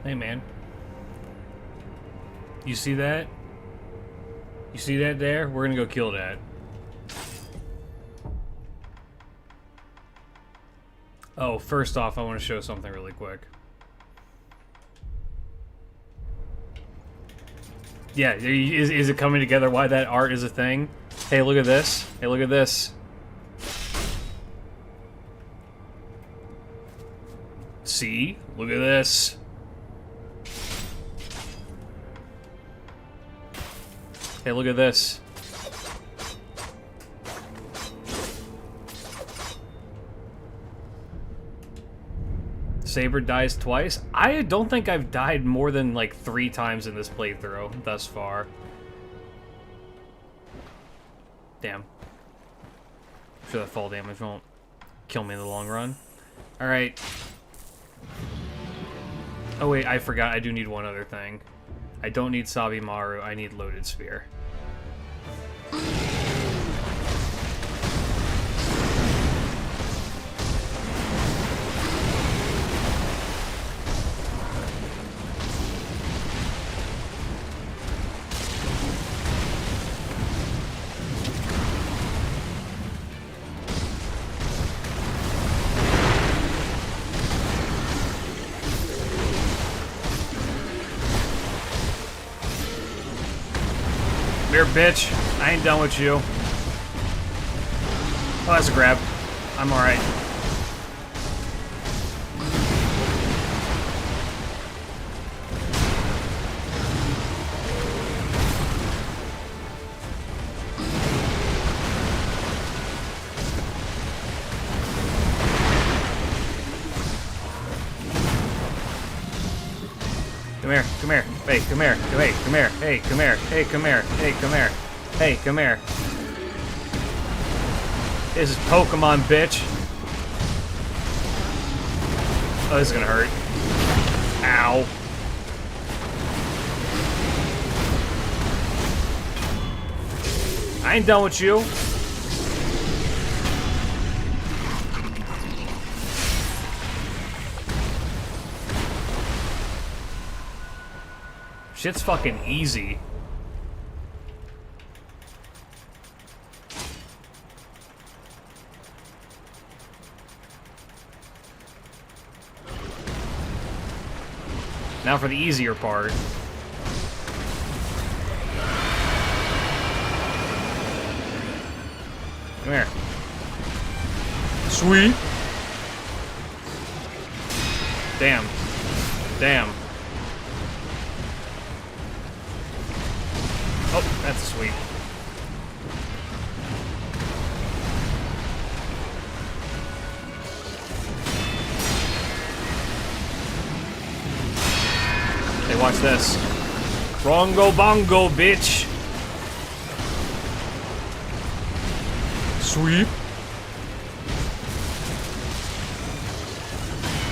Hey, man. You see that? You see that there? We're gonna go kill that. Oh, first off, I want to show something really quick. Yeah, is it coming together why that art is a thing? Hey, look at this. Hey, look at this. See? Look at this. Hey, look at this. Saber dies twice? I don't think I've died more than like 3 times in this playthrough thus far. Damn. I'm sure that fall damage won't kill me in the long run. Alright. Oh wait, I forgot. I do need one other thing. I don't need Sabimaru. I need Loaded Spear. Here, bitch. I ain't done with you. Oh, that's a grab. I'm alright. Come here, come here, hey, come here, hey, come here, hey, come here, hey, come here, hey, come here, hey, come here. This is Pokemon, bitch. Oh, this is gonna hurt. Ow. I ain't done with you. Shit's fucking easy. Now for the easier part. Come here. Sweet. Damn. Damn. Oh, that's sweet. Hey, watch this. Rongo bongo, bitch. Sweep.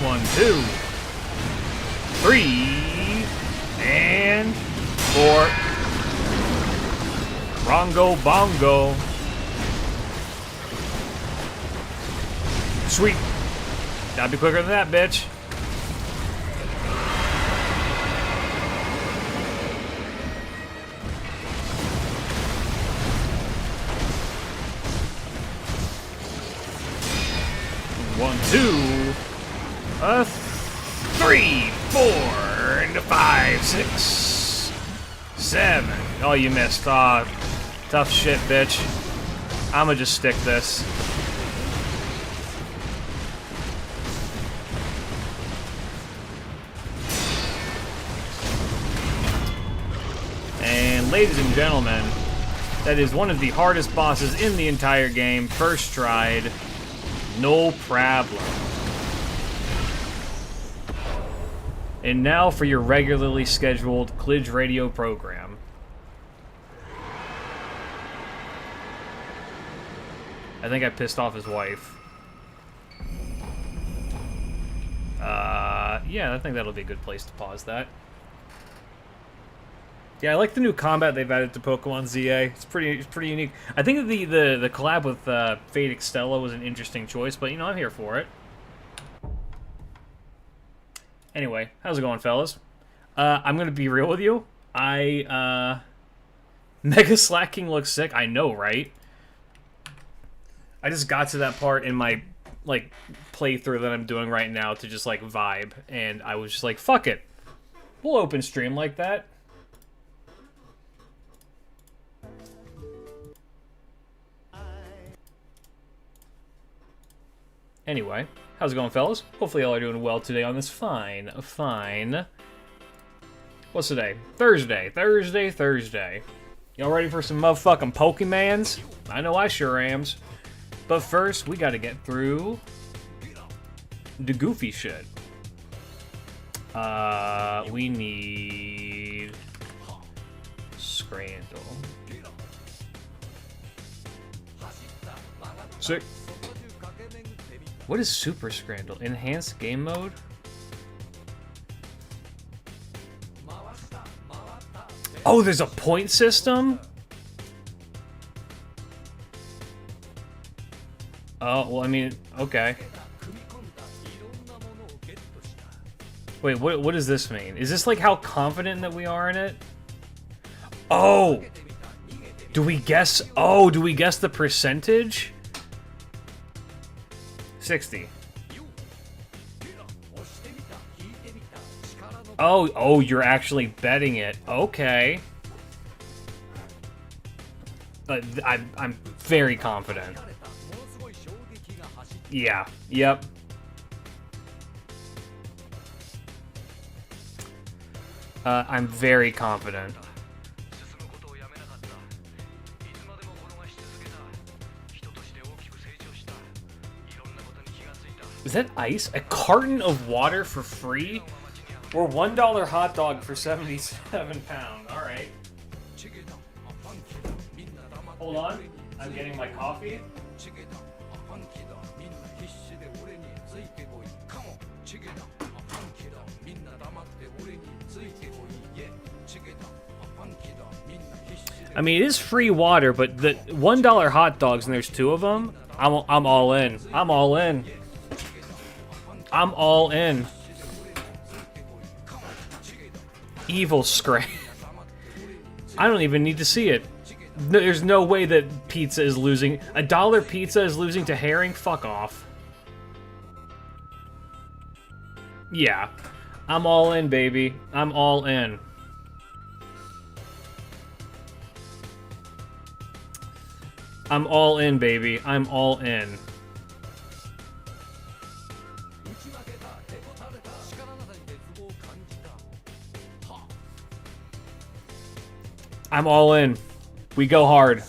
1, 2, 3, and 4. Rongo bongo. Sweet. Gotta be quicker than that, bitch. One, 2, 3, 4, and 5, 6, 7. Oh, you missed. Tough shit, bitch. I'ma just stick this. And ladies and gentlemen, that is one of the hardest bosses in the entire game. First tried. No problem. And now for your regularly scheduled Klidge radio program. I think I pissed off his wife. Yeah, I think that'll be a good place to pause that. Yeah, I like the new combat they've added to Pokemon ZA. It's pretty unique. I think the collab with Fate Extella was an interesting choice, but you know, I'm here for it. Anyway, how's it going, fellas? I'm gonna be real with you. Mega Slacking looks sick. I know, right? I just got to that part in my, like, playthrough that I'm doing right now to just, like, vibe. And I was just like, fuck it. We'll open stream like that. Anyway, how's it going, fellas? Hopefully y'all are doing well today on this fine. What's today? Thursday. Y'all ready for some motherfucking Pokemans? I know I sure am. But first, we gotta get through the goofy shit. We need Scrandle. Sick. What is Super Scrandle? Enhanced game mode? Oh, there's a point system? Oh, well, I mean, okay. Wait, what does this mean? Is this like how confident that we are in it? Oh! Do we guess the percentage? 60. Oh, you're actually betting it. Okay. I'm very confident. Yeah. Yep. I'm very confident. Is that ice? A carton of water for free? Or $1 hot dog for 77 pounds. Alright. Hold on. I'm getting my coffee. I mean, it is free water, but the $1 hot dogs, and there's 2 of them, I'm all in. I'm all in. I'm all in. Evil Scram. I don't even need to see it. There's no way that pizza is losing. $1 pizza is losing to herring? Fuck off. Yeah. I'm all in, baby. I'm all in. I'm all in, baby. I'm all in. I'm all in. We go hard.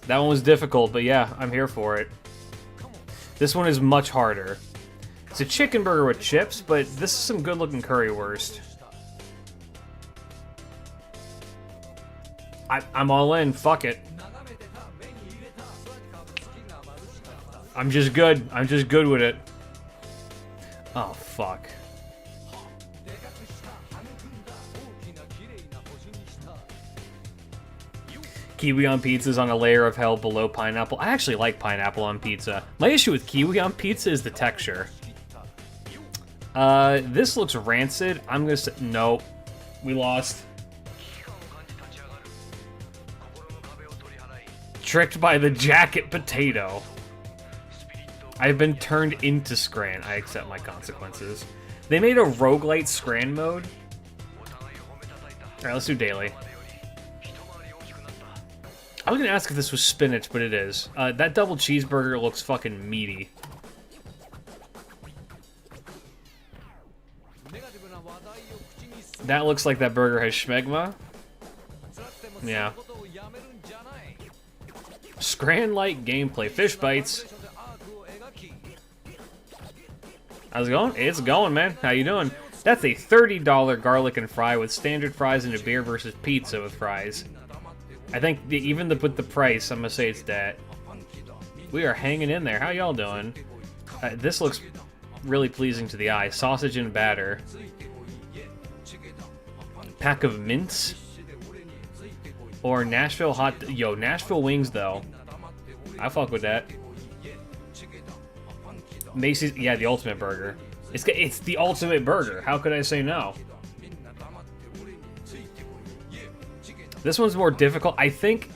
That one was difficult, but yeah, I'm here for it. This one is much harder. It's a chicken burger with chips, but this is some good-looking currywurst. I'm all in. Fuck it. I'm just good. I'm just good with it. Oh, fuck. Kiwi on pizza is on a layer of hell below pineapple. I actually like pineapple on pizza. My issue with kiwi on pizza is the texture. This looks rancid. I'm gonna say no. We lost. Tricked by the jacket potato. I've been turned into Scran. I accept my consequences. They made a roguelite Scran mode. Alright, let's do daily. I was gonna ask if this was spinach, but it is. That double cheeseburger looks fucking meaty. That looks like that burger has schmegma. Yeah. Scran-like gameplay. Fish bites. How's it going? It's going, man. How you doing? That's a $30 garlic and fry with standard fries and a beer versus pizza with fries. I think even with the price, I'm gonna say it's that. We are hanging in there. How y'all doing? This looks really pleasing to the eye. Sausage and batter. Pack of mints. Or Nashville hot... Yo, Nashville wings, though. I fuck with that. Macy's, yeah, the ultimate burger. It's the ultimate burger. How could I say no? This one's more difficult. I think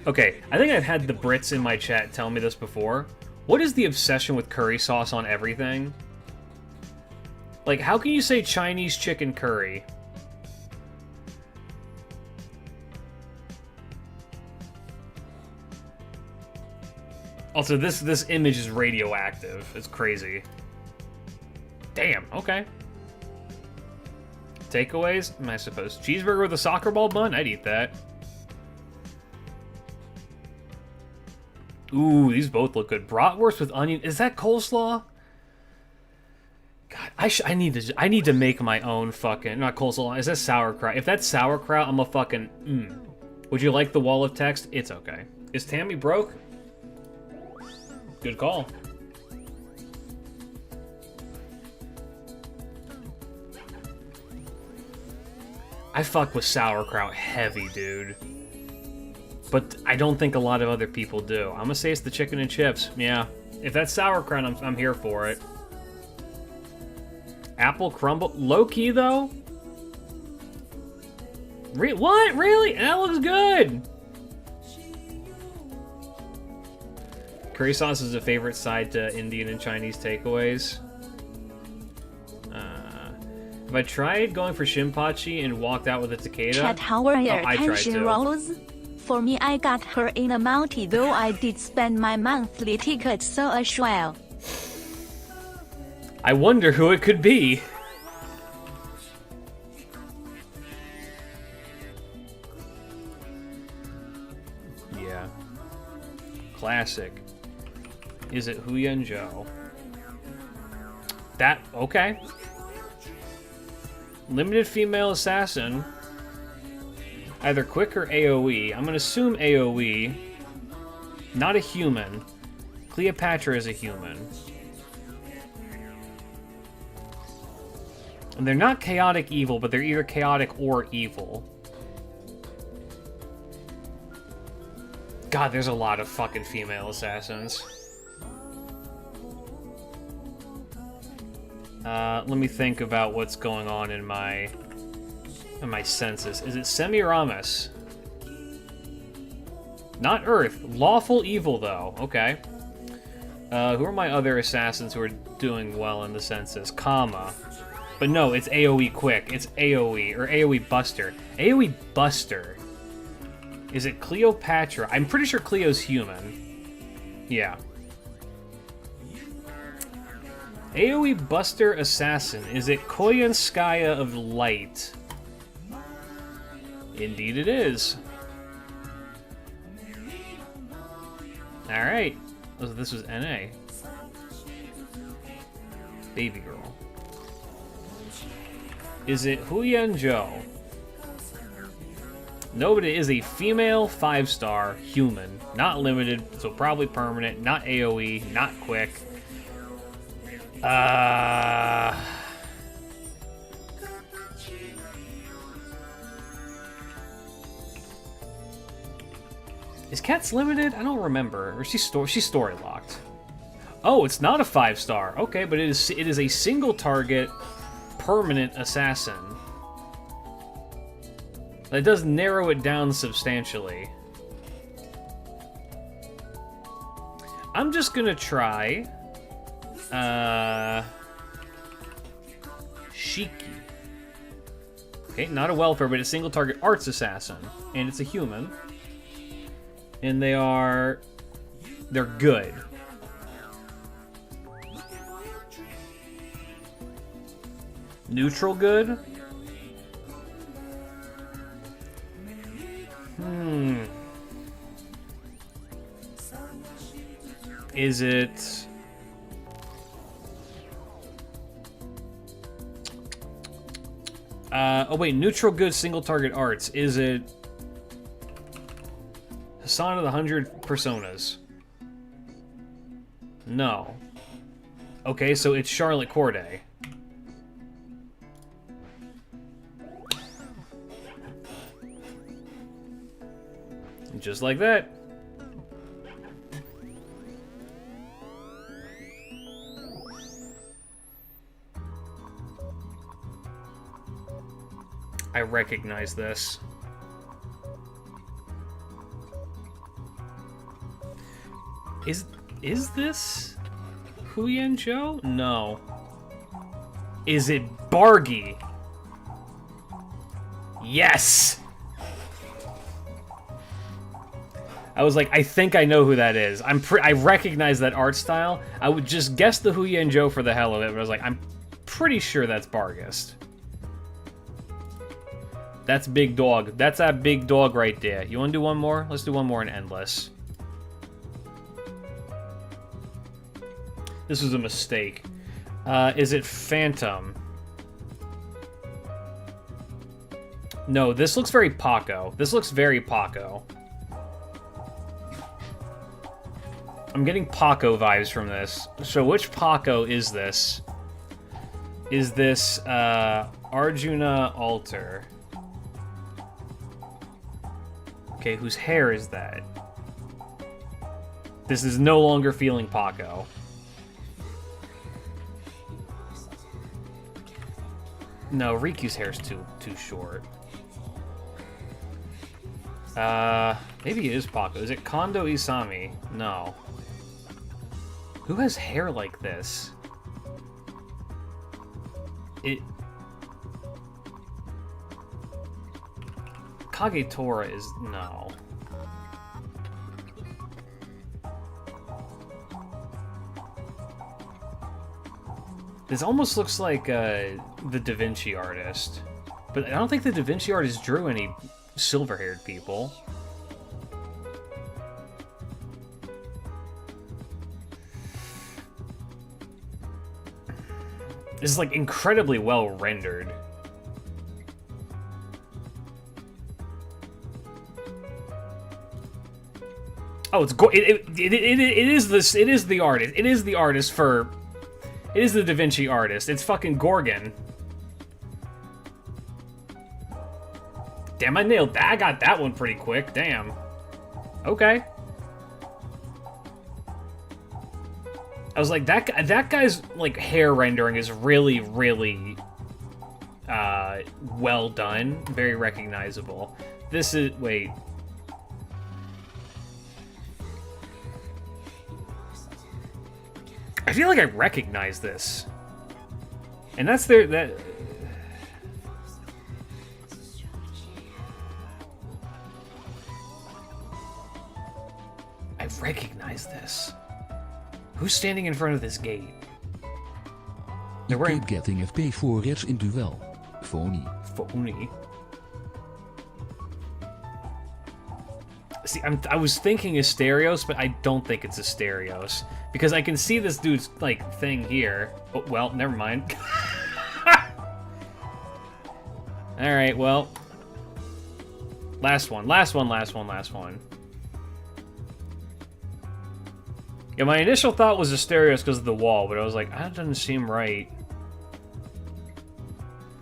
I've had the Brits in my chat tell me this before. What is the obsession with curry sauce on everything? Like, how can you say Chinese chicken curry? Also, this image is radioactive. It's crazy. Damn, okay. Takeaways? I suppose. Cheeseburger with a soccer ball bun? I'd eat that. Ooh, these both look good. Bratwurst with onion. Is that coleslaw? God, I need to make my own fucking... Not coleslaw. Is that sauerkraut? If that's sauerkraut, I'm a fucking... Would you like the wall of text? It's okay. Is Tammy broke? Good call. I fuck with sauerkraut heavy, dude. But I don't think a lot of other people do. I'm gonna say it's the chicken and chips. Yeah. If that's sauerkraut, I'm here for it. Apple crumble. Low-key, though? What? Really? That looks good! Curry sauce is a favorite side to Indian and Chinese takeaways. Have I tried going for Shinpachi and walked out with a takeda? Chat, how are your attention rolls? For me, I got her in a multi, though I did spend my monthly ticket so as well. I wonder who it could be. Yeah. Classic. Is it Huyan Zhou? That, okay. Limited female assassin. Either quick or AoE. I'm gonna assume AoE. Not a human. Cleopatra is a human. And they're not chaotic evil, but they're either chaotic or evil. God, there's a lot of fucking female assassins. Let me think about what's going on in my senses. Is it Semiramis? Not Earth. Lawful evil, though. Okay. Who are my other assassins who are doing well in the census? Kama. But no, it's AoE quick. It's AoE, or AoE Buster. AoE Buster. Is it Cleopatra? I'm pretty sure Cleo's human. Yeah. AoE Buster Assassin. Is it Koyanskaya of Light? Indeed it is. Alright. Oh, this was NA. Baby girl. Is it Huyan Zhou? Nobody is a female 5-star human. Not limited, so probably permanent. Not AoE, not quick. Is Cats limited? I don't remember. Or she's story locked. Oh, it's not a 5-star. Okay, but it is a single target permanent assassin. That does narrow it down substantially. I'm just gonna try Shiki. Okay, not a welfare, but a single target arts assassin. And it's a human. And they're good. Neutral good? Is it... oh wait, neutral good single target arts. Is it Hassan of the 100 Personas? No. Okay, so it's Charlotte Corday. Just like that. I recognize this. Is this Huyen Zhou? No. Is it Bargy? Yes! I was like, I think I know who that is. I recognize that art style. I would just guess the Huyen Zhou for the hell of it, but I was like, I'm pretty sure that's Bargist. That's Big Dog. That's that Big Dog right there. You want to do one more? Let's do one more in Endless. This was a mistake. Is it Phantom? No, this looks very Paco. This looks very Paco. I'm getting Paco vibes from this. So which Paco is this? Is this Arjuna Alter? Okay, whose hair is that? This is no longer feeling Paco. No, Riku's hair's too short. Maybe it is Paco. Is it Kondo Isami? No. Who has hair like this? Kagetora is... no. This almost looks like the Da Vinci artist. But I don't think the Da Vinci artist drew any silver-haired people. This is like incredibly well rendered. Oh, it's it is this. It is the artist. It is the artist for. It is the Da Vinci artist. It's fucking Gorgon. Damn, I nailed that. I got that one pretty quick. Damn. Okay. I was like, that guy's like hair rendering is really, really well done. Very recognizable. This is wait. I feel like I recognize this. And that's that I recognize this. Who's standing in front of this gate? They're wearing... keep getting FP for Reds in duel. Phony. Phony. See, I was thinking Asterios, but I don't think it's Asterios. Because I can see this dude's, like, thing here. Oh, well, never mind. Alright, well. Last one. Yeah, my initial thought was Asterios because of the wall, but I was like, that doesn't seem right.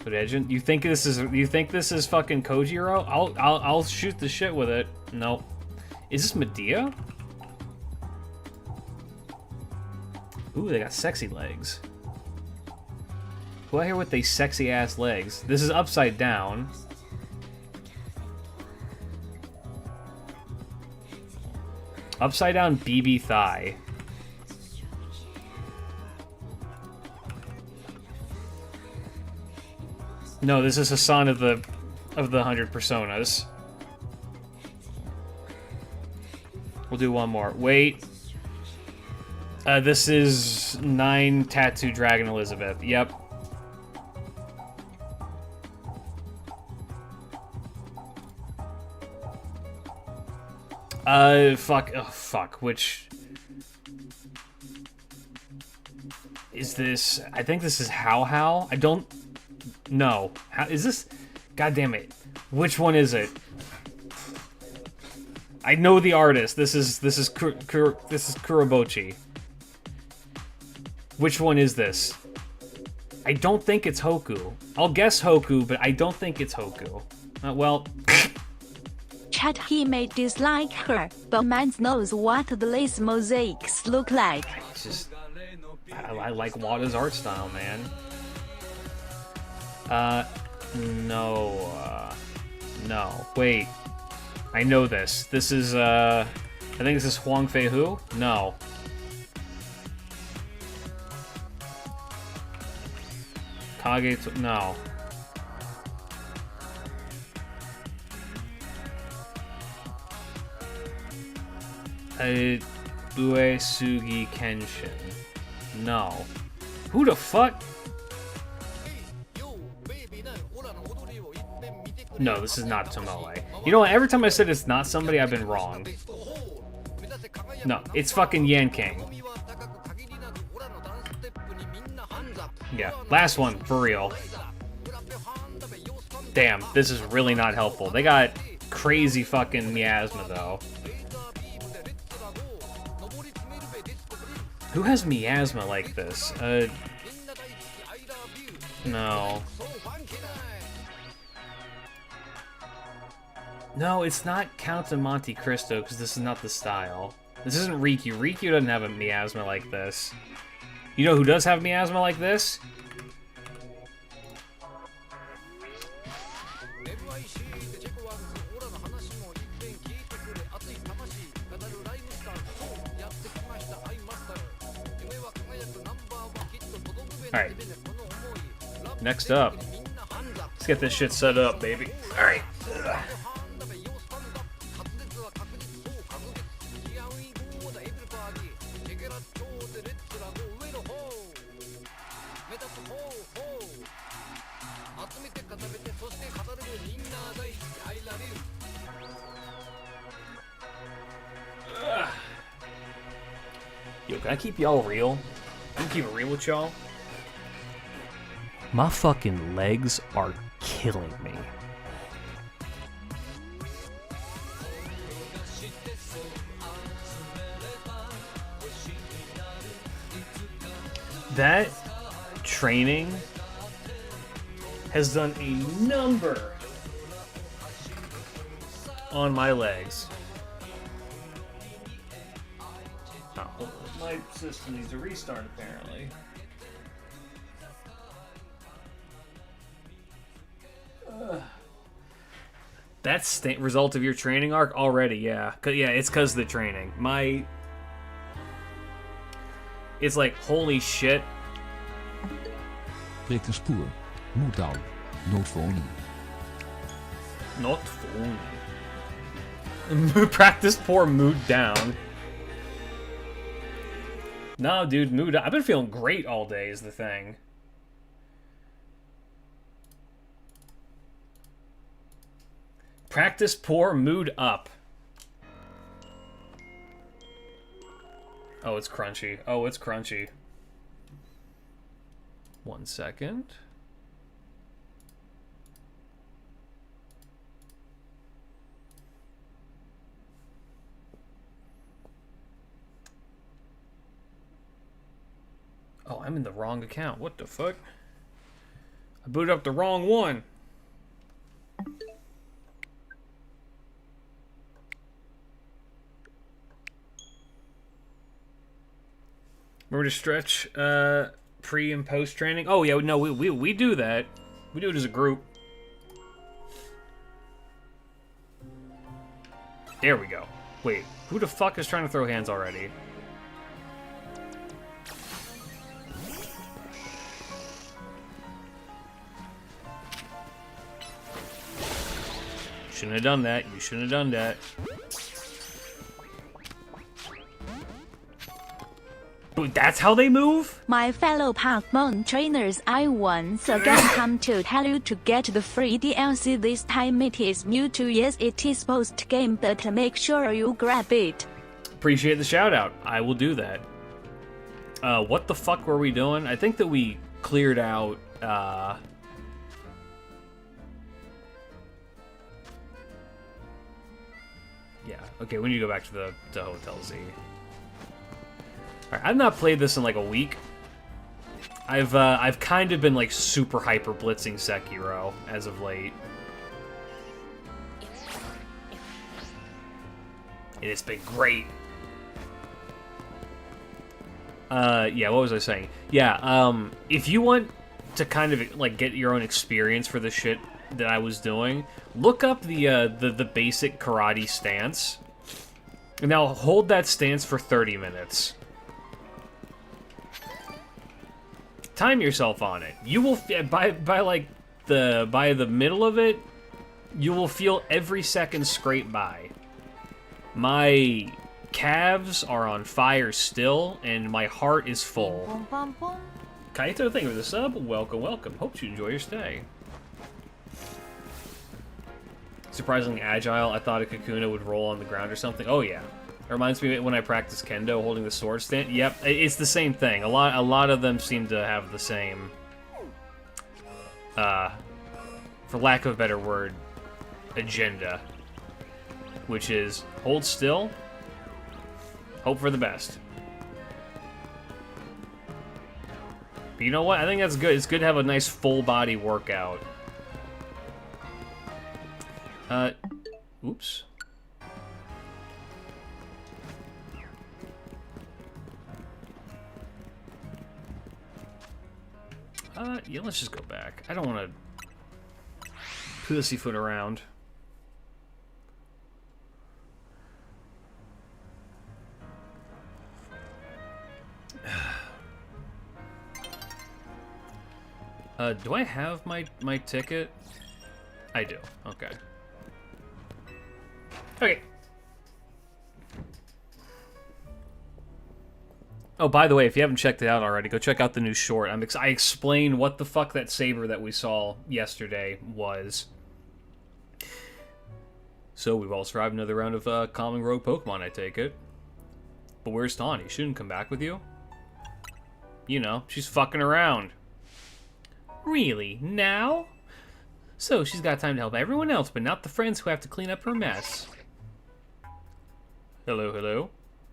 But Edgin, you think this is fucking Kojiro? I'll shoot the shit with it. Nope. Is this Medea? Ooh, they got sexy legs. Who I hear with these sexy ass legs? This is upside down. Upside down BB thigh. No, this is Hassan of the 100 Personas. We'll do one more. Wait. This is 9 Tattoo Dragon Elizabeth. Yep. Fuck. Oh, fuck. Which... is this... I think this is How. I don't... No. How... Is this... God damn it. Which one is it? I know the artist. This is Kurobochi. Which one is this? I don't think it's Hoku. I'll guess Hoku, but I don't think it's Hoku. Well... Chat, he may dislike her, but man knows what the lace mosaics look like. It's just... I like Wada's art style, man. No, no. Wait. I know this. This is, I think this is Huang Fei Hu? No. No. Uesugi Kenshin. No. Who the fuck? No, this is not Tomoe. You know what? Every time I said it's not somebody, I've been wrong. No, it's fucking Yan King. Yeah, last one, for real. Damn, this is really not helpful. They got crazy fucking miasma, though. Who has miasma like this? No. No, it's not Count of Monte Cristo, because this is not the style. This isn't Riku. Riku doesn't have a miasma like this. You know who does have miasma like this? Alright. Next up. Let's get this shit set up, baby. Alright. Yo, can I keep y'all real? Can I keep it real with y'all? My fucking legs are killing me. That training has done a number on my legs. Oh, my system needs a restart, apparently. That's the result of your training arc already, yeah. Yeah, it's because of the training. It's like, holy shit. Breek een spoor. Moed down. Not for only. Not for only. Practice poor mood down. No, dude, mood. I've been feeling great all day is the thing. Practice poor mood up. Oh, it's crunchy. Oh, it's crunchy. 1 second. Oh, I'm in the wrong account. What the fuck? I booted up the wrong one. Remember to stretch pre and post training? Oh yeah, no, we do that. We do it as a group. There we go. Wait, who the fuck is trying to throw hands already? Shouldn't have done that. You shouldn't have done that. Dude, that's how they move? My fellow Pokemon trainers, I once again come to tell you to get the free DLC this time. It is Mewtwo, yes it is post-game, but make sure you grab it. Appreciate the shout out. I will do that. What the fuck were we doing? I think that we cleared out, yeah, okay, we need to go back to the Hotel Z. Alright, I've not played this in like a week. I've kind of been like super hyper blitzing Sekiro as of late. And it's been great. Yeah, what was I saying? Yeah, if you want to kind of like get your own experience for the shit that I was doing, look up the basic karate stance. And now hold that stance for 30 minutes. Time yourself on it. You will by the middle of it, you will feel every second scrape by. My calves are on fire still, and my heart is full. Kaito, thank you for the sub. Welcome, welcome. Hope you enjoy your stay. Surprisingly agile. I thought a Kakuna would roll on the ground or something. Oh yeah. It reminds me when I practice kendo, holding the sword stand. Yep, it's the same thing. A lot of them seem to have the same, for lack of a better word, agenda, which is hold still, hope for the best. But you know what? I think that's good. It's good to have a nice full body workout. Oops. Yeah, let's just go back. I don't want to pussyfoot around. Do I have my ticket? I do. Okay. Okay. Oh, by the way, if you haven't checked it out already, go check out the new short. I explain what the fuck that saber that we saw yesterday was. So we've all survived another round of calming rogue Pokemon, I take it. But where's Tawny? She didn't come back with you? You know, she's fucking around. Really? Now? So she's got time to help everyone else, but not the friends who have to clean up her mess. Hello, hello?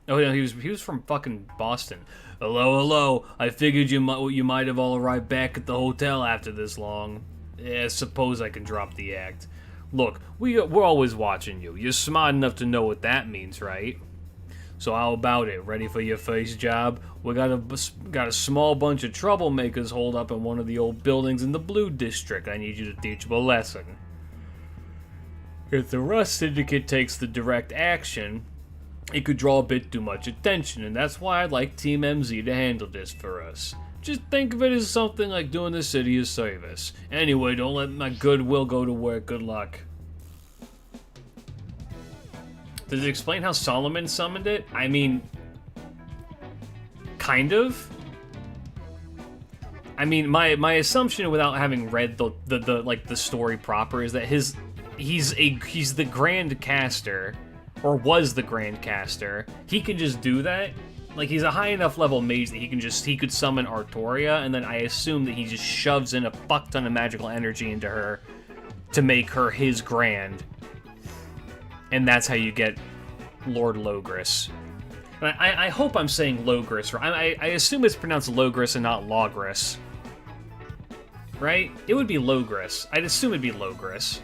Oh, no, he was from fucking Boston. Hello, hello. I figured you might have all arrived back at the hotel after this long. Yeah, suppose I can drop the act. Look, we're always watching you. You're smart enough to know what that means, right? So how about it? Ready for your first job? We got a small bunch of troublemakers holed up in one of the old buildings in the Blue District. I need you to teach them a lesson. If the Rust Syndicate takes the direct action, it could draw a bit too much attention, and that's why I'd like Team MZ to handle this for us. Just think of it as something like doing the city a service. Anyway, don't let my goodwill go to work. Good luck. Does it explain how Solomon summoned it? I mean, kind of. I mean, my assumption without having read the story proper is that he's the Grand Caster, or was the Grand Caster. He can just do that. Like, he's a high enough level mage that he could summon Artoria, and then I assume that he just shoves in a fuck ton of magical energy into her to make her his Grand. And that's how you get Lord Logris. And I hope I'm saying Logris right. I assume it's pronounced Logris and not Logris. Right? It would be Logris. I'd assume it'd be Logris.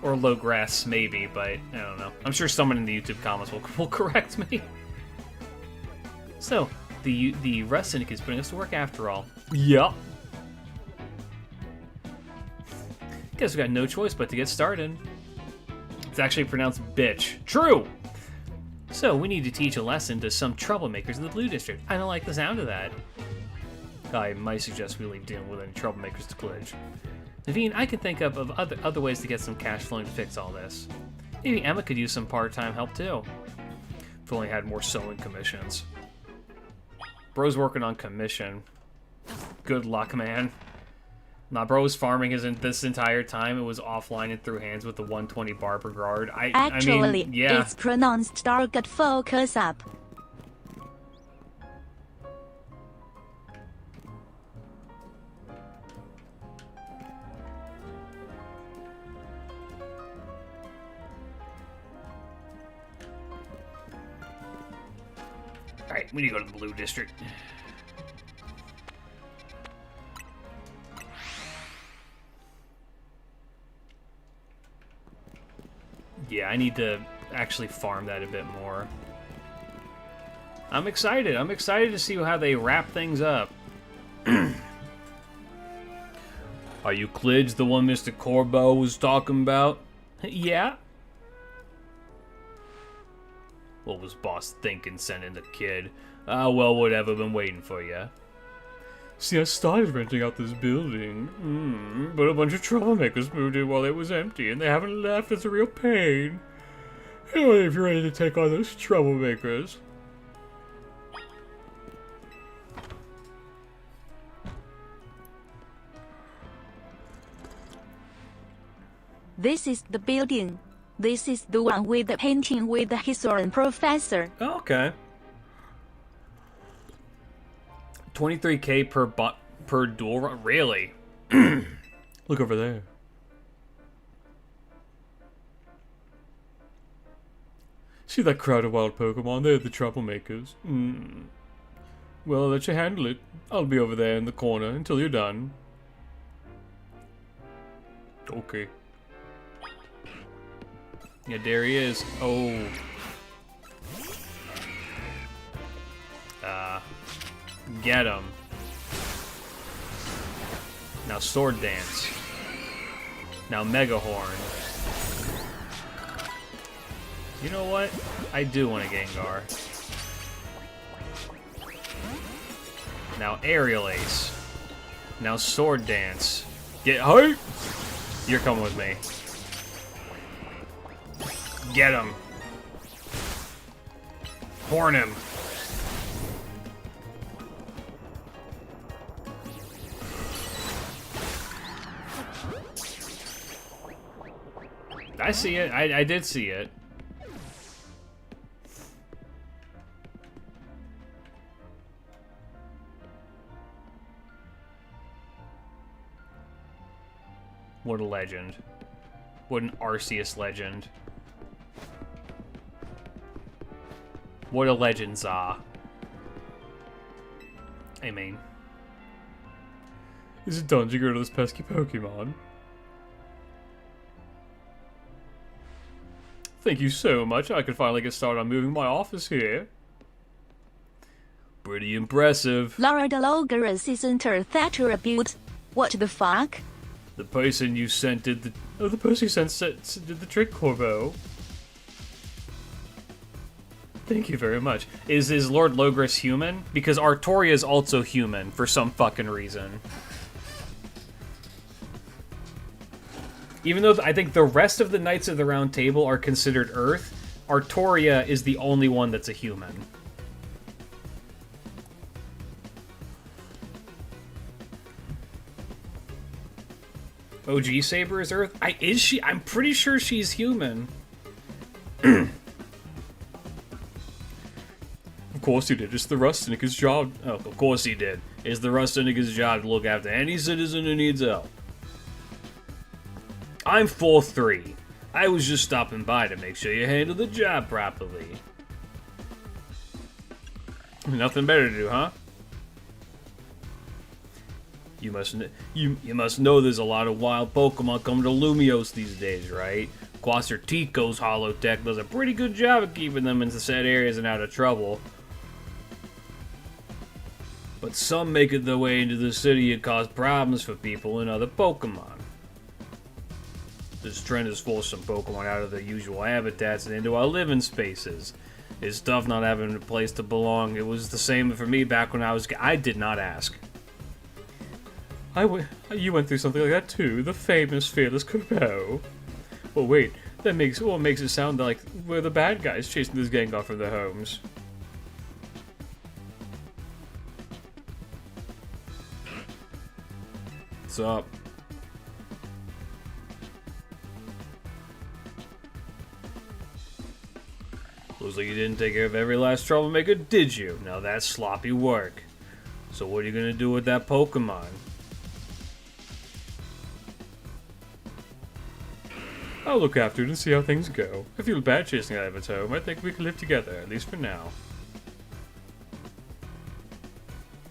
Or Logress, maybe, but I don't know. I'm sure someone in the YouTube comments will correct me. So, the Rust Syndicate is putting us to work after all. Yup. Guess we got no choice but to get started. It's actually pronounced bitch. True! So, we need to teach a lesson to some troublemakers in the Blue District. I don't like the sound of that. I might suggest we leave dealing with any troublemakers to Klidge. Naveen, I can think of other ways to get some cash flowing to fix all this. Maybe Emma could use some part-time help too. If only had more sewing commissions. Bro's working on commission. Good luck, man. Nah, bro was farming this entire time. It was offline and through hands with the 120 bar per guard. Actually, I mean, yeah. It's pronounced target focus up. Alright, we need to go to the Blue District. Yeah, I need to actually farm that a bit more. I'm excited. I'm excited to see how they wrap things up. Are you Klidge, the one Mr. Corbo was talking about? Yeah? What was boss thinking sending the kid? Ah, well, whatever, been waiting for you. See, I started renting out this building, but a bunch of troublemakers moved in while it was empty, and they haven't left. It's a real pain. Anyway, if you're ready to take on those troublemakers. This is the building. This is the one with the painting with the historian professor. Oh, okay. 23K per duel run? Really? Look over there. See that crowd of wild Pokemon? They're the troublemakers. Well, I'll let you handle it. I'll be over there in the corner until you're done. Okay. Yeah, there he is. Oh. Get him. Now Sword Dance. Now Mega Horn. You know what? I do want a Gengar. Now Aerial Ace. Now Sword Dance. Get hype! You're coming with me. Get him. Horn him. I see it. I did see it. What a legend. What an Arceus legend. What a legend, Za. I mean. Is it done to get rid of this pesky Pokemon? Thank you so much. I can finally get started on moving my office here. Pretty impressive. Laura the Loggerus isn't her attribute. What the fuck? The person you sent did the... Oh, the person you sent did the trick, Corbo. Thank you very much. Is Lord Logris human? Because Artoria is also human for some fucking reason. Even though I think the rest of the Knights of the Round Table are considered Earth, Artoria is the only one that's a human. OG Saber is Earth? Is she? I'm pretty sure she's human. Of course he did. It's the Rustinica's job. Oh, of course he did. It's the Rustinica's job to look after any citizen who needs help. I'm 4-3. I was just stopping by to make sure you handle the job properly. Nothing better to do, huh? You must know there's a lot of wild Pokemon coming to Lumiose these days, right? Quasertico's Holotech does a pretty good job of keeping them in set areas and out of trouble. But some make it their way into the city and cause problems for people and other Pokemon. This trend has forced some Pokemon out of their usual habitats and into our living spaces. It's tough not having a place to belong. It was the same for me back when I did not ask. You went through something like that too, the famous Fearless Corbo. Well, wait, that makes it sound like we're the bad guys chasing this gang off from their homes. What's up? Looks like you didn't take care of every last troublemaker, did you? Now that's sloppy work. So what are you gonna do with that Pokemon? I'll look after it and see how things go. I feel bad chasing out of its home. I think we can live together, at least for now.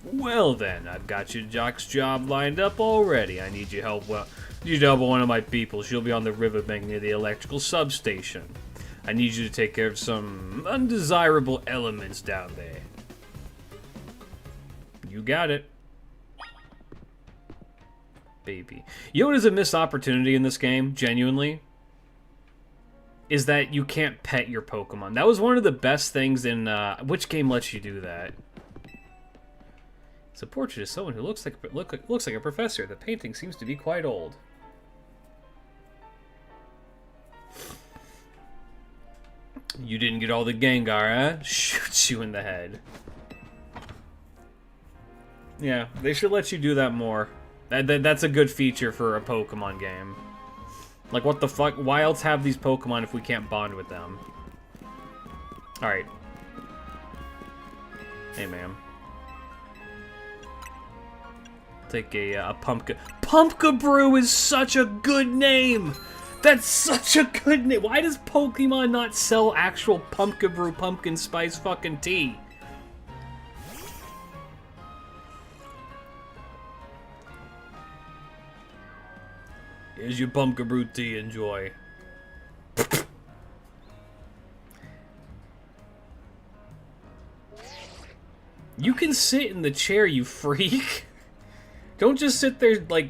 Well then, I've got your Jock's job lined up already. I need your help. Well, I need you to help one of my people. She'll be on the riverbank near the electrical substation. I need you to take care of some undesirable elements down there. You got it. Baby. You know what is a missed opportunity in this game, genuinely? Is that you can't pet your Pokemon. That was one of the best things in, which game lets you do that? It's a portrait of someone who looks like a professor. The painting seems to be quite old. You didn't get all the Gengar, huh? Shoots you in the head. Yeah, they should let you do that more. That's a good feature for a Pokemon game. Like, what the fuck? Why else have these Pokemon if we can't bond with them? Alright. Hey, ma'am. Take a Pumpkin. Pumpkabrew is such a good name! That's such a good name! Why does Pokemon not sell actual Pumpkabrew pumpkin spice fucking tea? Here's your Pumpkabrew tea, enjoy. You can sit in the chair, you freak. Don't just sit there like...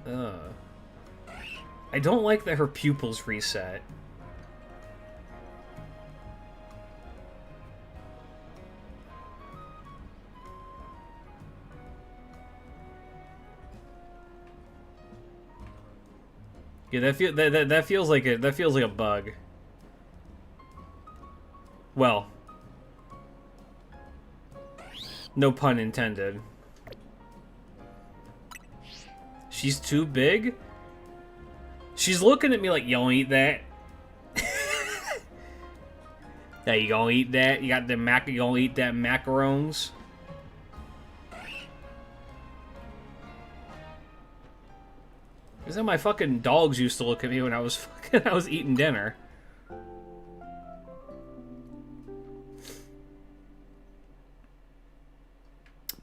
I don't like that her pupils reset. Yeah, that feels like a bug. Well, no pun intended. She's too big? She's looking at me like, you don't eat that? Yeah, you gonna eat that? You got the you gonna eat that macarons? Is that my fucking dogs used to look at me when I was eating dinner?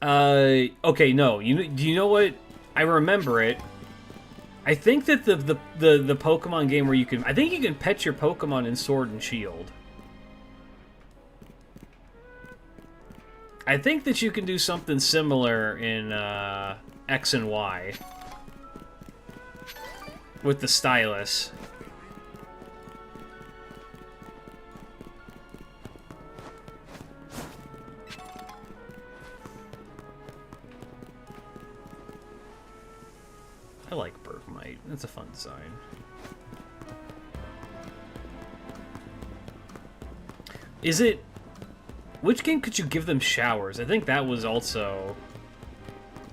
Okay, no. Do you know what? I remember it. I think that the Pokemon game where you can... I think you can pet your Pokemon in Sword and Shield. I think that you can do something similar in X and Y. With the stylus. I like Bergmite. That's a fun design. Is it... Which game could you give them showers? I think that was also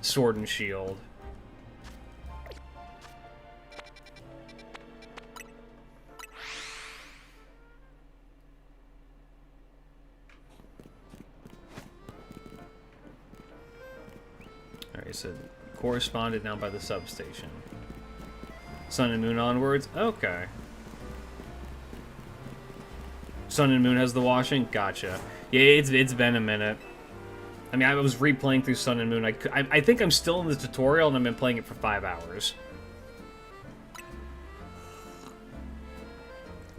Sword and Shield. Alright, so corresponded now by the substation. Sun and Moon onwards? Okay. Sun and Moon has the washing? Gotcha. Yeah, it's been a minute. I mean, I was replaying through Sun and Moon. I think I'm still in the tutorial, and I've been playing it for 5 hours.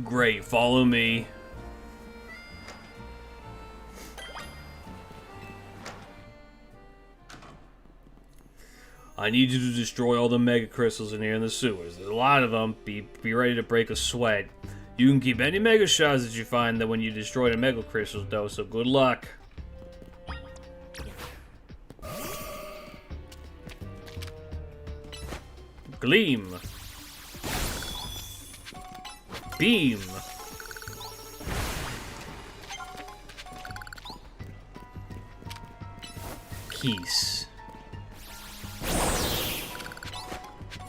Great, follow me. I need you to destroy all the Mega Crystals in here in the sewers. There's a lot of them. Be ready to break a sweat. You can keep any Mega Shards that you find that when you destroy the Mega Crystals, though, so good luck. Gleam. Beam. Keys.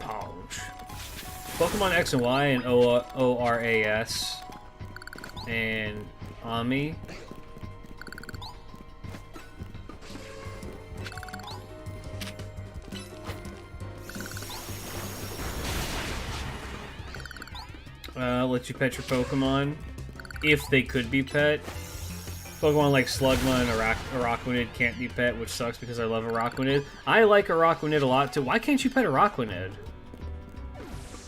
Pouch. Pokemon X and Y and ORAS. And Ami. Let you pet your Pokemon, if they could be pet. Pokemon like Slugma and Araquanid can't be pet, which sucks because I love Araquanid. I like Araquanid a lot too. Why can't you pet Araquanid?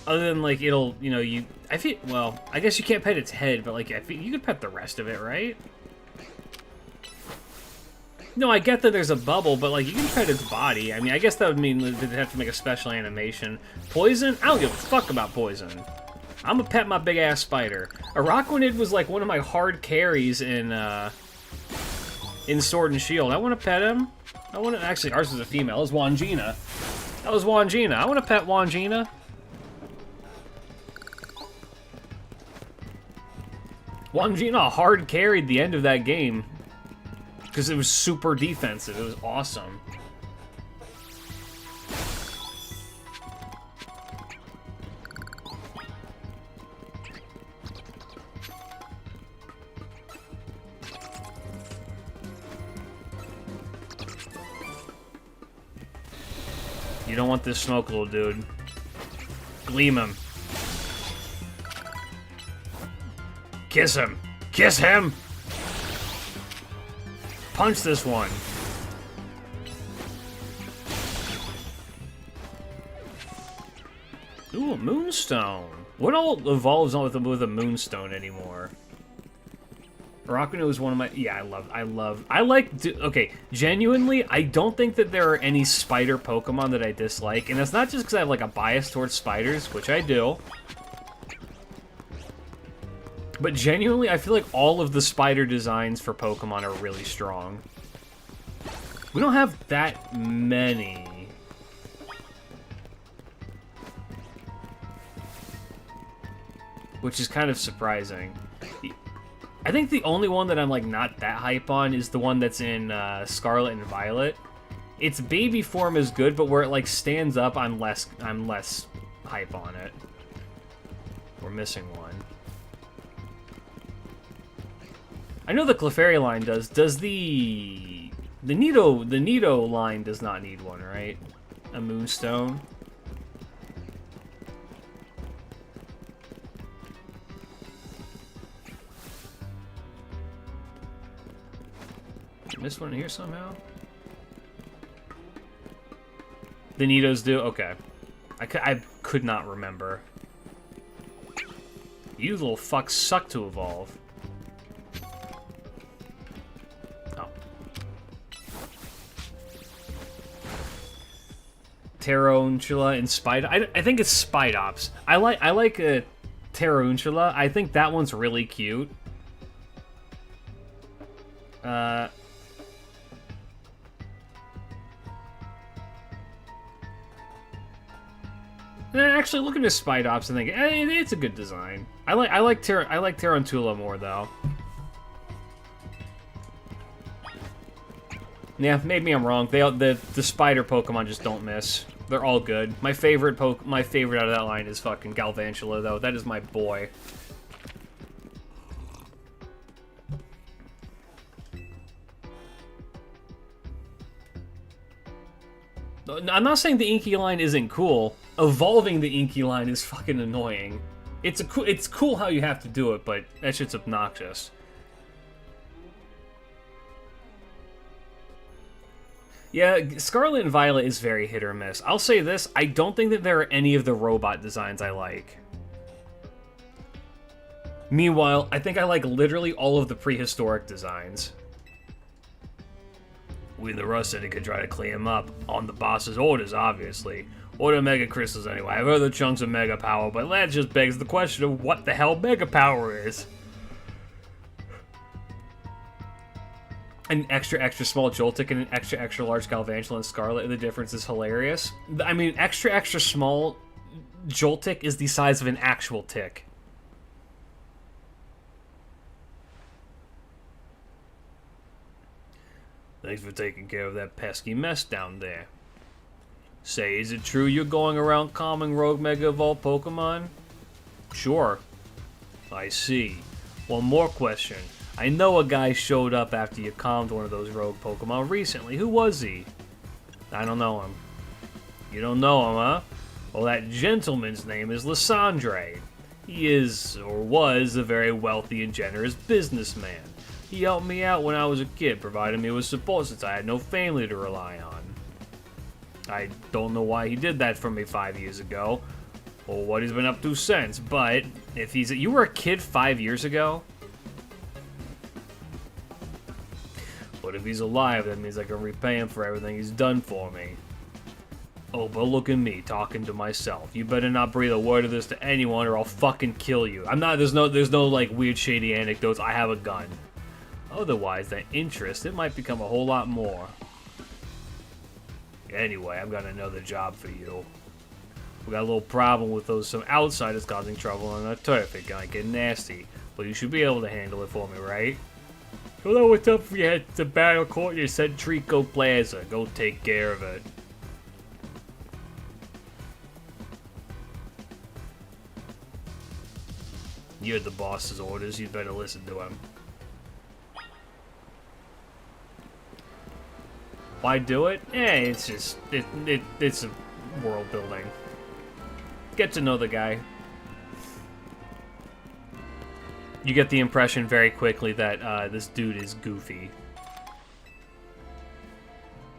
Other than like it'll, you know, I feel, well, I guess you can't pet its head, but like I feel, you could pet the rest of it, right? No, I get that there's a bubble, but like you can tread its body. I mean, I guess that would mean they'd have to make a special animation. Poison? I don't give a fuck about poison. I'm gonna pet my big ass spider. Araquanid was like one of my hard carries in Sword and Shield. I want to pet him. I want to actually. Ours was a female. It was Wangina. That was Wangina. I want to pet Wangina. Wangina hard carried the end of that game because it was super defensive. It was awesome. You don't want this smoke, little dude. Gleam him. Kiss him. Kiss him! Punch this one. Ooh, a moonstone. What all evolves on with a moonstone anymore? Araquanid was one of my... Yeah, I like... Okay, genuinely, I don't think that there are any spider Pokemon that I dislike. And it's not just because I have, like, a bias towards spiders, which I do. But genuinely, I feel like all of the spider designs for Pokemon are really strong. We don't have that many. Which is kind of surprising. I think the only one that I'm like not that hype on is the one that's in Scarlet and Violet. Its baby form is good, but where it like stands up, I'm less hype on it. We're missing one. I know the Clefairy line does. Does the Nido line does not need one, right? A Moonstone. Missed one here somehow? The Nidos do? Okay. I could not remember. You little fucks suck to evolve. Oh. Tarantula and Spide... I think it's Spidops. I like a Tarantula. I think that one's really cute. Actually, looking at Spidops and thinking, it's a good design. I like Tarantula more though. Yeah, maybe I'm wrong. The spider Pokemon just don't miss. They're all good. My favorite out of that line is fucking Galvantula though. That is my boy. I'm not saying the Inky line isn't cool. Evolving the Inky line is fucking annoying. It's cool how you have to do it, but that shit's obnoxious. Yeah, Scarlet and Violet is very hit or miss. I'll say this, I don't think that there are any of the robot designs I like. Meanwhile, I think I like literally all of the prehistoric designs. We in the Rust City could try to clean him up. On the boss's orders, obviously. Or the Mega Crystals anyway. I've heard the chunks of Mega Power, but that just begs the question of what the hell Mega Power is. An extra small Joltik and an extra large Galvantula and Scarlet, the difference is hilarious. I mean, extra small Joltik is the size of an actual tick. Thanks for taking care of that pesky mess down there. Say, is it true you're going around calming rogue Mega Evolved Pokemon? Sure. I see. One more question. I know a guy showed up after you calmed one of those rogue Pokemon recently. Who was he? I don't know him. You don't know him, huh? Well, that gentleman's name is Lysandre. He is, or was, a very wealthy and generous businessman. He helped me out when I was a kid, providing me with support since I had no family to rely on. I don't know why he did that for me 5 years ago, or what he's been up to since, but if he's... You were a kid 5 years ago? but if he's alive, that means I can repay him for everything he's done for me. Oh, but look at me, talking to myself. You better not breathe a word of this to anyone or I'll fucking kill you. There's no like weird shady anecdotes. I have a gun. Otherwise, that interest, it might become a whole lot more. Anyway, I've got another job for you. We got a little problem with some outsiders causing trouble on our turf. It might get nasty, but you should be able to handle it for me, right? Hello, what's up if you head to Battle Court? You said Trico Plaza. Go take care of it. You heard the boss's orders. You'd better listen to him. Why do it? It's just it's a world building. Get to know the guy. You get the impression very quickly that this dude is goofy.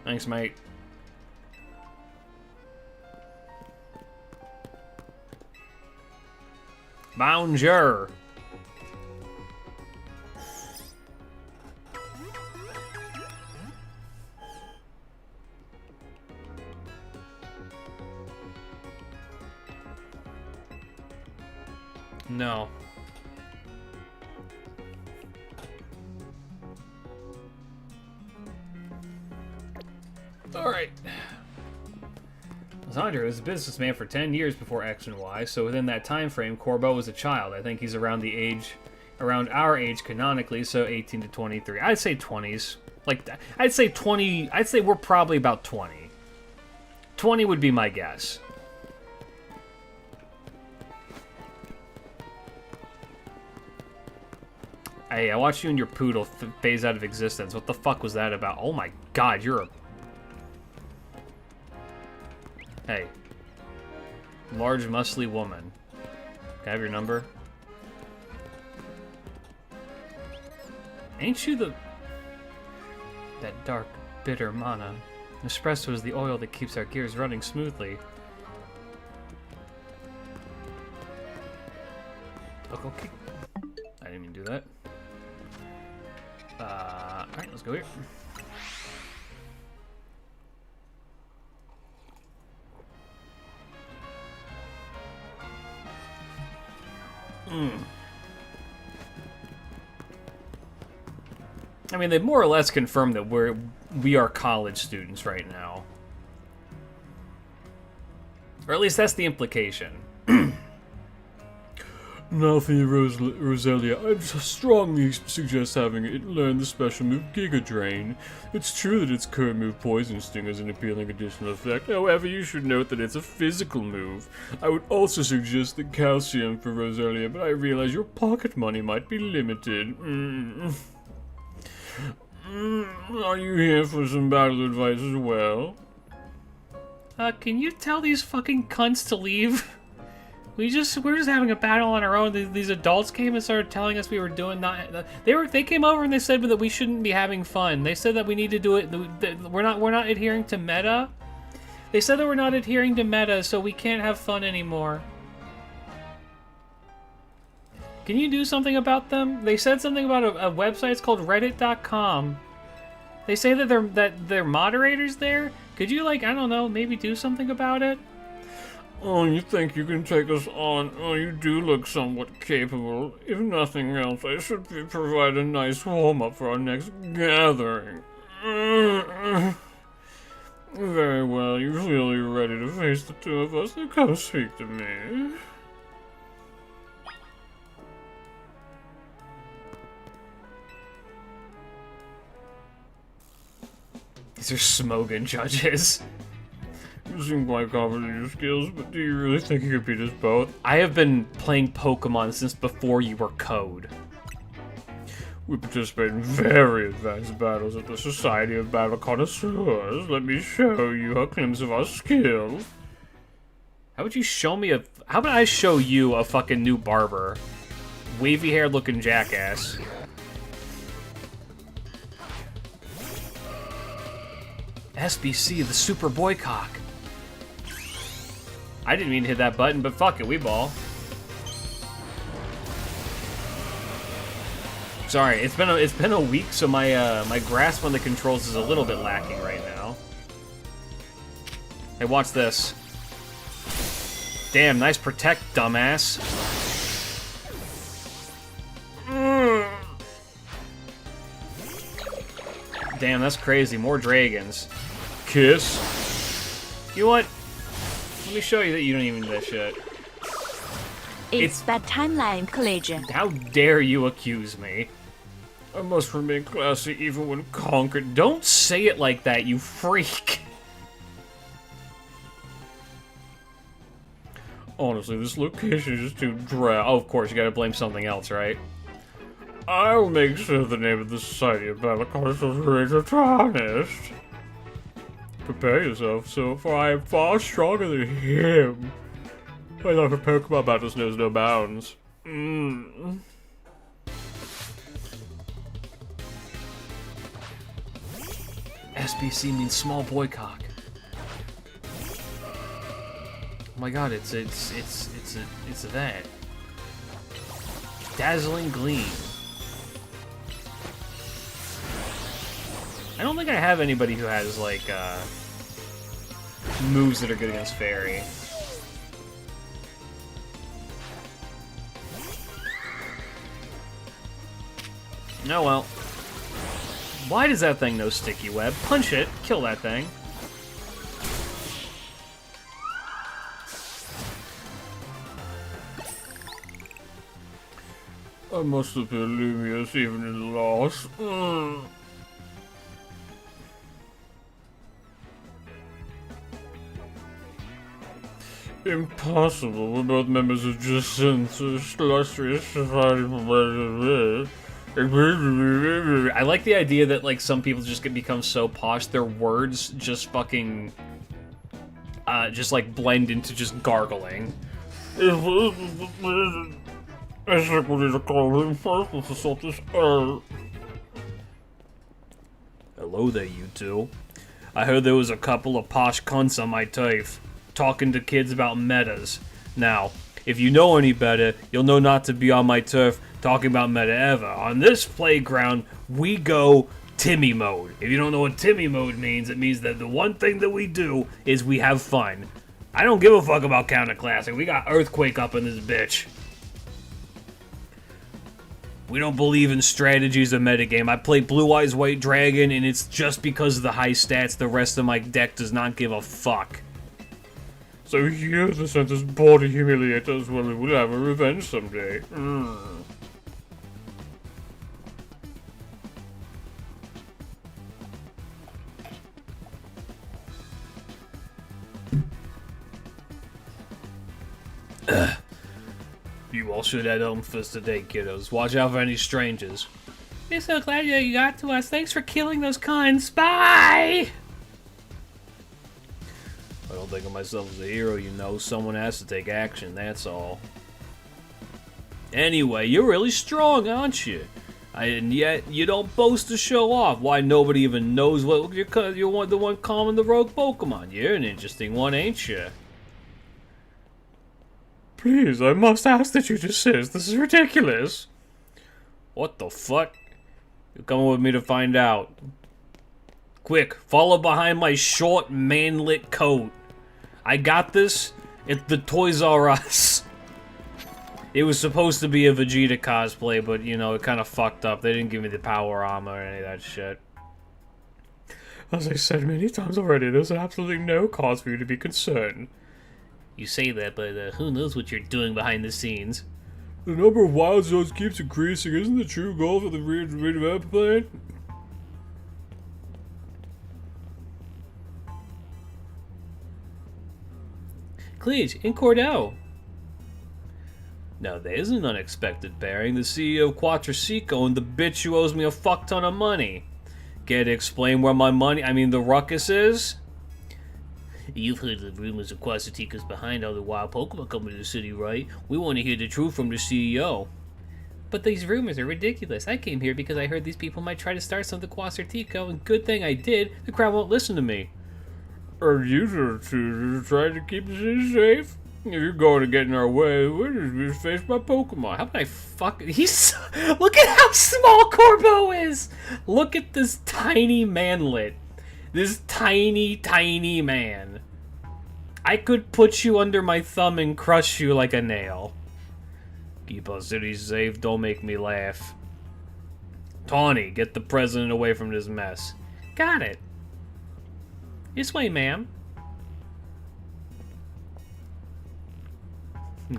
Thanks, mate. Bonjour. No. Alright. Alessandro was a businessman for 10 years before X and Y, so within that time frame, Corbeau was a child. I think he's around our age canonically, so 18 to 23. I'd say 20s. Like, I'd say 20, I'd say we're probably about 20. 20 would be my guess. Hey, I watched you and your poodle phase out of existence. What the fuck was that about? Oh my god, you're a... Hey. Large, muscly woman. Can I have your number? Ain't you the... That dark, bitter mana. Espresso is the oil that keeps our gears running smoothly. Okay. I didn't even do that. Alright, let's go here. I mean, they've more or less confirmed that we are college students right now. Or at least that's the implication. Now for you, Roselia, I'd strongly suggest having it learn the special move Giga Drain. It's true that its current move Poison Sting is an appealing additional effect, however you should note that it's a physical move. I would also suggest the Calcium for Roselia, but I realize your pocket money might be limited. Are you here for some battle advice as well? Can you tell these fucking cunts to leave? We're just having a battle on our own. These adults came and started telling us we were doing they came over and they said that we shouldn't be having fun. They said that we need to do it. We're not adhering to meta. They said that we're not adhering to meta, so we can't have fun anymore. Can you do something about them? They said something about a website. It's called Reddit.com. They say that they're moderators there. Could you, like, I don't know, maybe do something about it? Oh, you think you can take us on? Oh, you do look somewhat capable. If nothing else, I should provide a nice warm-up for our next gathering. Very well, you feel you're ready to face the two of us, then come speak to me. These are Smogan judges. You seem quite confident in your skills, but do you really think you could beat us both? I have been playing Pokemon since before you were Code. We participate in very advanced battles at the Society of Battle Connoisseurs. Let me show you a glimpse of our skill. How would you show me how about I show you a fucking new barber? Wavy haired looking jackass. SBC, the Super Boycock. I didn't mean to hit that button, but fuck it, we ball. Sorry, it's been a week, so my my grasp on the controls is a little bit lacking right now. Hey, watch this. Damn, nice protect, dumbass. Damn, that's crazy. More dragons. Kiss. You know what? Let me show you that you don't even do that shit. It's bad timeline collision. How dare you accuse me? I must remain classy even when conquered. Don't say it like that, you freak. Honestly, this location is too dry. Oh, of course, you gotta blame something else, right? I'll make sure the name of the Society of Balakars is tarnished. Prepare yourself, so for I am far stronger than him. My love for Pokemon battles knows no bounds. SBC means small boy cock. Oh my god, it's that. Dazzling Gleam. I don't think I have anybody who has, like, moves that are good against Fairy. Oh well. Why does that thing know Sticky Web? Punch it, kill that thing. I must have been luminous even in loss. Impossible. We're both members of just illustrious society. I like the idea that, like, some people just become so posh, their words just fucking, just, like, blend into just gargling. Hello there, you two. I heard there was a couple of posh cunts on my turf, talking to kids about metas. Now, if you know any better, you'll know not to be on my turf talking about meta ever. On this playground, we go Timmy mode. If you don't know what Timmy mode means, it means that the one thing that we do is we have fun. I don't give a fuck about counterclassing. We got Earthquake up in this bitch. We don't believe in strategies of metagame. I play Blue Eyes White Dragon, and it's just because of the high stats. The rest of my deck does not give a fuck. So here's the sentence born to humiliate us. Well, we'll have a revenge someday. You all should head home first today, kiddos. Watch out for any strangers. We're so glad you got to us. Thanks for killing those cons. Bye! I don't think of myself as a hero, you know. Someone has to take action, that's all. Anyway, you're really strong, aren't you? And yet, you don't boast to show off. Why, nobody even knows what you're the one calming the rogue Pokemon. You're an interesting one, ain't you? Please, I must ask that you desist. This is ridiculous. What the fuck? You're coming with me to find out. Quick, follow behind my short, manlit coat. I got this. It's the Toys R Us. It was supposed to be a Vegeta cosplay, but, you know, it kind of fucked up. They didn't give me the power armor or any of that shit. As I said many times already, there's absolutely no cause for you to be concerned. You say that, but who knows what you're doing behind the scenes. The number of wild zones keeps increasing. Isn't the true goal for the redevelopment plan? Cleage, in Cordell. Now there's an unexpected pairing. The CEO of Quattrocico and the bitch who owes me a fuck ton of money. Care to explain where my the ruckus is? You've heard the rumors of Quattrocico's behind all the wild Pokemon coming to the city, right? We want to hear the truth from the CEO. But these rumors are ridiculous. I came here because I heard these people might try to start something with Quattrocico, and good thing I did. The crowd won't listen to me. Are you two trying to keep the city safe? If you're going to get in our way, we're just face my Pokemon. How about I fuck... He's... Look at how small Corbo is! Look at this tiny manlet. This tiny, tiny man. I could put you under my thumb and crush you like a nail. Keep our city safe, don't make me laugh. Tawny, get the president away from this mess. Got it. This way, ma'am.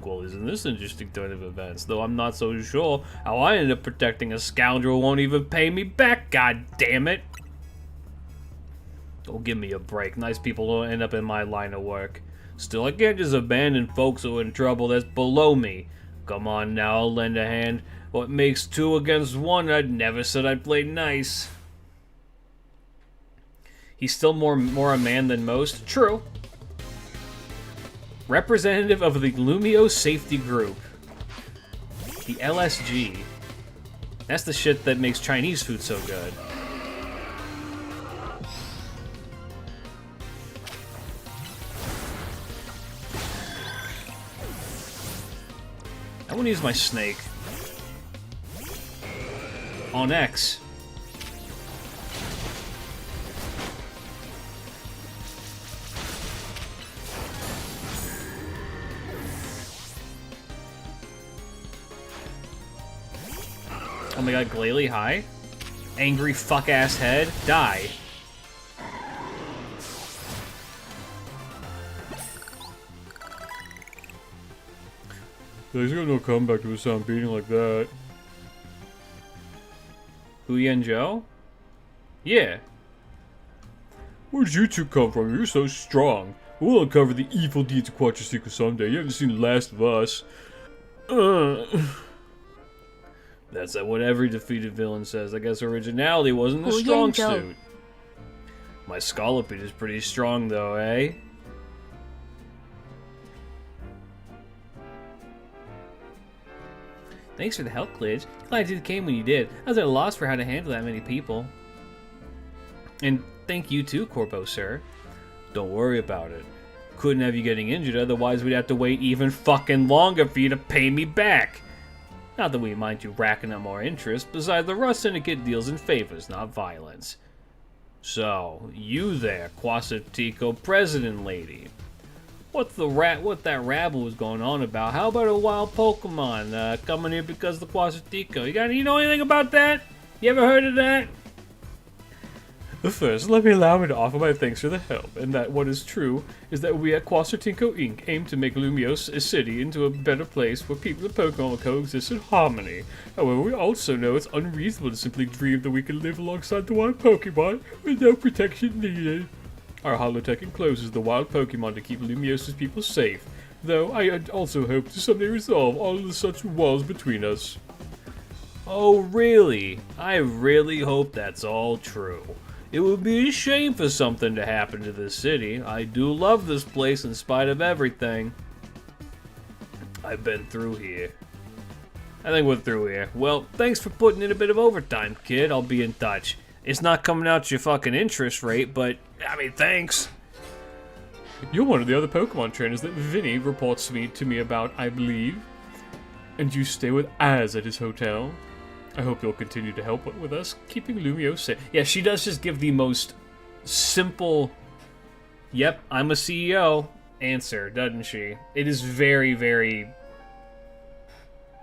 Well, isn't this interesting turn of events? Though I'm not so sure how I end up protecting a scoundrel who won't even pay me back, god damn it! Oh, give me a break. Nice people don't end up in my line of work. Still, I can't just abandon folks who are in trouble that's below me. Come on now, I'll lend a hand. What makes 2 against 1? I'd never said I played nice. He's still more a man than most. True. Representative of the Lumio Safety Group. The LSG. That's the shit that makes Chinese food so good. I want to use my snake. On X. Oh my god, Glalie, hi. Angry fuck-ass head, die. He's got no comeback to a sound beating like that. Huyen Joe? Yeah. Where did you two come from? You're so strong. We'll uncover the evil deeds of Quattrocico someday. You haven't seen The Last of Us. That's what every defeated villain says. I guess originality wasn't a strong suit. My Scolipede is pretty strong though, eh? Thanks for the help, Klidge. Glad you came when you did. I was at a loss for how to handle that many people. And thank you too, Corpo, sir. Don't worry about it. Couldn't have you getting injured, otherwise we'd have to wait even fucking longer for you to pay me back. Not that we mind you racking up more interest, besides the Rust Syndicate deals in favors, not violence. So, you there, Quasartico President Lady. What that rabble was going on about? How about a wild Pokemon coming here because of the Quasartico? You know anything about that? You ever heard of that? First, allow me to offer my thanks for the help, and that what is true is that we at Quasartico Inc. aim to make Lumiose City into a better place where people and Pokemon will coexist in harmony. However, we also know it's unreasonable to simply dream that we can live alongside the wild Pokemon with no protection needed. Our holotech encloses the wild Pokemon to keep Lumiose's people safe, though I also hope to someday resolve all of such walls between us. Oh really? I really hope that's all true. It would be a shame for something to happen to this city. I do love this place in spite of everything. I've been through here. I think we're through here. Well, thanks for putting in a bit of overtime, kid. I'll be in touch. It's not coming out your fucking interest rate, but, I mean, thanks. You're one of the other Pokemon trainers that Vinny reports to me about, I believe. And you stay with Az at his hotel. I hope you'll continue to help with us, keeping Lumio safe. Yeah, she does just give the most simple, yep, I'm a CEO answer, doesn't she? It is very, very,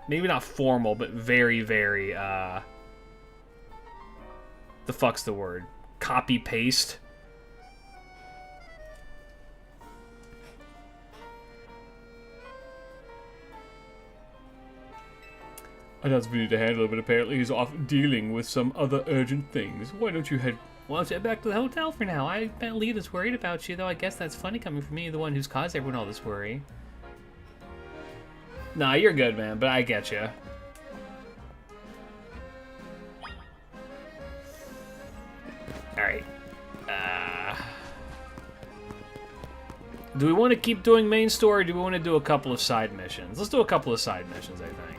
maybe not formal, but very, very, the fuck's the word? Copy-paste? I'd asked Vinny to handle it, but apparently he's off dealing with some other urgent things. Why don't you head back to the hotel for now? I bet Lita's worried about you, though I guess that's funny coming from me, the one who's caused everyone all this worry. Nah, you're good, man, but I get you. Alright. Do we want to keep doing main story, or do we want to do a couple of side missions? Let's do a couple of side missions, I think.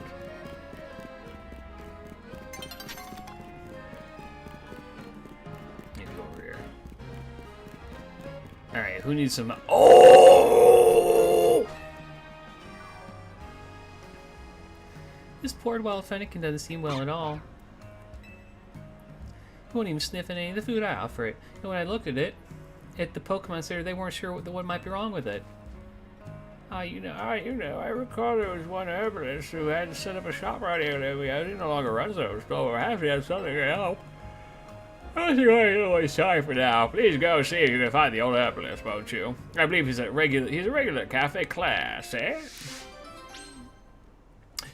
Alright, who needs some... Oh! poor wild Fennekin doesn't seem well at all. He won't even sniff at any of the food I offer it. And when I looked at it, at the Pokemon Center, they weren't sure what might be wrong with it. I recall there was one herbalist who had to set up a shop right here. He no longer runs those, so perhaps he has something to help. I think I'm always sorry for now. Please go see if you can find the old herbalist, won't you? I believe he's a regular cafe class, eh?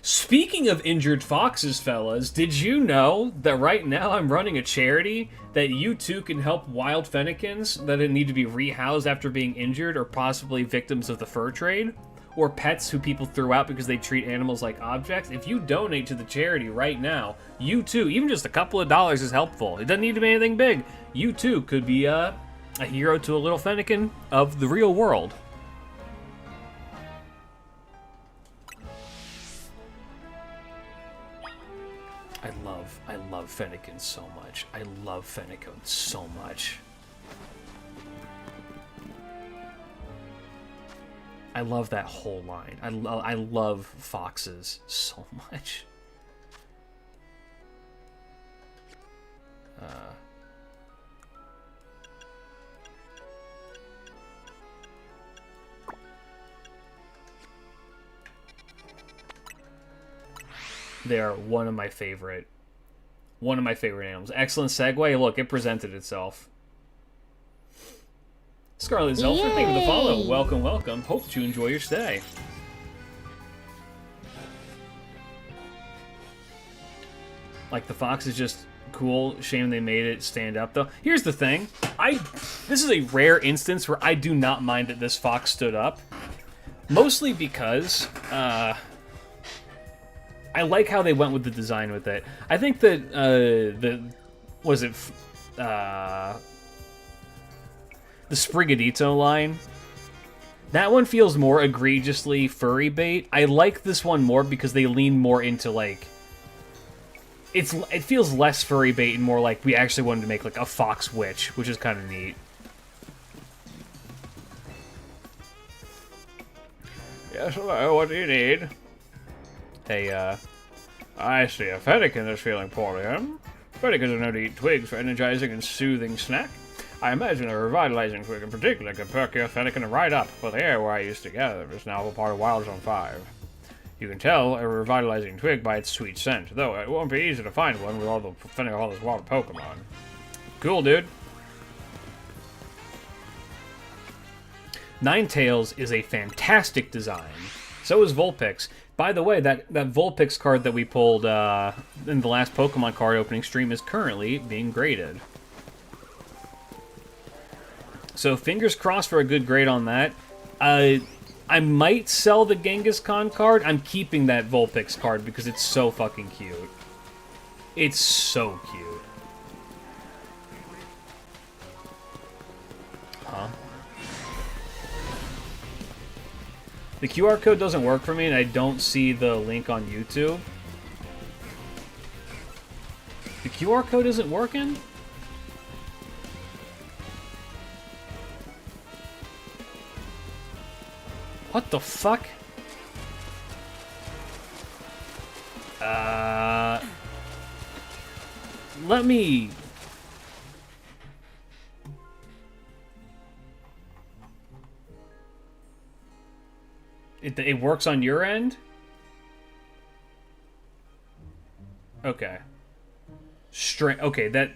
Speaking of injured foxes, fellas, did you know that right now I'm running a charity that you too can help wild Fennekins that need to be rehoused after being injured or possibly victims of the fur trade? Or pets who people threw out because they treat animals like objects? If you donate to the charity right now, you too, even just a couple of dollars is helpful. It doesn't need to be anything big. You too could be a hero to a little Fennekin of the real world. I love Fennekin so much. I love Fennekin so much. I love that whole line. I love foxes so much. They are one of my favorite animals. Excellent segue. Look, it presented itself. Scarlet Zelfer, thank you for the follow. Welcome, welcome. Hope that you enjoy your stay. Like, the fox is just cool. Shame they made it stand up, though. Here's the thing. This is a rare instance where I do not mind that this fox stood up. Mostly because, I like how they went with the design with it. I think that, the Sprigatito line, that one feels more egregiously furry bait. I like this one more because they lean more into, like, it feels less furry bait and more like we actually wanted to make, like, a fox witch, which is kind of neat. Yes, hello, what do you need? Hey, I see a Fennekin is feeling poorly, huh? Fennekins are known to eat twigs for energizing and soothing snack. I imagine a revitalizing twig in particular could perk your Fennekin right up, but the area where I used to gather is now a part of Wild Zone 5. You can tell a revitalizing twig by its sweet scent, though it won't be easy to find one with all those wild Pokemon. Cool, dude. Ninetales is a fantastic design. So is Vulpix. By the way, that Vulpix card that we pulled in the last Pokemon card opening stream is currently being graded. So fingers crossed for a good grade on that. I might sell the Genghis-Khan card. I'm keeping that Vulpix card because it's so fucking cute. It's so cute. Huh? The QR code doesn't work for me, and I don't see the link on YouTube. The QR code isn't working? What the fuck? Let me... It works on your end? Okay. Okay, that...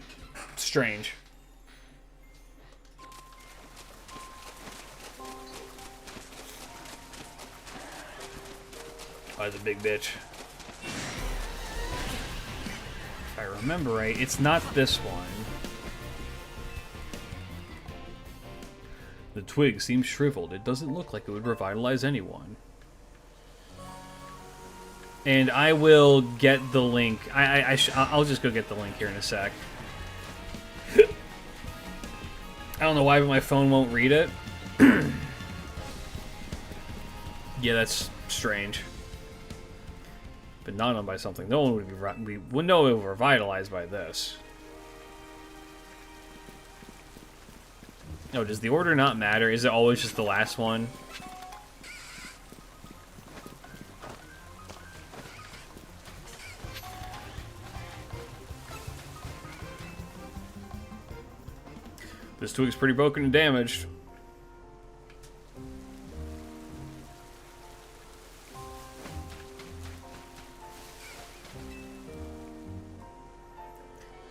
Strange. Oh, it's a big bitch. If I remember right, it's not this one. The twig seems shriveled. It doesn't look like it would revitalize anyone. And I will get the link. I'll just go get the link here in a sec. I don't know why, but my phone won't read it. Yeah, that's strange. But not on by something. No one would know it would revitalize by this. No, does the order not matter? Is it always just the last one? This twig's pretty broken and damaged.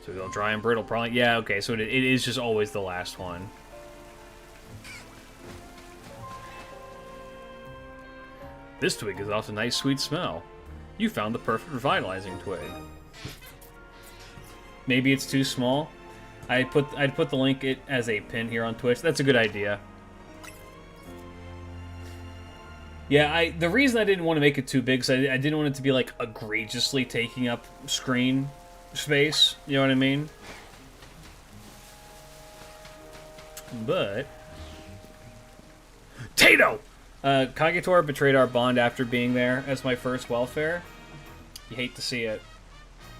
So we'll dry and brittle probably. Yeah, okay, so it is just always the last one. This twig gives off a nice sweet smell. You found the perfect revitalizing twig. Maybe it's too small. I'd put the link it as a pin here on Twitch. That's a good idea. Yeah, the reason I didn't want to make it too big is I didn't want it to be like egregiously taking up screen space. You know what I mean? But Tato! Kagetora betrayed our bond after being there as my first welfare. You hate to see it.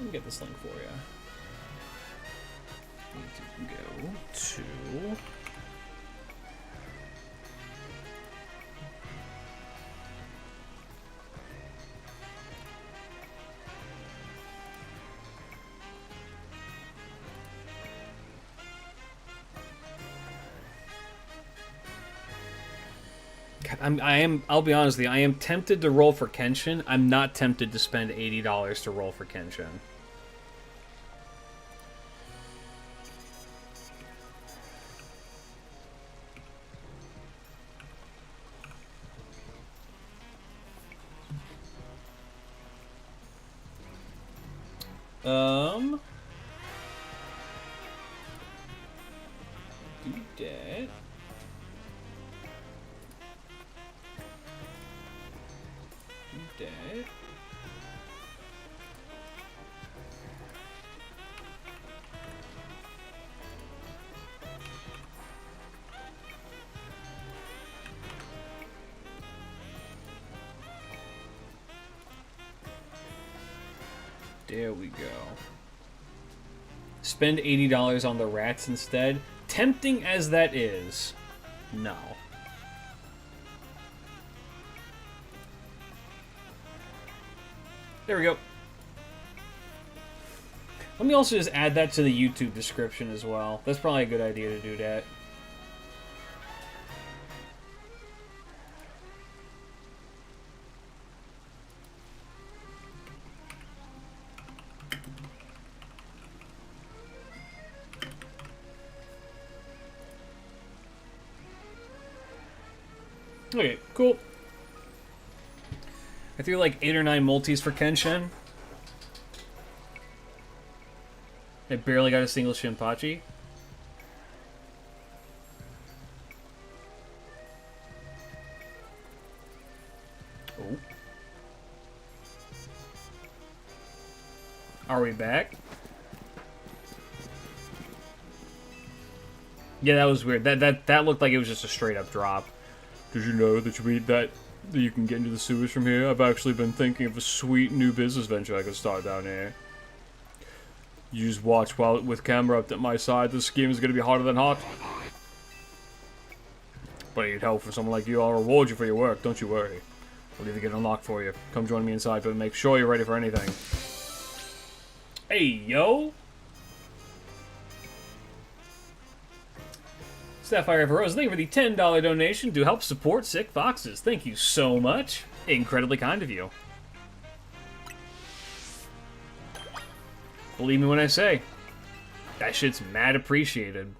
Let me get this link for you. Need to go to... I'll be honest with you, I am tempted to roll for Kenshin. I'm not tempted to spend $80 to roll for Kenshin. Do that. Dead. There we go. Spend $80 on the rats instead. Tempting as that is, no. There we go. Let me also just add that to the YouTube description as well. That's probably a good idea to do that. Okay, cool. I threw like 8 or 9 multis for Kenshin. I barely got a single Shinpachi. Oh. Are we back? Yeah, that was weird. That looked like it was just a straight up drop. Did you know that you can get into the sewers from here? I've actually been thinking of a sweet new business venture I could start down here. You just watch while with camera up at my side. This scheme is going to be harder than hot. But I need help from someone like you. I'll reward you for your work. Don't you worry. I'll either get unlocked for you. Come join me inside, but make sure you're ready for anything. Hey, yo! Sapphire Rose, thank you for the $10 donation to help support Sick Foxes. Thank you so much. Incredibly kind of you. Believe me when I say, that shit's mad appreciated.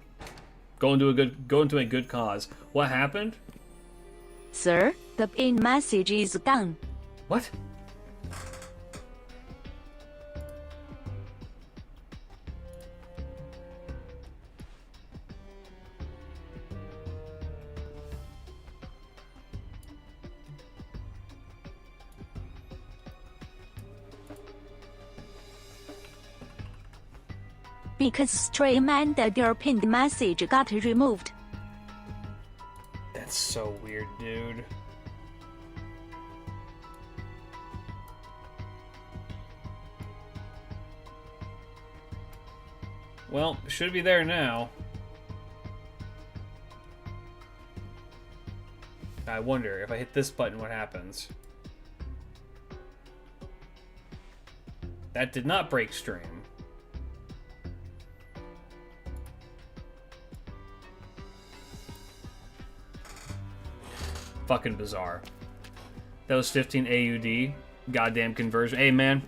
Go into a good cause. What happened? Sir, the pin message is gone. What? Because Stray Man, your pinned message got removed. That's so weird, dude. Well, should be there now. I wonder, if I hit this button, what happens? That did not break stream. fucking bizarre. That was 15 AUD. Goddamn conversion. Hey, man.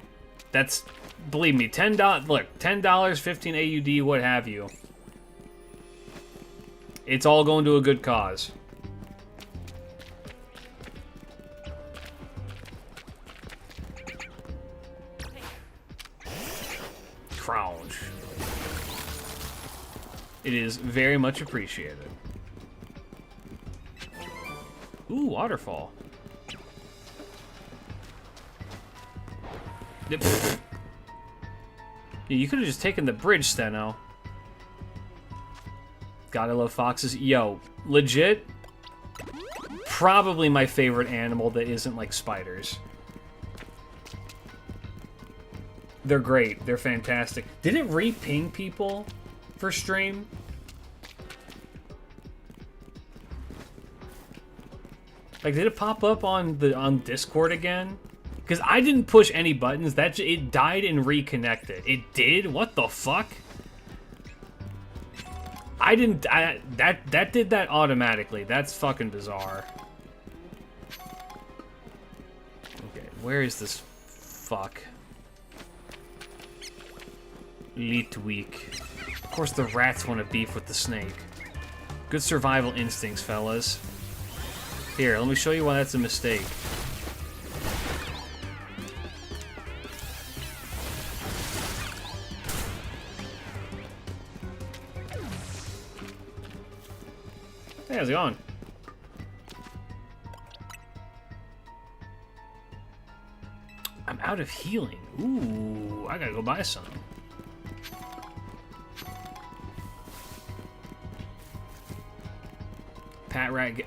That's, believe me, $10. Look, $10, 15 AUD, what have you. It's all going to a good cause. Crouch. It is very much appreciated. Ooh, waterfall. Yeah, you could have just taken the bridge, Steno. Gotta love foxes. Yo, legit, probably my favorite animal that isn't like spiders. They're great. They're fantastic. Did it re-ping people for stream? Like, did it pop up on Discord again? Because I didn't push any buttons. It died and reconnected. It did? What the fuck? I didn't. That did that automatically. That's fucking bizarre. Okay, where is this fuck? Litweek. Of course, the rats want to beef with the snake. Good survival instincts, fellas. Here, let me show you why that's a mistake. Hey, how's it going? I'm out of healing. Ooh, I gotta go buy some. Pat Rat.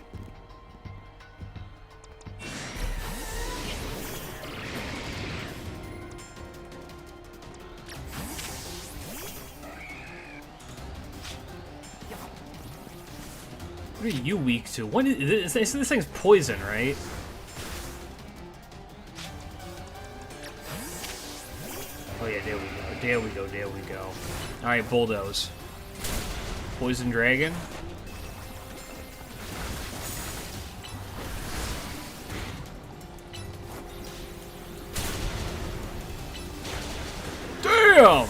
What are you weak to? What is this? This thing's poison, right? Oh yeah, there we go. There we go. There we go. All right, bulldoze. Poison dragon. Damn!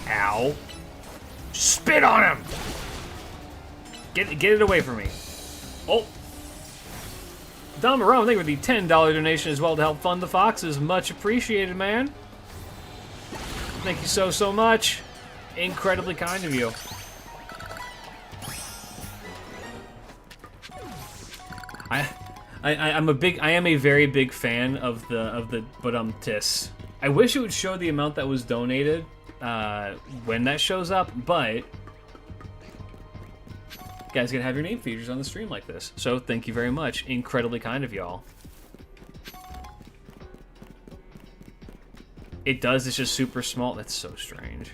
Ow. Spit on him! Get it away from me. Oh! Don Marone, thank you for the $10 donation as well to help fund the Foxes. Much appreciated, man. Thank you so much. Incredibly kind of you. I am a very big fan of the tis. I wish it would show the amount that was donated when that shows up, but you guys gonna have your name features on the stream like this. So thank you very much. Incredibly kind of y'all. It does, it's just super small. That's so strange.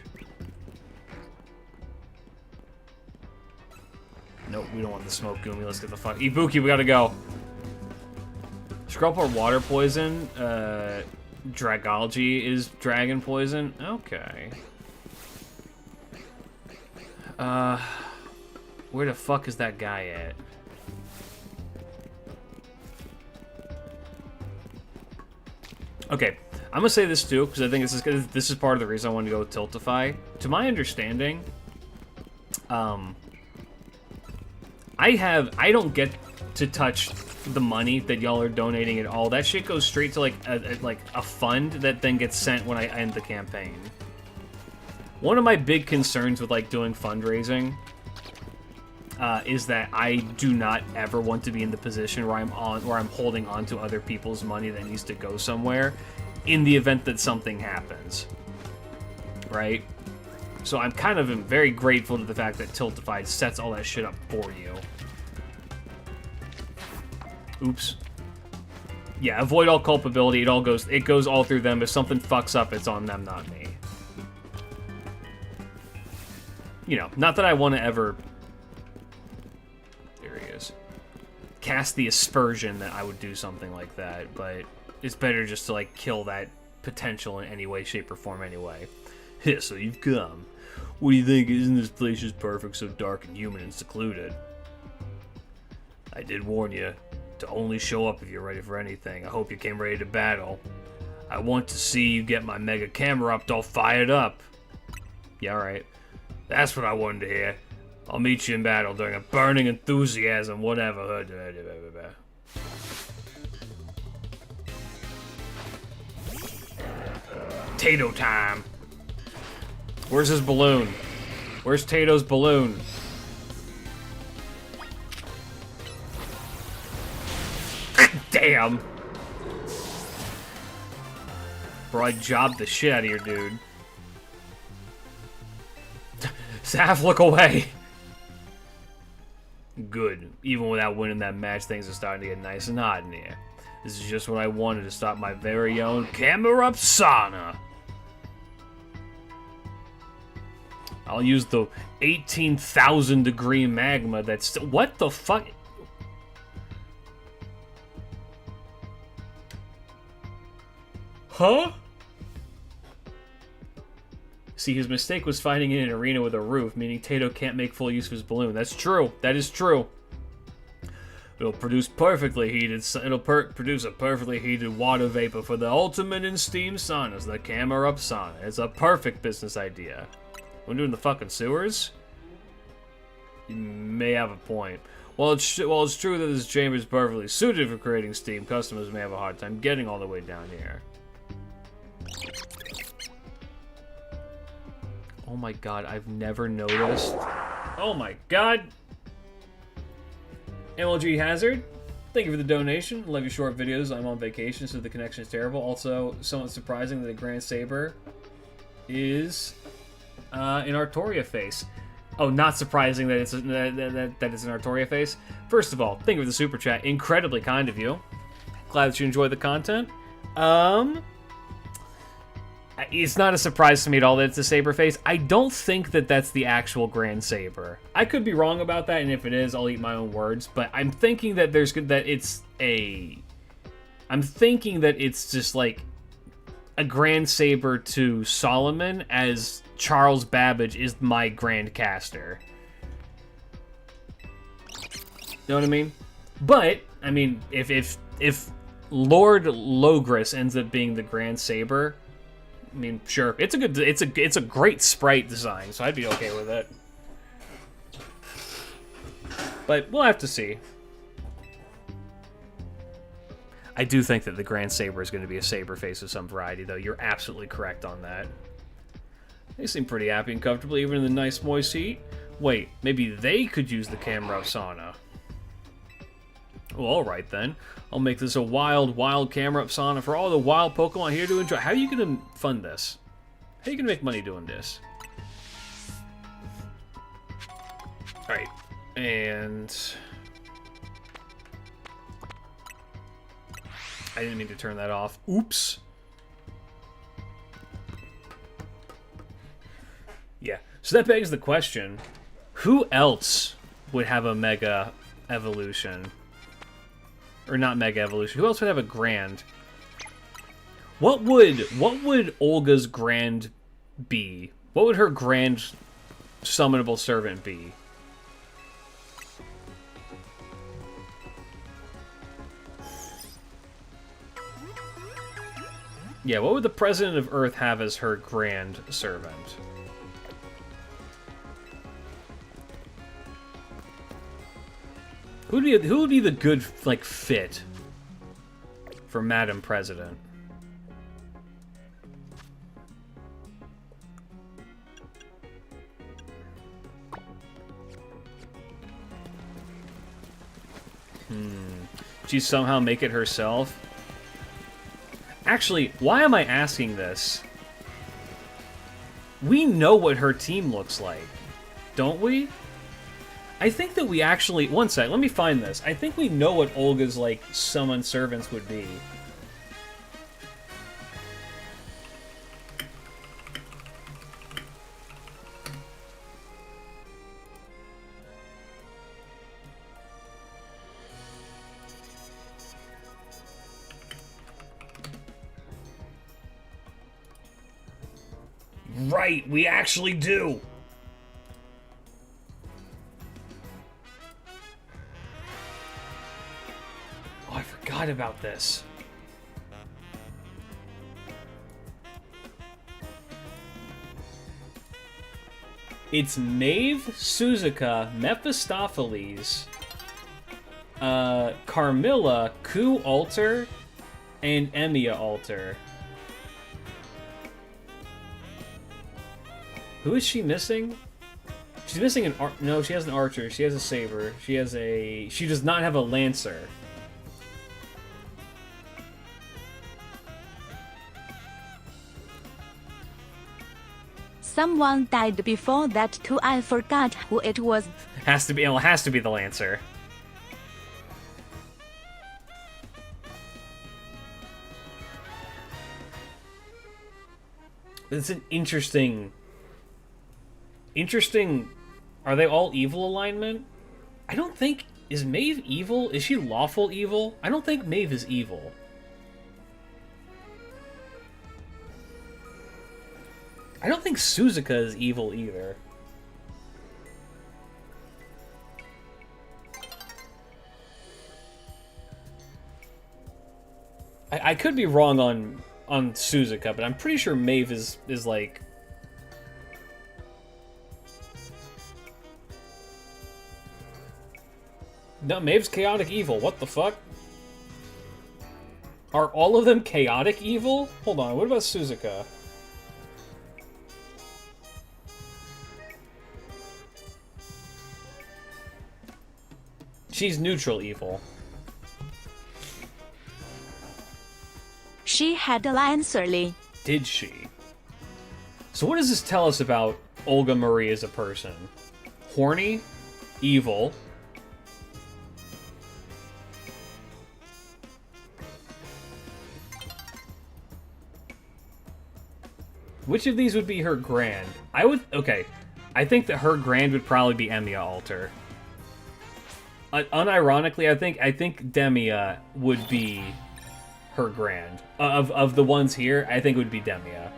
Nope, we don't want the smoke goomy. Let's get the fuck. Ibuki, we gotta go. Scrub or water poison. Dragology is dragon poison. Okay. Where the fuck is that guy at? Okay, I'm gonna say this too because I think this is part of the reason I wanted to go with Tiltify. To my understanding, I don't get to touch the money that y'all are donating at all. That shit goes straight to like a fund that then gets sent when I end the campaign. One of my big concerns with like doing fundraising is that I do not ever want to be in the position where I'm holding on to other people's money that needs to go somewhere in the event that something happens. Right? So I'm kind of very grateful to the fact that Tiltify sets all that shit up for you. Oops. Yeah, avoid all culpability. It goes all through them. If something fucks up, it's on them, not me. You know, not that I want to ever... There he is. Cast the aspersion that I would do something like that, but it's better just to, like, kill that potential in any way, shape, or form anyway. So you've come. What do you think? Isn't this place just perfect, so dark and human and secluded? I did warn you to only show up if you're ready for anything. I hope you came ready to battle. I want to see you get my mega camera up all fired up. Yeah, alright. That's what I wanted to hear. I'll meet you in battle during a burning enthusiasm, whatever. Tato time. Where's his balloon? Where's Tato's balloon? Damn. Bro, I jobbed the shit out of your dude. Saf, look away. Good. Even without winning that match, things are starting to get nice and hot in here. This is just what I wanted to start my very own camera up sauna. I'll use the 18,000 degree magma that's... What the fuck? Huh? See, his mistake was fighting in an arena with a roof, meaning Tato can't make full use of his balloon. That's true. That is true. It'll produce perfectly heated. It'll produce a perfectly heated water vapor for the ultimate in steam saunas, the camera up sauna. It's a perfect business idea. We're doing the fucking sewers. You may have a point. While it's true that this chamber is perfectly suited for creating steam, customers may have a hard time getting all the way down here. Oh my god, I've never noticed. Oh my god! MLG Hazard, thank you for the donation. Love your short videos. I'm on vacation, so the connection is terrible. Also, somewhat surprising that the Grand Saber is in Artoria face. Oh, not surprising that it's that it's an Artoria face. First of all, thank you for the super chat. Incredibly kind of you. Glad that you enjoy the content. It's not a surprise to me at all that it's a saber face. I don't think that that's the actual Grand Saber. I could be wrong about that, and if it is, I'll eat my own words. But I'm thinking that I'm thinking that it's just like a Grand Saber to Solomon, as Charles Babbage is my Grand Caster. Know what I mean? But I mean, if Lord Logris ends up being the Grand Saber, I mean, sure, it's a great sprite design, so I'd be okay with it. But we'll have to see. I do think that the Grand Saber is going to be a saber face of some variety, though. You're absolutely correct on that. They seem pretty happy and comfortable, even in the nice moist heat. Wait, maybe they could use the camera of sauna. Well, alright then. I'll make this a wild camera up sauna for all the wild Pokemon here to enjoy. How are you going to fund this? How are you going to make money doing this? Alright. And... I didn't mean to turn that off. Oops. Yeah. So that begs the question, who else would have a Mega Evolution? Or not Mega Evolution. Who else would have a Grand? What would Olga's Grand be? What would her Grand Summonable Servant be? Yeah, what would the President of Earth have as her Grand Servant? Who would be the good, like, fit for Madam President? She somehow make it herself? Actually, why am I asking this? We know what her team looks like, don't we? I think that we actually... One sec, let me find this. I think we know what Olga's, like, summon servants would be. Right, we actually do! forgot about this. It's Maeve, Suzuka, Mephistopheles, Carmilla, Ku Alter, and Emiya Alter. Who is she missing? She's missing an no, she has an archer. She has a saber. She does not have a lancer. Someone died before that too. I forgot who it was. Has to be. It has to be the lancer. It's an interesting. Are they all evil alignment? I don't think. Is Maeve evil? Is she lawful evil? I don't think Maeve is evil. I don't think Suzuka is evil either. I could be wrong on Suzuka, but I'm pretty sure Maeve is like. No, Maeve's chaotic evil. What the fuck? Are all of them chaotic evil? Hold on, what about Suzuka? She's neutral evil. She had a lancerly. Did she? So what does this tell us about Olga Marie as a person? Horny, evil. Which of these would be her grand? Okay. I think that her grand would probably be Emiya Alter. Unironically, I think Demia would be her grand. Of the ones here, I think it would be Demia.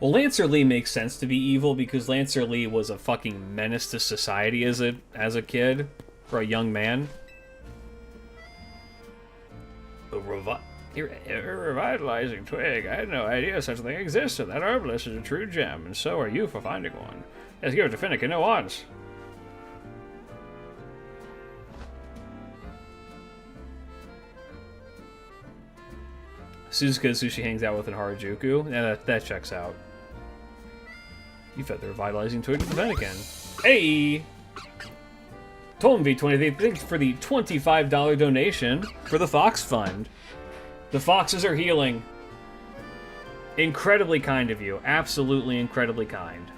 Well, Lancer Lee makes sense to be evil because Lancer Lee was a fucking menace to society as a kid, or a young man. A revitalizing twig. I had no idea such a thing existed. That herbalist is a true gem, and so are you for finding one. Let's give it to Finnegan at once. Suzuka is who she hangs out with in Harajuku. Yeah, that checks out. You fed the revitalizing twig to the Finnegan. Hey! Tom V23, thanks for the $25 donation for the Fox Fund. The foxes are healing. Incredibly kind of you. Absolutely incredibly kind.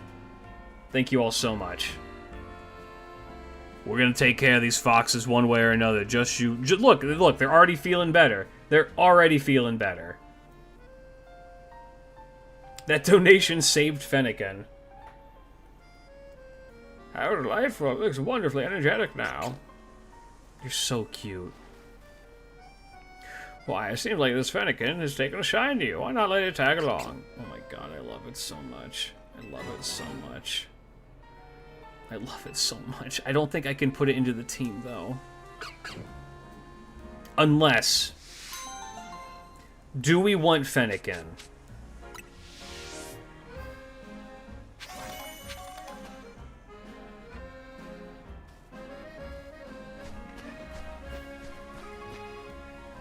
Thank you all so much. We're gonna take care of these foxes one way or another. Look, they're already feeling better. They're already feeling better. That donation saved Finnegan. How delightful. It looks wonderfully energetic now. You're so cute. Why, it seems like this Finnegan has taken a shine to you. Why not let it tag along? Oh my god, I love it so much. I love it so much. I love it so much. I don't think I can put it into the team, though. Unless... Do we want Finnegan?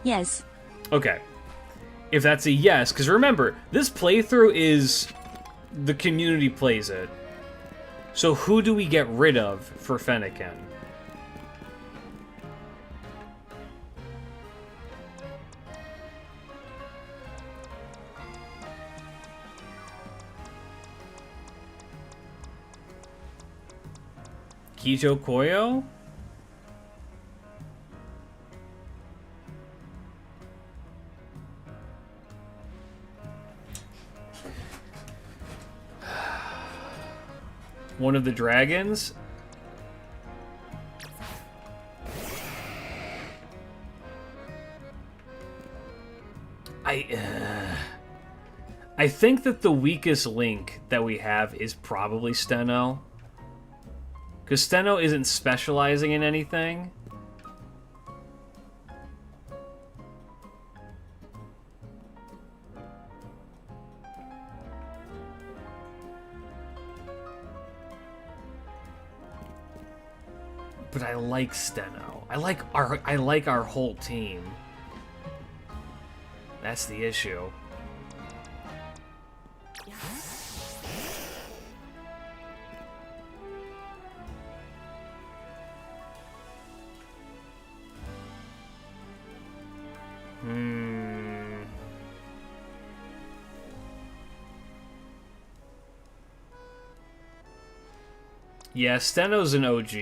Yes. Okay. If that's a yes, because remember, this playthrough is... The community plays it. So who do we get rid of for Finnegan? Kijo Koyo? One of the dragons? I I think that the weakest link that we have is probably Steno. Because Steno isn't specializing in anything. But I like Steno. I like our whole team. That's the issue. Yeah, Steno's an OG.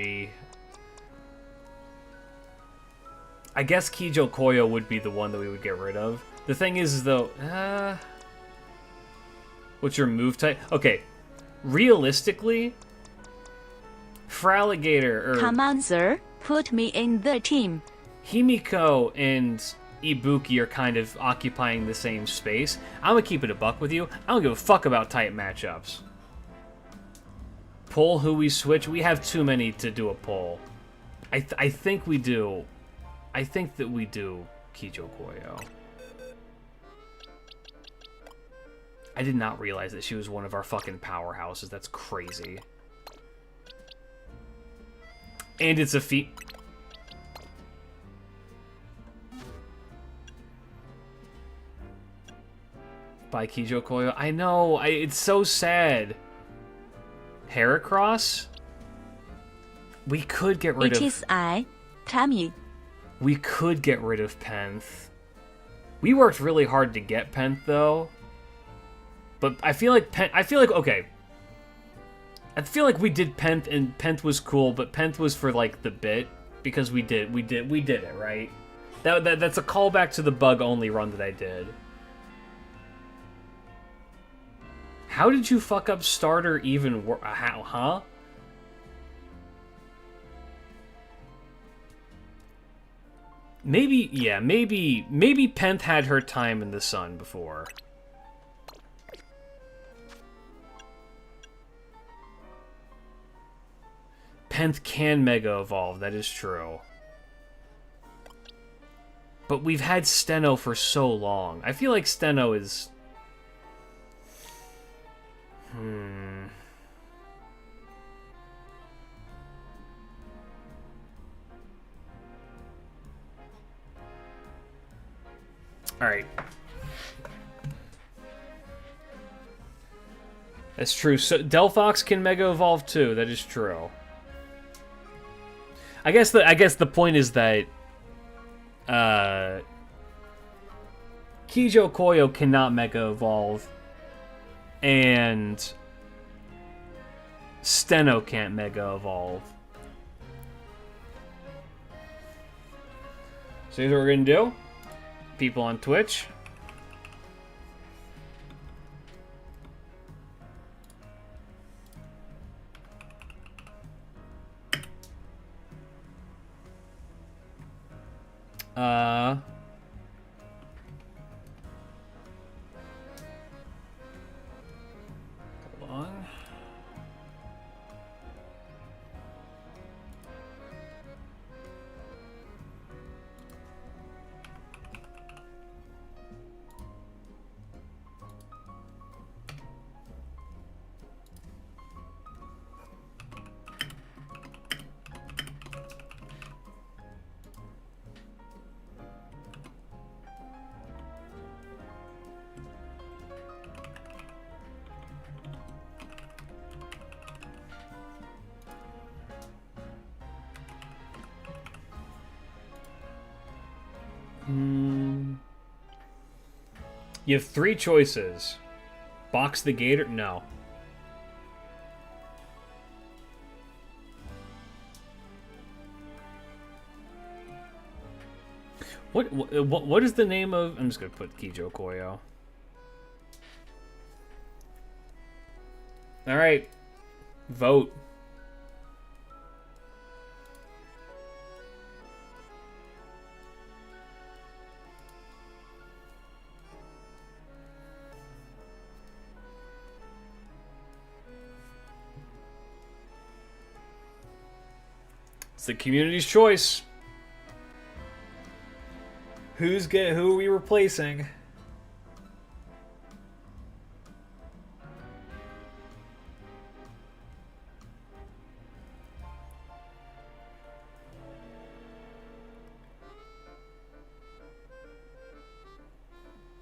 I guess Kijo Koyo would be the one that we would get rid of. The thing is, though... what's your move type? Okay, realistically... Fraligator, or... Come on, sir. Put me in the team. Himiko and Ibuki are kind of occupying the same space. I'm gonna keep it a buck with you. I don't give a fuck about tight matchups. Pull who we switch. We have too many to do a pull. I think we do. I think that we do Kijo Koyo. I did not realize that she was one of our fucking powerhouses. That's crazy. And it's a feat. By Kijo Koyo. I know. It's so sad. Heracross? We could get rid of... It is I, Tammy. We could get rid of Penth. We worked really hard to get Penth, though. But I feel like okay. I feel like we did Penth, and Penth was cool, but Penth was for, like, the bit. Because we did it, right? That's a callback to the bug-only run that I did. How did you fuck up starter even how, huh? Maybe, yeah, maybe Penth had her time in the sun before. Penth can Mega Evolve, that is true. But we've had Steno for so long. I feel like Steno is... Alright. That's true. So Delphox can Mega Evolve too, that is true. I guess the point is that Kijo Koyo cannot Mega Evolve, and Steno can't Mega Evolve. So here's what we're gonna do. People on Twitch. Hold on. You have 3 choices. Box the Gator? No. What is the name of... I'm just going to put Kijo Koyo. Alright. Vote. It's the community's choice. Who are we replacing?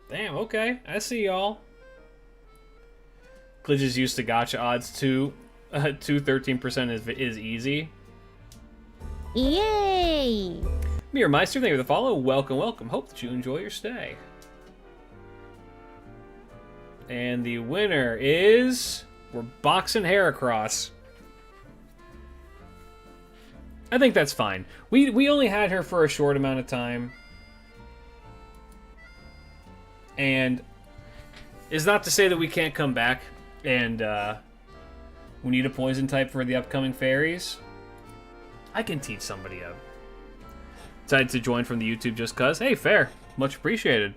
Damn, okay. I see y'all. Glitches used to gotcha odds too. 13% is easy. Yay! Mirror Meister, thank you for the follow. Welcome, welcome. Hope that you enjoy your stay. And the winner is... We're boxing Heracross. I think that's fine. We only had her for a short amount of time. And it's not to say that we can't come back and we need a poison type for the upcoming fairies. I can teach somebody up. Decided to join from the YouTube just cuz. Hey, fair. Much appreciated.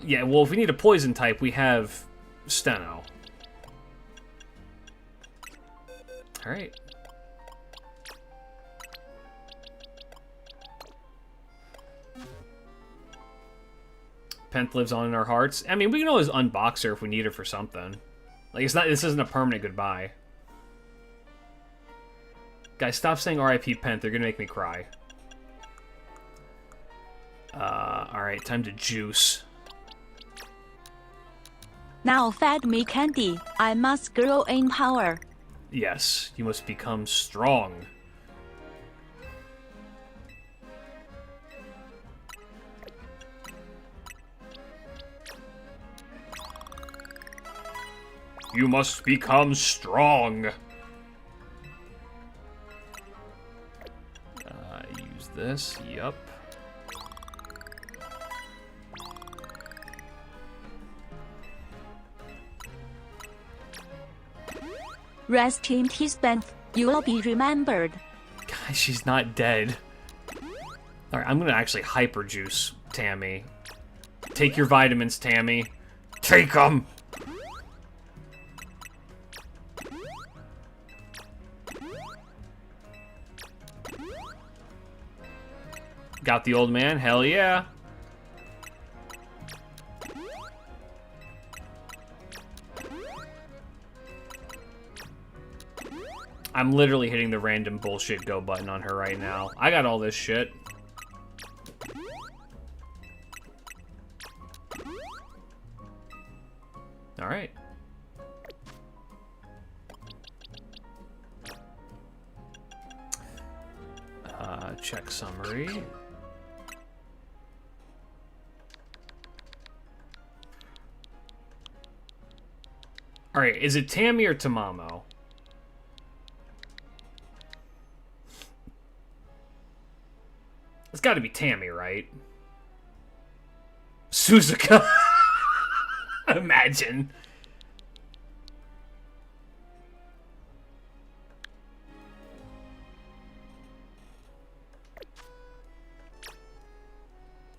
Yeah, well, if we need a poison type, we have Steno. Alright. Penth lives on in our hearts. I mean, we can always unbox her if we need her for something. Like, it's not. This isn't a permanent goodbye. Guys, stop saying R.I.P. Penth. They're gonna make me cry. Alright, time to juice. Now fed me candy. I must grow in power. Yes, you must become strong. You must become strong. Use this. Yup. Rest in peace, Ben. You will be remembered. Guys, she's not dead. Alright, I'm gonna actually hyper juice Tammy. Take your vitamins, Tammy. Take them! Got the old man? Hell yeah. I'm literally hitting the random bullshit go button on her right now. I got all this shit. Alright. Check summary. Alright, is it Tammy or Tamamo? It's gotta be Tammy, right? Suzuka! Imagine.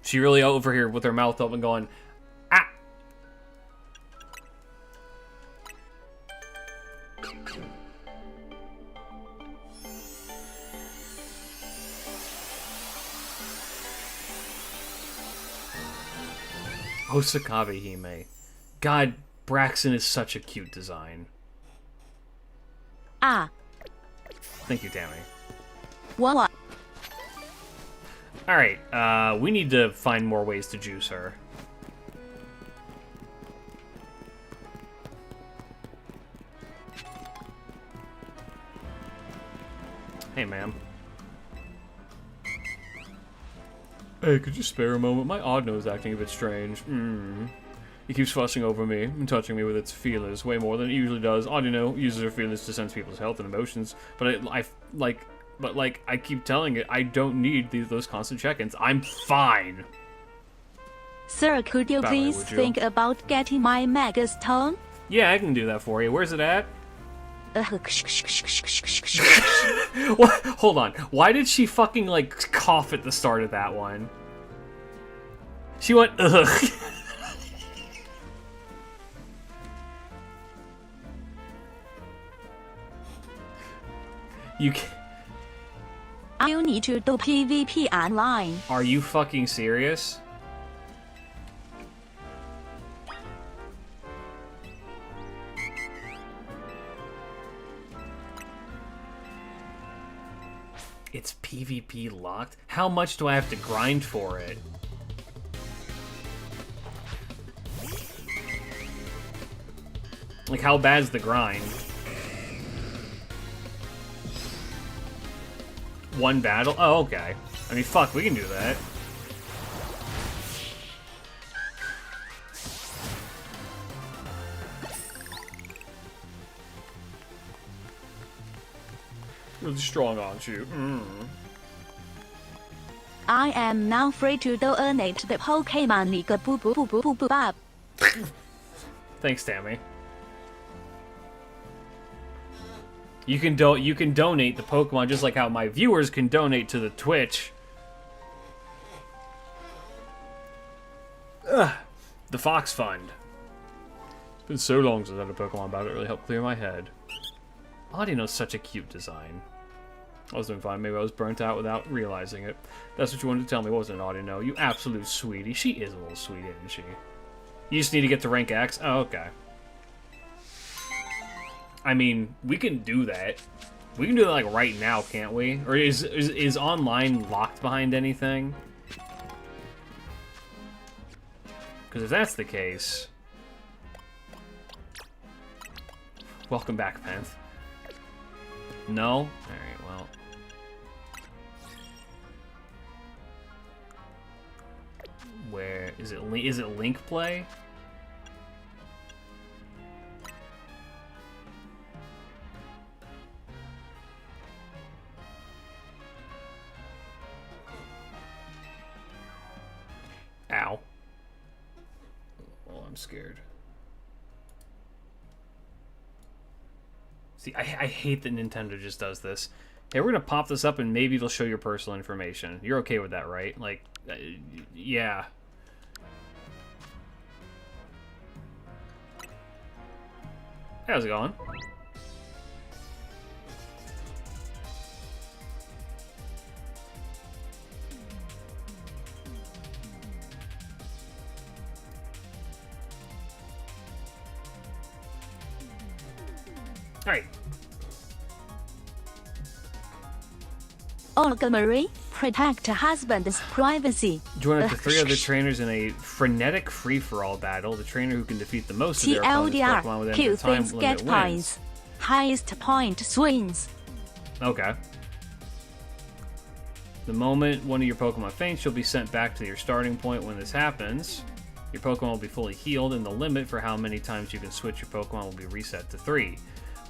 She really over here with her mouth open going, ah! Osakabe Hime. God, Braxton is such a cute design. Ah. Thank you, Tammy. What? Alright, we need to find more ways to juice her. Hey, ma'am. Hey, could you spare a moment? My Oddno is acting a bit strange. He keeps fussing over me and touching me with its feelers way more than it usually does. Oddno uses her feelings to sense people's health and emotions, but I keep telling it I don't need those constant check-ins. I'm fine. Sir, could you Ballet, please would you? think about getting my Megastone? Yeah, I can do that for you. Where's it at? What? Hold on. Why did she fucking, like, cough at the start of that one? She went, ugh. You can... You need to do PvP online. Are you fucking serious? It's PvP locked? How much do I have to grind for it? Like, how bad's the grind? One battle? Oh, okay. I mean, fuck, we can do that. Really strong, aren't you? I am now free to donate the Pokemon League. Boo boo boo boo boo boo bop. Thanks, Tammy. You can donate the Pokemon just like how my viewers can donate to the Twitch. Ugh. The Fox Fund. It's been so long since I had a Pokemon battle, it really helped clear my head. Audino's such a cute design. I was doing fine. Maybe I was burnt out without realizing it. That's what you wanted to tell me, wasn't it, Audino? You absolute sweetie. She is a little sweetie, isn't she? You just need to get to rank X? Oh, okay. I mean, we can do that. We can do that, like, right now, can't we? Or is online locked behind anything? Because if that's the case... Welcome back, Penth. No? Alright, well... Where... Is it Link play? Ow. Oh, I'm scared. See, I hate that Nintendo just does this. Hey, we're gonna pop this up and maybe it'll show your personal information. You're okay with that, right? Like, yeah. How's it going? Alright. Olga Marie, protect husband's privacy. Join up to 3 other trainers in a frenetic free-for-all battle. The trainer who can defeat the most of their opponent's Pokemon within kill the time things limit get wins. points. Highest point swings. Okay. The moment one of your Pokemon faints, you'll be sent back to your starting point. When this happens, your Pokemon will be fully healed, and the limit for how many times you can switch your Pokemon will be reset to 3.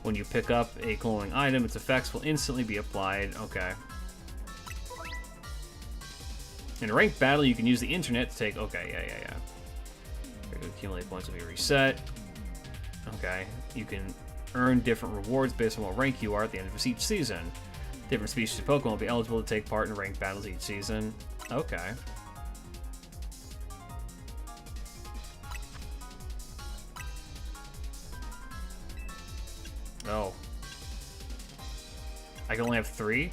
When you pick up a glowing item, its effects will instantly be applied. Okay. In a ranked battle, you can use the internet to take... Okay, yeah. Accumulate points will be reset. Okay. You can earn different rewards based on what rank you are at the end of each season. Different species of Pokemon will be eligible to take part in ranked battles each season. Okay. Oh. I can only have 3?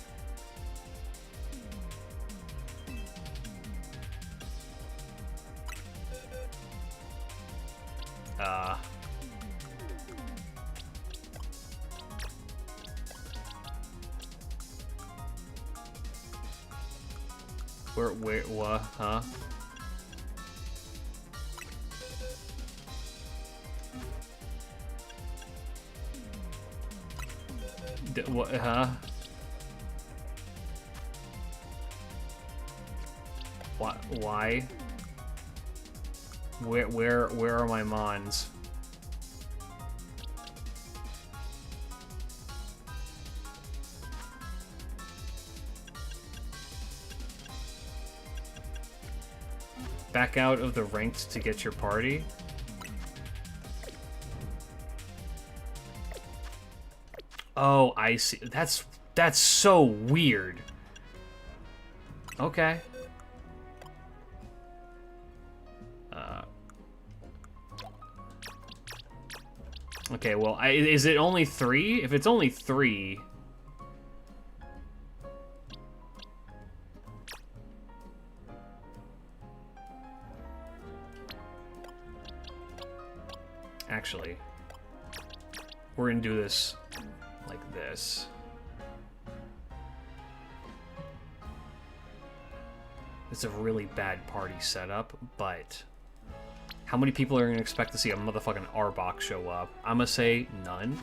Where, what, huh? What, huh? What, why? Where are my mons? Back out of the ranked to get your party? Oh, I see. That's so weird. Okay. Okay, well, is it only 3? If it's only 3... Actually, we're gonna do this like this. It's a really bad party setup, but how many people are gonna expect to see a motherfucking Arbok show up? I'm gonna say none.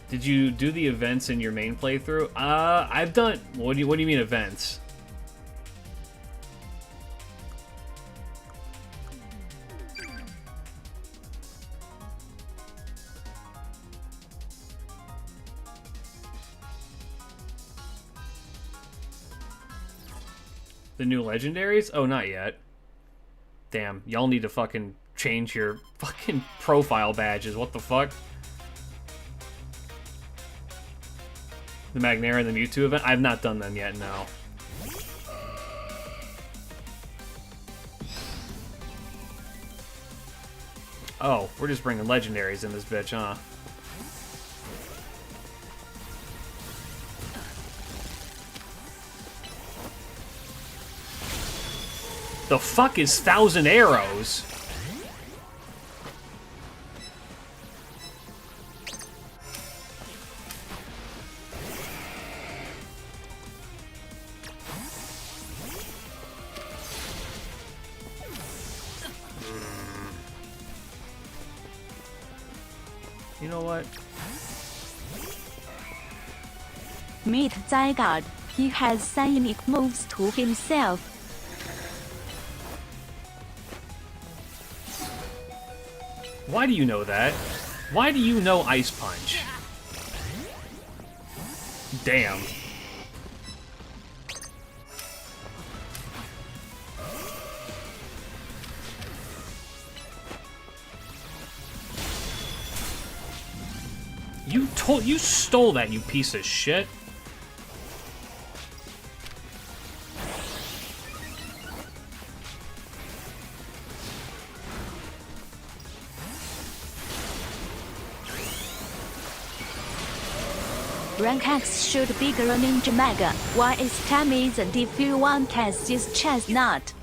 Did you do the events in your main playthrough? I've done. What do you mean events? The new legendaries? Oh, not yet. Damn, y'all need to fucking change your fucking profile badges. What the fuck? The Magnera and the Mewtwo event? I've not done them yet, no. Oh, we're just bringing legendaries in this bitch, huh? The fuck is 1,000 arrows? You know what? Meet Zygarde. He has some unique moves to himself. Why do you know that? Why do you know Ice Punch? Damn. You stole that, you piece of shit. Rank X should be Ninja Mega. Why is Tammy the DP one cast is Chestnut?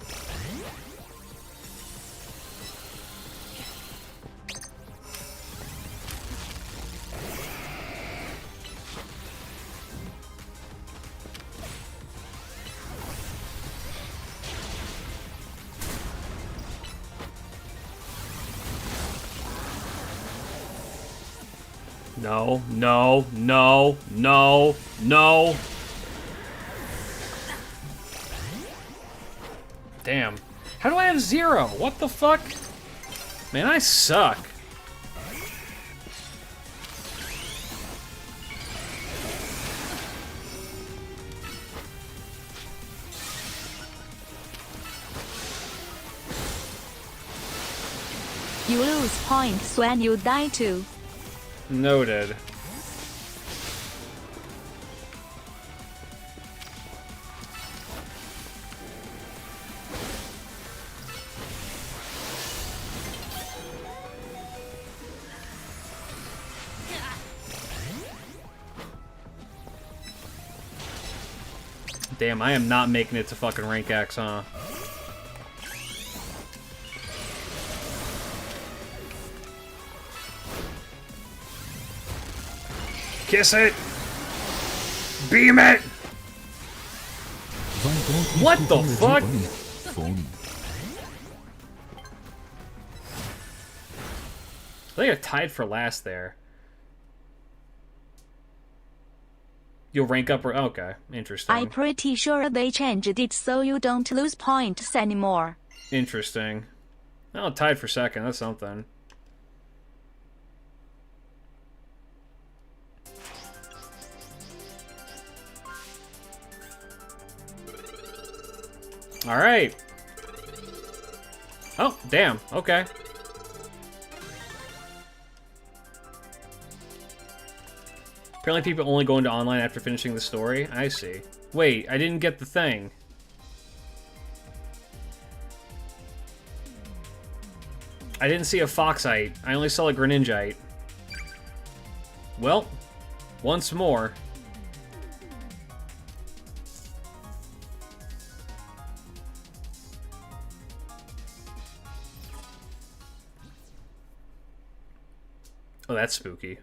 No, no, no, no, no. Damn. How do I have 0? What the fuck? Man, I suck. You lose points when you die too. Noted. Damn, I am not making it to fucking rank X, huh? Kiss it! Beam it! What the fuck? They are tied for last there. You'll rank up or okay, interesting. I'm pretty sure they changed it so you don't lose points anymore. Interesting. Oh, tied for second, that's something. Alright. Oh, damn, okay. Apparently people only go into online after finishing the story. I see. Wait, I didn't get the thing. I didn't see a Foxite. I only saw a Greninjite. Well, Once more. Oh, that's spooky.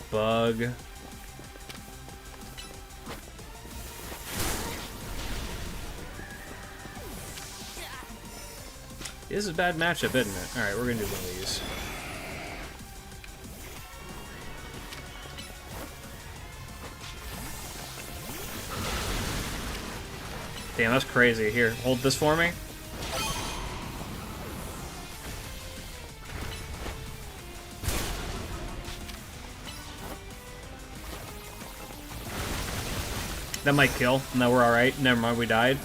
Bug. This is a bad matchup, isn't it? Alright, we're gonna do one of these. Damn, that's crazy. Here, hold this for me. That might kill. No, we're alright. Never mind, we died.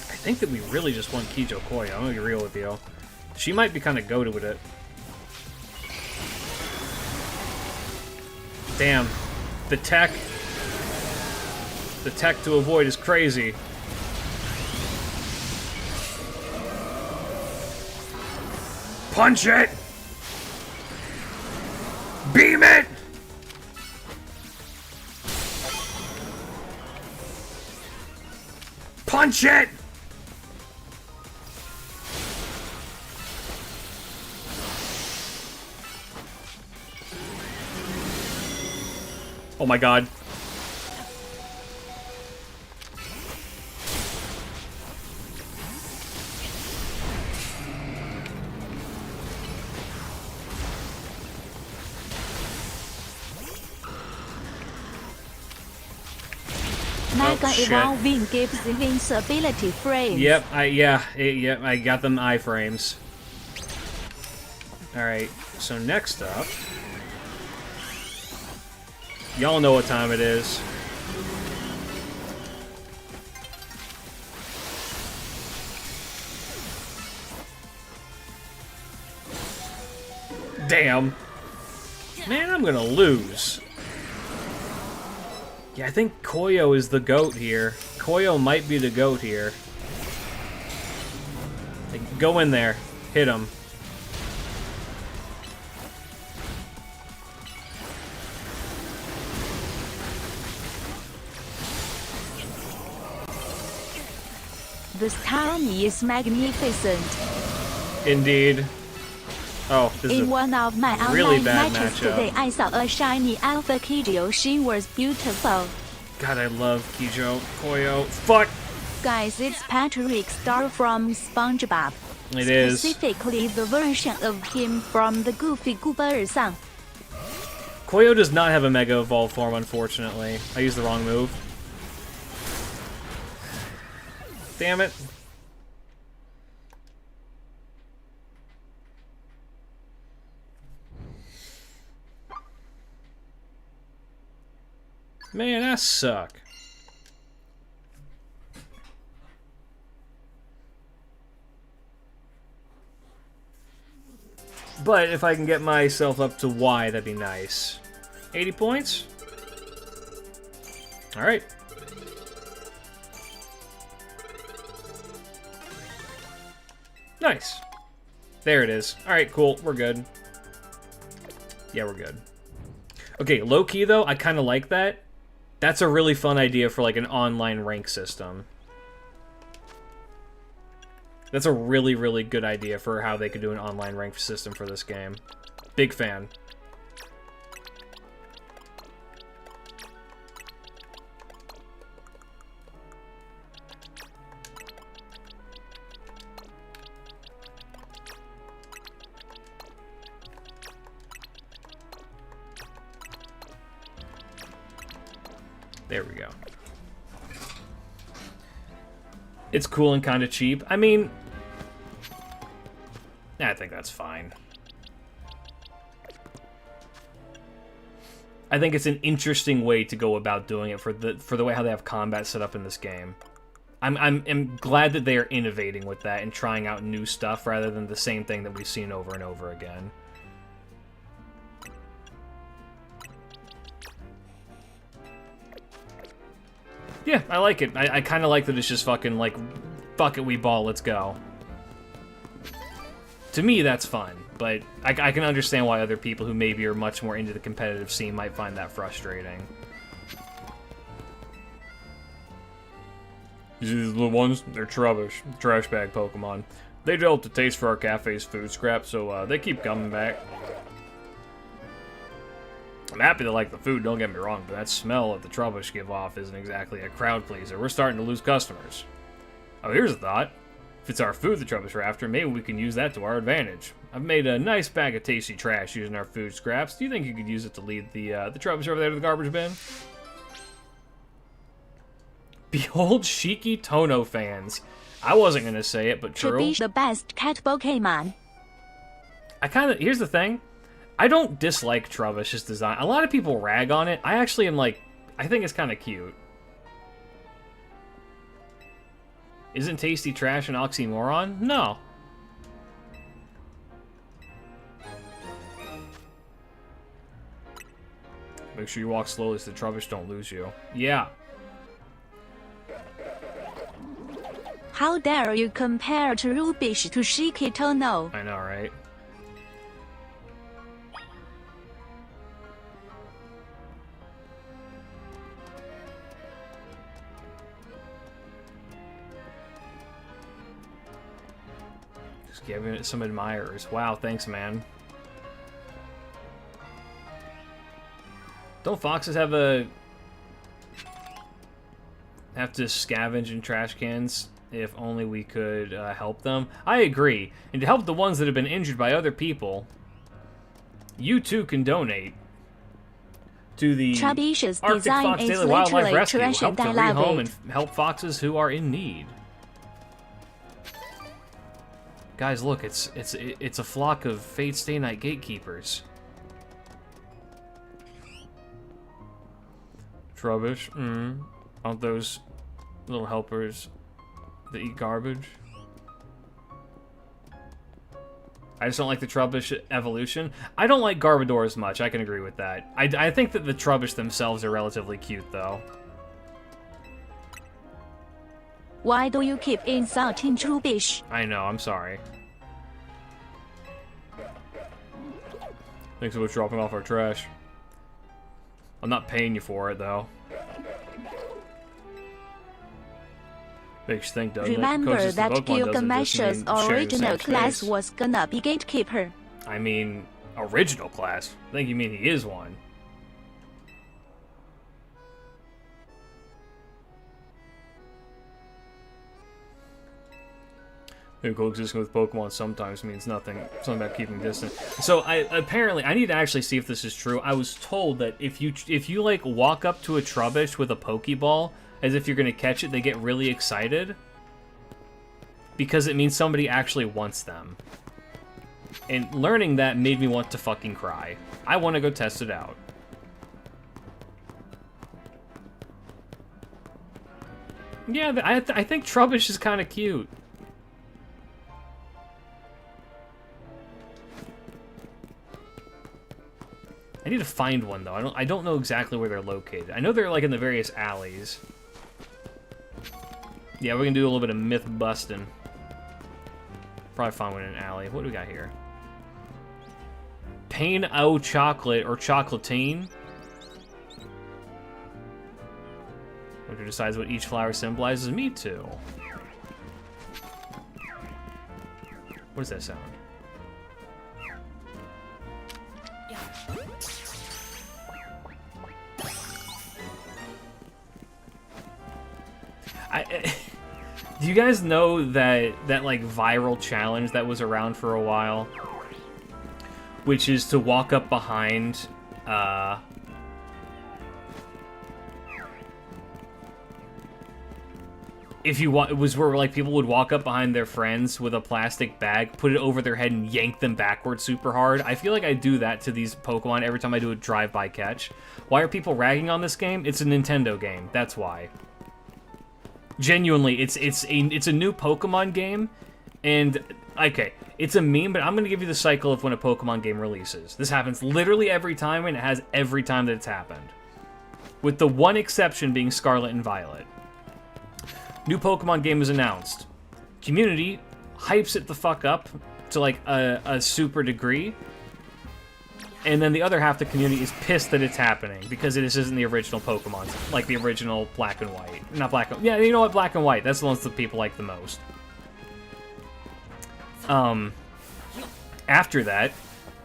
I think that we really just want Kijo Koya. I'm gonna be real with you. She might be kind of goated with it. Damn. The tech to avoid is crazy. Punch it! Beam it! Punch it! Oh my god. Mega shit. Evolving gives invincibility frames. Yep, I got them iframes. Alright, so next up... Y'all know what time it is. Damn. Man, I'm gonna lose. Yeah, I think Koyo is the GOAT here. Koyo might be the GOAT here. Like, go in there. Hit him. This town is magnificent. Indeed. Oh, this is In one of my really online bad matches matchup. today, I saw a shiny alpha Kijo. She was beautiful. God, I love Kijo Koyo. Fuck! Guys, it's Patrick Star from SpongeBob. It is. Specifically the version of him from the Goofy Goober song. Koyo does not have a Mega Evolve form, unfortunately. I used the wrong move. Damn it. Man, I suck. But if I can get myself up to Y, that'd be nice. 80 points? Alright. Nice. There it is. Alright, cool. We're good. Yeah, we're good. Okay, low-key, though, I kind of like that. That's a really fun idea for, like, an online rank system. That's a really, really good idea for how they could do an online rank system for this game. Big fan. There we go. It's cool and kind of cheap. I mean, I think that's fine. I think it's an interesting way to go about doing it for the way how they have combat set up in this game. I'm glad that they are innovating with that and trying out new stuff rather than the same thing that we've seen over and over again. Yeah, I like it. I kind of like that it's just fucking like, fuck it, we ball, let's go. To me, that's fun, but I can understand why other people who maybe are much more into the competitive scene might find that frustrating. These little ones, they're trubbish, trash bag Pokemon. They developed a taste for our cafe's food scraps, so they keep coming back. I'm happy they like the food, don't get me wrong, but that smell that the Trubbish give off isn't exactly a crowd pleaser. We're starting to lose customers. Oh, here's a thought. If it's our food the Trubbish are after, maybe we can use that to our advantage. I've made a nice bag of tasty trash using our food scraps. Do you think you could use it to lead the Trubbish over there to the garbage bin? Behold Shiki Tono fans. I wasn't gonna say it, but true. Trubbish the best cat Pokemon. Here's the thing. I don't dislike Trubbish's design. A lot of people rag on it. I actually am like, I think it's kind of cute. Isn't Tasty Trash an oxymoron? No. Make sure you walk slowly so the Trubbish don't lose you. Yeah. How dare you compare Trubbish to Shiki Tono? I know, right? Just giving it some admirers. Wow, thanks, man. Don't foxes have to scavenge in trash cans? If only we could help them. I agree. And to help the ones that have been injured by other people, you too can donate to the Trubbish's Arctic design Fox is Daily Wildlife literally Rescue. trash Help and to I love rehome it. and help foxes who are in need. Guys, look, it's a flock of Fate Stay Night gatekeepers. Trubbish, aren't those little helpers that eat garbage? I just don't like the Trubbish evolution. I don't like Garbodor as much, I can agree with that. I think that the Trubbish themselves are relatively cute, though. Why do you keep insulting Trubbish? I know, I'm sorry. Thanks so much for dropping off our trash. I'm not paying you for it, though. Makes you think, doesn't it? Remember that Pokemon doesn't just Gilgamesh's mean sharing the original same class space. was gonna be gatekeeper. I mean, original class? I think you mean he is one. Maybe coexisting with Pokemon sometimes means nothing. Something about keeping distance. So apparently I need to actually see if this is true. I was told that if you like walk up to a Trubbish with a Pokeball as if you're gonna catch it, they get really excited because it means somebody actually wants them. And learning that made me want to fucking cry. I want to go test it out. Yeah, I think Trubbish is kind of cute. I need to find one though. I don't know exactly where they're located. I know they're like in the various alleys. Yeah, we're gonna do a little bit of myth busting. Probably find one in an alley. What do we got here? Pain O chocolate or chocolatine. Which decides what each flower symbolizes. Me too. What does that sound? Do you guys know that like viral challenge that was around for a while, which is to walk up behind it was where like people would walk up behind their friends with a plastic bag, put it over their head and yank them backwards super hard. I feel like I do that to these Pokemon every time I do a drive-by catch. Why are people ragging on this game? It's a Nintendo game, that's why. Genuinely, it's a new Pokemon game, and okay, it's a meme, but I'm gonna give you the cycle of when a Pokemon game releases. This happens literally every time, and it has every time that it's happened, with the one exception being Scarlet and Violet. New Pokemon game is announced. Community hypes it the fuck up to like a super degree, and then the other half of the community is pissed that it's happening because this isn't the original Pokemon, like the original Black and White. Not Black and... Yeah, you know what? Black and White. That's the ones that people like the most. After that,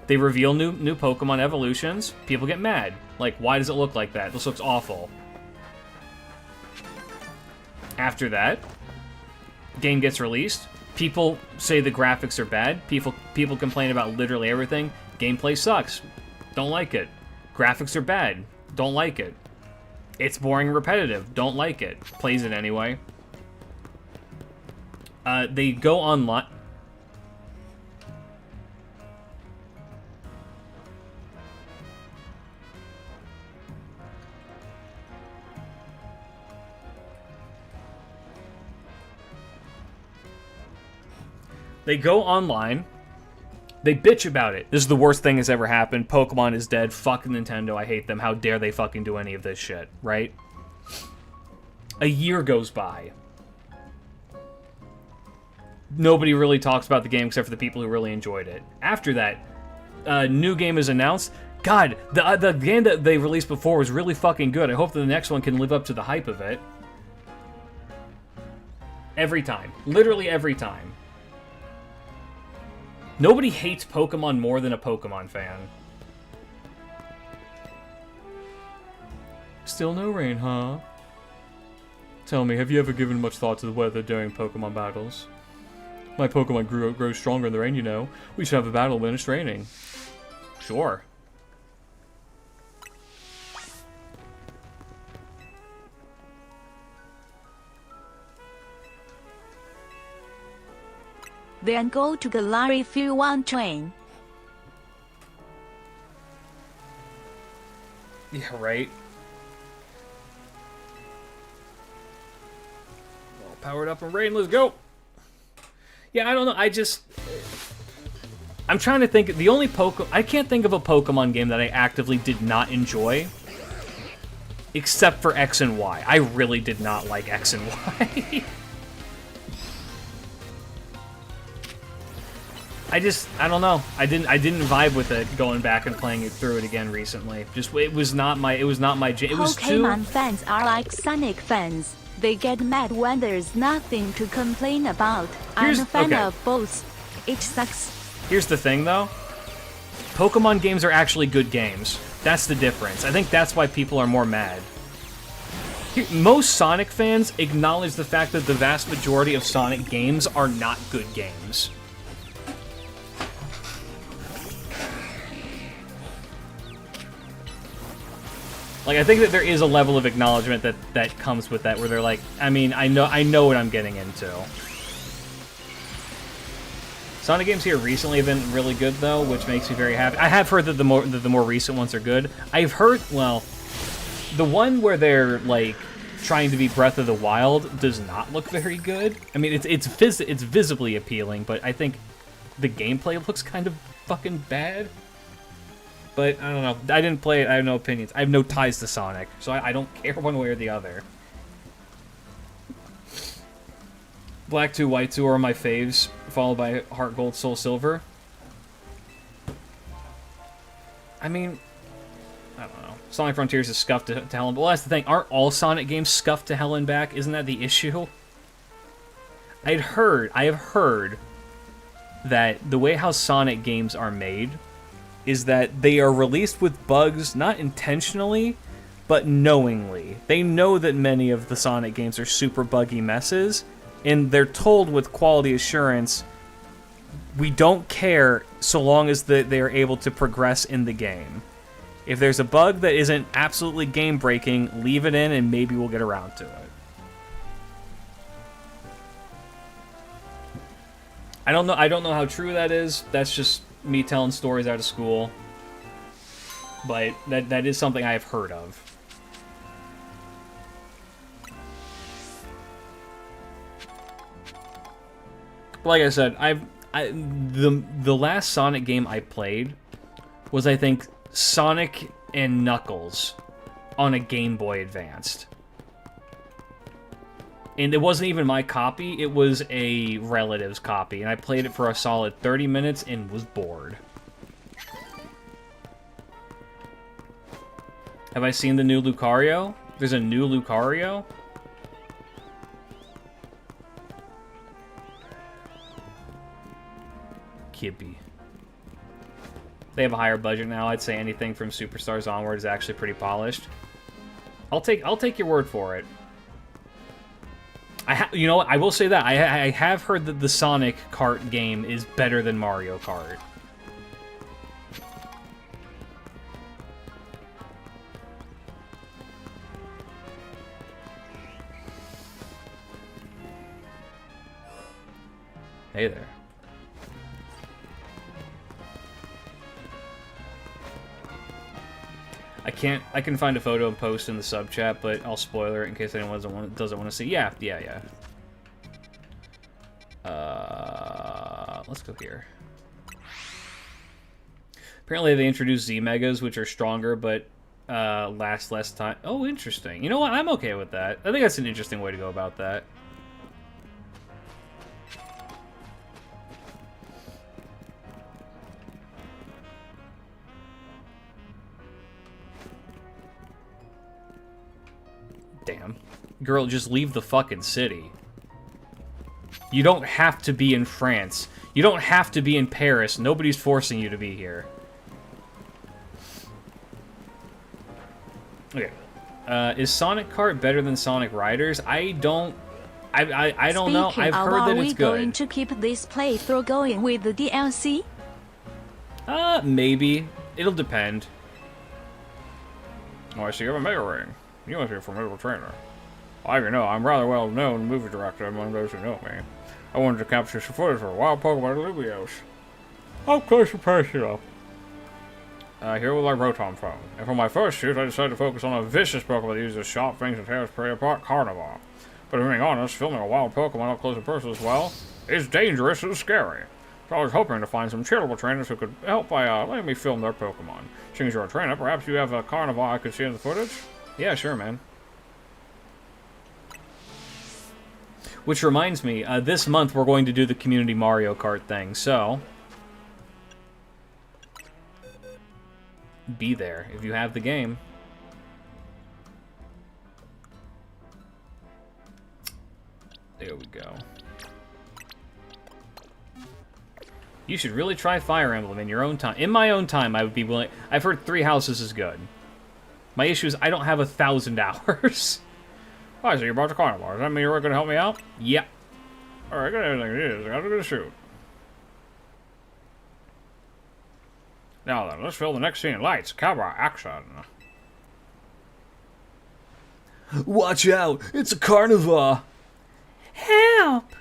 they reveal new Pokemon evolutions. People get mad. Like, why does it look like that? This looks awful. After that, game gets released. People say the graphics are bad. People complain about literally everything. Gameplay sucks. Don't like it. Graphics are bad. Don't like it. It's boring and repetitive. Don't like it. Plays it anyway. They go online. They go online. They bitch about it. This is the worst thing that's ever happened. Pokemon is dead. Fuck Nintendo. I hate them. How dare they fucking do any of this shit, right? A year goes by. Nobody really talks about the game except for the people who really enjoyed it. After that, a new game is announced. God, the game that they released before was really fucking good. I hope that the next one can live up to the hype of it. Every time. Literally every time. Nobody hates Pokemon more than a Pokemon fan. Still no rain, huh? Tell me, have you ever given much thought to the weather during Pokemon battles? My Pokemon grows stronger in the rain, you know. We should have a battle when it's raining. Sure. Then go to Gallery if you want train. Yeah, right. All powered up and rain, let's go! Yeah, I don't know, I'm trying to think, the only I can't think of a Pokemon game that I actively did not enjoy. Except for X and Y. I really did not like X and Y. I don't know. I didn't vibe with it going back and playing it through it again recently. It was not my jam. It was too... Pokemon fans are like Sonic fans. They get mad when there's nothing to complain about. I'm a fan of both. It sucks. Here's the thing though. Pokemon games are actually good games. That's the difference. I think that's why people are more mad. Most Sonic fans acknowledge the fact that the vast majority of Sonic games are not good games. Like, I think that there is a level of acknowledgement that comes with that, where they're like, I mean, I know what I'm getting into. Sonic games here recently have been really good, though, which makes me very happy. I have heard that the more recent ones are good. I've heard, well, the one where they're, like, trying to be Breath of the Wild does not look very good. I mean, it's visibly appealing, but I think the gameplay looks kind of fucking bad. But, I don't know. I didn't play it. I have no opinions. I have no ties to Sonic, so I don't care one way or the other. Black 2, White 2 are my faves, followed by Heart Gold, Soul Silver. I mean, I don't know. Sonic Frontiers is scuffed to hell and back. Well, that's the thing. Aren't all Sonic games scuffed to hell and back? Isn't that the issue? I have heard that the way how Sonic games are made is that they are released with bugs, not intentionally, but knowingly. They know that many of the Sonic games are super buggy messes, and they're told with quality assurance, we don't care so long as they are able to progress in the game. If there's a bug that isn't absolutely game-breaking, leave it in and maybe we'll get around to it. I don't know how true that is. That's just me telling stories out of school. But that is something I have heard of. But like I said, the last Sonic game I played was, I think, Sonic and Knuckles on a Game Boy Advanced. And it wasn't even my copy, it was a relative's copy, and I played it for a solid 30 minutes and was bored. Have I seen the new Lucario? There's a new Lucario? Kippy. They have a higher budget now. I'd say anything from Superstars onward is actually pretty polished. I'll take your word for it. You know what? I will say that I have heard that the Sonic Kart game is better than Mario Kart. Hey there. I can find a photo and post in the sub chat, but I'll spoiler it in case anyone doesn't want to see. Yeah. Let's go here. Apparently they introduced Z Megas, which are stronger, but last less time. Oh, interesting. You know what? I'm okay with that. I think that's an interesting way to go about that. Damn. Girl, just leave the fucking city. You don't have to be in France. You don't have to be in Paris. Nobody's forcing you to be here. Okay. Is Sonic Kart better than Sonic Riders? I don't know. I've heard that it's good. Are we going to keep this playthrough going with the DLC? Maybe. It'll depend. Oh, I see you have a Mega Ring. You must be a formidable trainer. You know, I'm rather well known movie director among those who know me. I wanted to capture some footage for a wild Pokemon Lugios. Up close and personal. Here with my Rotom phone. And for my first shoot, I decided to focus on a vicious Pokemon that uses sharp fangs and tears prey apart, Carnivore. But if being honest, filming a wild Pokemon up close and personal as well is dangerous and scary. So I was hoping to find some charitable trainers who could help by letting me film their Pokemon. Seeing as you're a trainer, perhaps you have a Carnivore I could see in the footage? Yeah, sure, man. Which reminds me, this month we're going to do the community Mario Kart thing, so be there if you have the game. There we go. You should really try Fire Emblem in your own time. In my own time, I would be willing. I've heard 3 Houses is good. My issue is I don't have 1,000 hours. Oh, so you're about to Carnivore. Does that mean you're going to help me out? Yep. Alright, got everything it is. I got to go shoot. Now then, let's fill the next scene. Lights, camera, action. Watch out! It's a Carnivore! Help!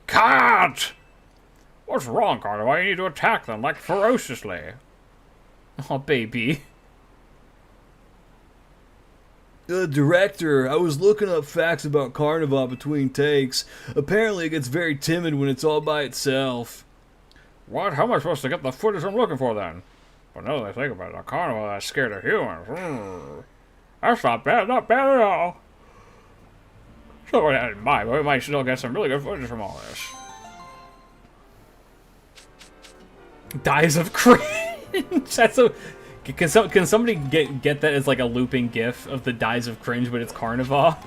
Cut! What's wrong, Carnivore? You need to attack them, like, ferociously. Oh, baby. Director, I was looking up facts about Carnivore between takes. Apparently it gets very timid when it's all by itself. What? How am I supposed to get the footage I'm looking for, then? But now that I think about it, a Carnivore that's scared of humans. That's not bad at all. So with that in mind, we might still get some really good footage from all this. Dies of cringe. That's a. Can somebody get that as like a looping GIF of the dies of cringe, but it's Carnivore?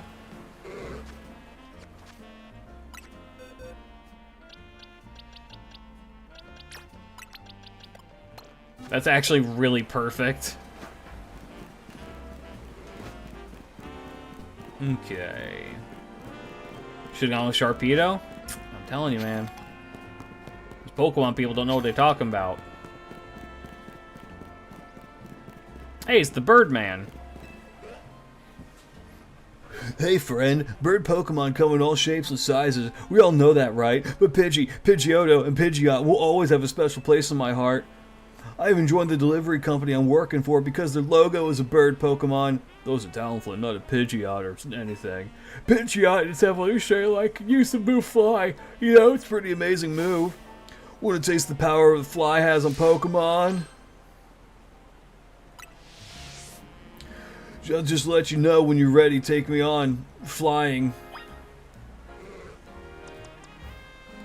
That's actually really perfect. Okay. Should've gone with Sharpedo? I'm telling you, man. These Pokemon people don't know what they're talking about. Hey, it's the Birdman. Hey friend, bird Pokemon come in all shapes and sizes. We all know that, right? But Pidgey, Pidgeotto, and Pidgeot will always have a special place in my heart. I even joined the delivery company I'm working for because their logo is a bird Pokemon. Those are Talonflame, not a Pidgeot or anything. Pidgeot and its evolutionary like can use the move Fly. You know, it's a pretty amazing move. Want to taste the power the Fly has on Pokemon? I'll just let you know when you're ready. Take me on flying.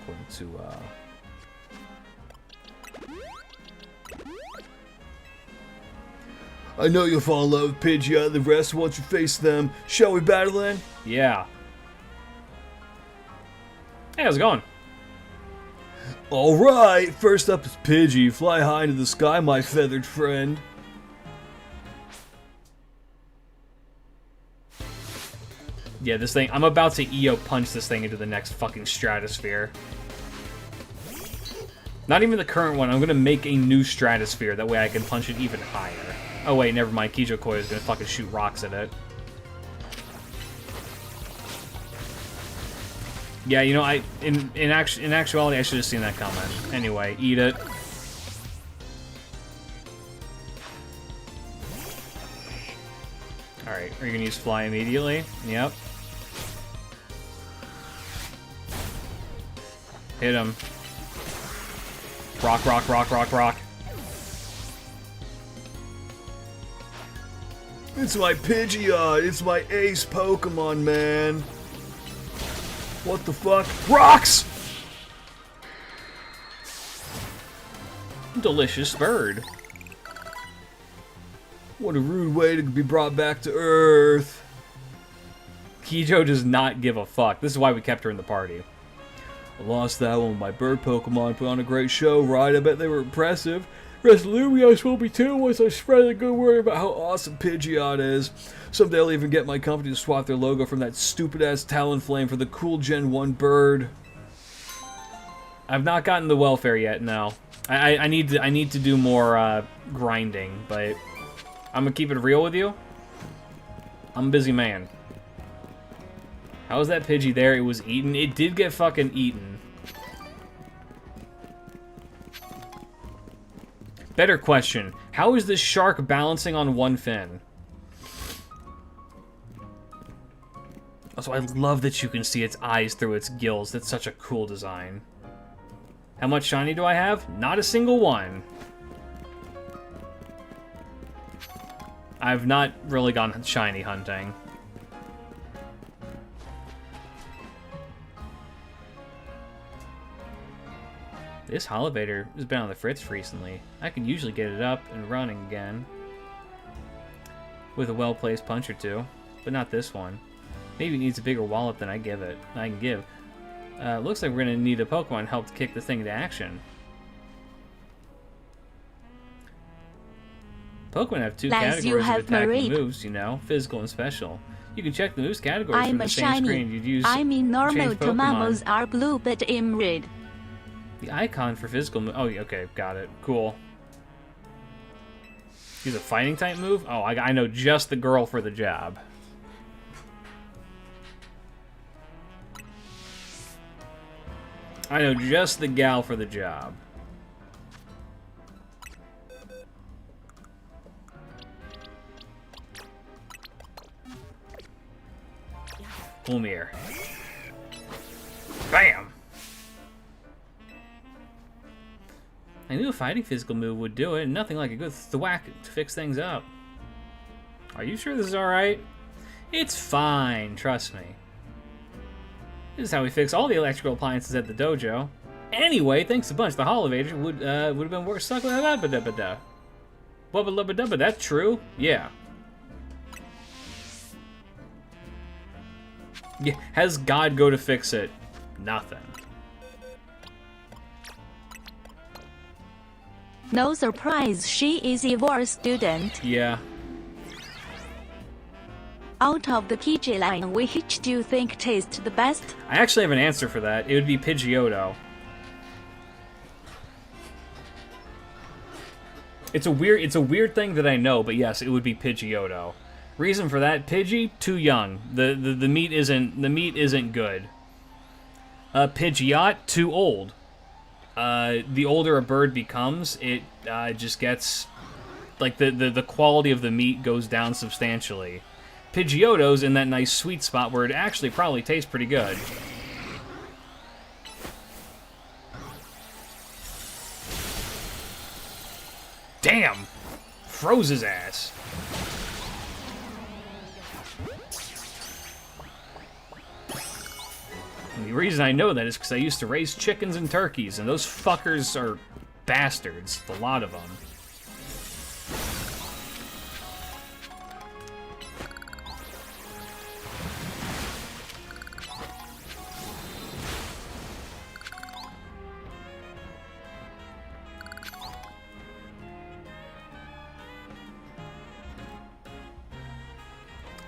According to I know you'll fall in love with Pidgeot and the rest once you face them. Shall we battle then? Yeah. Hey, how's it going? Alright, first up is Pidgey. Fly high into the sky, my feathered friend. Yeah, this thing, I'm about to EO punch this thing into the next fucking stratosphere. Not even the current one, I'm gonna make a new stratosphere, that way I can punch it even higher. Oh wait, never mind, Kijokoi is gonna fucking shoot rocks at it. Yeah, you know, in actuality, I should have seen that comment. Anyway, eat it. Alright, are you gonna use Fly immediately? Yep. Hit him. Rock, rock, rock, rock, rock. It's my Pidgeot. It's my ace Pokemon, man. What the fuck? Rocks! Delicious bird. What a rude way to be brought back to Earth. Kijo does not give a fuck. This is why we kept her in the party. I lost that one. My bird Pokemon put on a great show, right? I bet they were impressive. Rest Lumios will be too once I spread the good word about how awesome Pidgeot is. Someday I'll even get my company to swap their logo from that stupid-ass Talonflame for the cool Gen 1 bird. I've not gotten the welfare yet, no. I need to do more grinding, but I'm gonna keep it real with you. I'm a busy man. How was that Pidgey there? It was eaten. It did get fucking eaten. Better question. How is this shark balancing on one fin? Also, I love that you can see its eyes through its gills. That's such a cool design. How much shiny do I have? Not a single one. I've not really gone shiny hunting. This Holovator has been on the fritz recently. I can usually get it up and running again. With a well-placed punch or two. But not this one. Maybe it needs a bigger wallop than I can give. Looks like we're gonna need a Pokemon help to kick this thing into action. Pokemon have two categories of attacking moves, you know, physical and special. You can check the moves categories from the same screen you'd use I mean, normal to change Pokemon. tomatoes are blue, but in red. The icon for physical move. Oh, okay, got it. Cool. Use a fighting type move? Oh, I know just the girl for the job. I know just the gal for the job. Ulmir. Bam! I knew a fighting physical move would do it, and nothing like a good thwack to fix things up. Are you sure this is alright? It's fine, trust me. This is how we fix all the electrical appliances at the dojo. Anyway, thanks a bunch. The Holovator would have been worth stuck with that. Wubba that's true? Yeah. Yeah. Has God go to fix it? Nothing. No surprise, she is a war student. Yeah. Out of the PG line, which do you think tastes the best? I actually have an answer for that. It would be Pidgeotto. It's a weird thing that I know, but yes, it would be Pidgeotto. Reason for that, Pidgey, too young. The meat isn't good. Pidgeot, too old. The older a bird becomes, it just gets like the quality of the meat goes down substantially. Pidgeotto's in that nice sweet spot where it actually probably tastes pretty good. Damn! Froze his ass. And the reason I know that is because I used to raise chickens and turkeys, and those fuckers are bastards. A lot of them.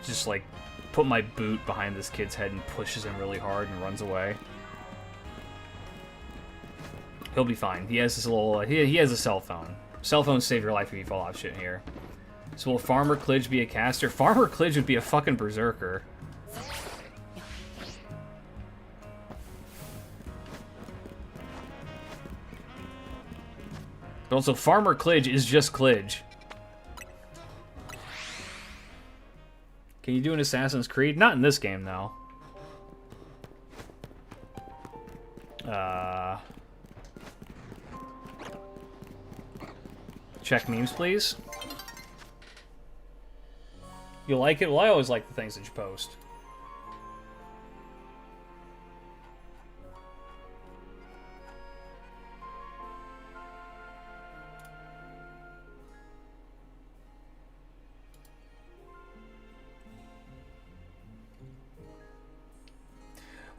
Just like put my boot behind this kid's head and pushes him really hard and runs away. He'll be fine. He has this little he has a cell phone. Cell phones save your life if you fall off shit here. So will Farmer Klidge be a caster? Farmer Klidge would be a fucking berserker. But also Farmer Klidge is just Klidge. Can you do an Assassin's Creed? Not in this game, though. Check memes, please. You like it? Well, I always like the things that you post.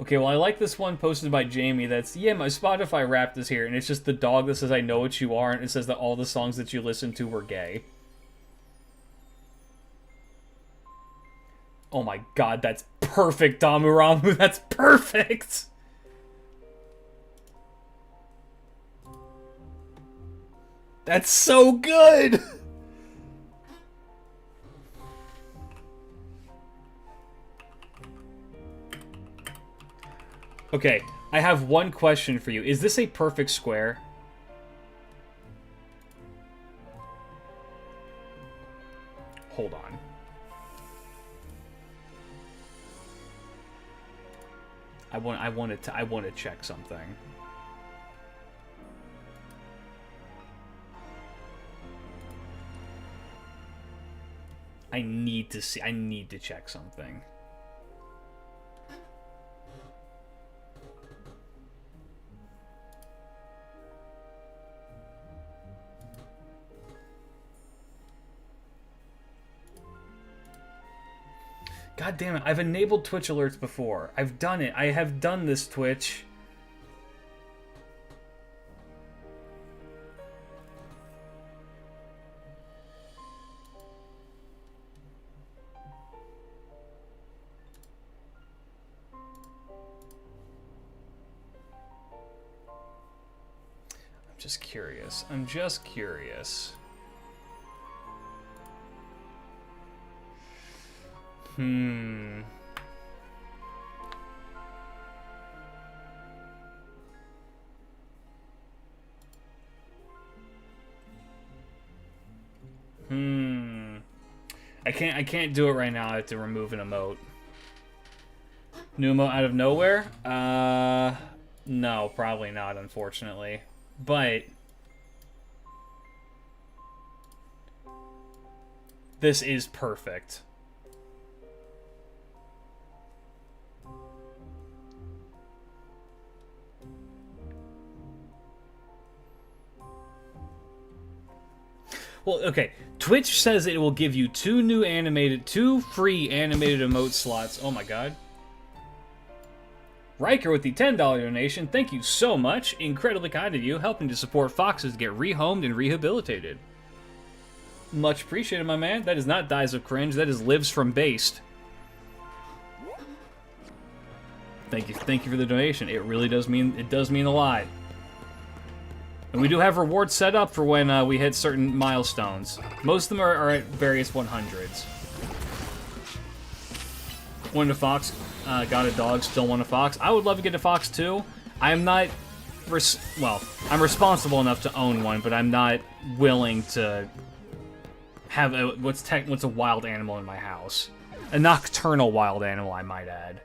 Okay, well, I like this one posted by Jamie that's, yeah, my Spotify Wrapped is here, and it's just the dog that says, I know what you are, and it says that all the songs that you listen to were gay. Oh my god, that's perfect, Damuramu, that's perfect! That's so good! Okay, I have one question for you. Is this a perfect square? Hold on. I want to check something. I need to check something. God damn it, I've enabled Twitch alerts before. I've done it. I have done this, Twitch. I'm just curious. I'm just curious. I can't do it right now. I have to remove an emote. New emote out of nowhere? No, probably not, unfortunately. But this is perfect. Well, okay. Twitch says it will give you two free animated emote slots. Oh my god. Riker with the $10 donation. Thank you so much. Incredibly kind of you, helping to support foxes get rehomed and rehabilitated. Much appreciated, my man. That is not Dies of Cringe. That is Lives from Based. Thank you for the donation. It really does mean a lot. And we do have rewards set up for when we hit certain milestones. Most of them are at various 100s. Wanted a fox, got a dog, still want a fox. I would love to get a fox too. I'm not, well, I'm responsible enough to own one, but I'm not willing to have a, what's a wild animal in my house. A nocturnal wild animal, I might add.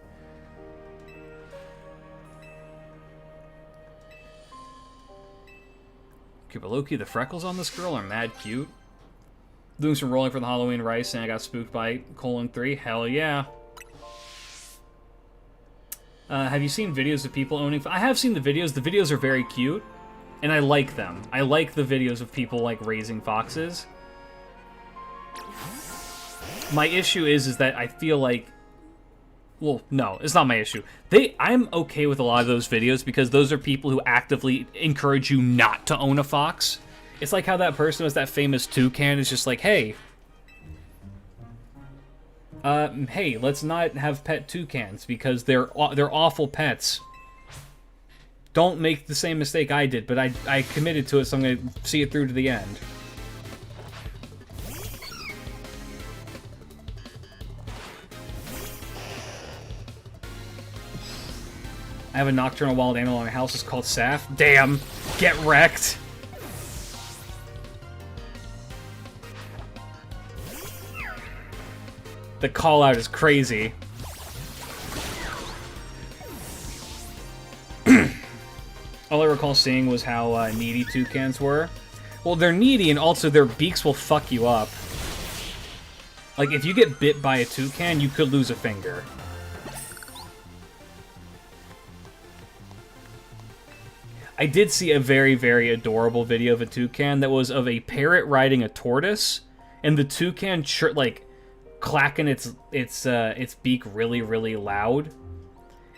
Okay, but low-key, the freckles on this girl are mad cute. Doing some rolling for the Halloween rice, and I got spooked by :3. Hell yeah. Have you seen videos of people owning... I have seen the videos. The videos are very cute, and I like them. I like the videos of people, like, raising foxes. My issue is that I feel like... Well, no, it's not my issue. I'm okay with a lot of those videos because those are people who actively encourage you not to own a fox. It's like how that person with that famous toucan is just like, hey... hey, let's not have pet toucans because they're awful pets. Don't make the same mistake I did, but I committed to it, so I'm going to see it through to the end. I have a nocturnal wild animal in my house. It's called Saf. Damn! Get wrecked! The call-out is crazy. All I recall seeing was how needy toucans were. Well, they're needy, and also their beaks will fuck you up. Like, if you get bit by a toucan, you could lose a finger. I did see a very, very adorable video of a toucan that was of a parrot riding a tortoise, and the toucan, like, clacking its beak really, really loud.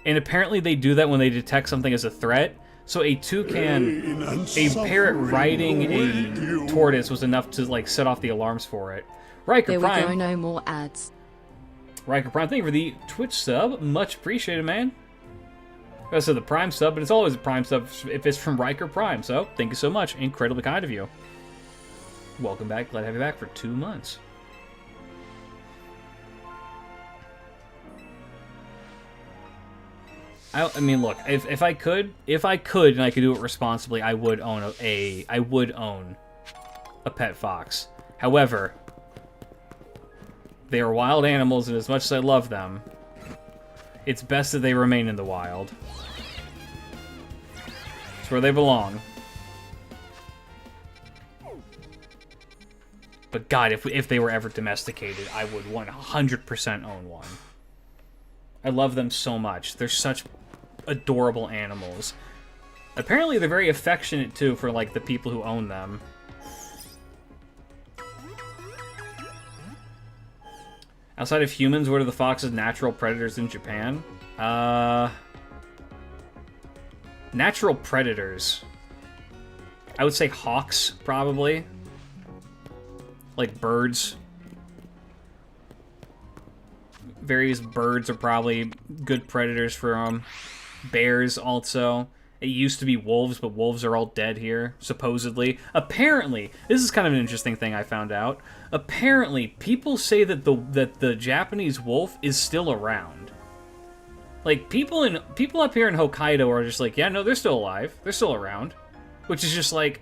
And apparently they do that when they detect something as a threat. So a parrot riding a tortoise was enough to, like, set off the alarms for it. Riker Prime. There we go, no more ads. Riker Prime, thank you for the Twitch sub. Much appreciated, man. I said the Prime sub, but it's always a Prime sub if it's from Riker Prime. So, thank you so much. Incredibly kind of you. Welcome back. Glad to have you back for 2 months. I mean, look, if I could, and I could do it responsibly, I would own a pet fox. However, they are wild animals, and as much as I love them, it's best that they remain in the wild. It's where they belong. But God, if they were ever domesticated, I would 100% own one. I love them so much. They're such adorable animals. Apparently they're very affectionate too for, like, the people who own them. Outside of humans, what are the fox's natural predators in Japan? Natural predators. I would say hawks, probably. Like birds. Various birds are probably good predators for them. Bears also. It used to be wolves, but wolves are all dead here, supposedly. Apparently, this is kind of an interesting thing I found out. Apparently, people say that the Japanese wolf is still around. Like, people up here in Hokkaido are just like, yeah, no, they're still alive. They're still around. Which is just like,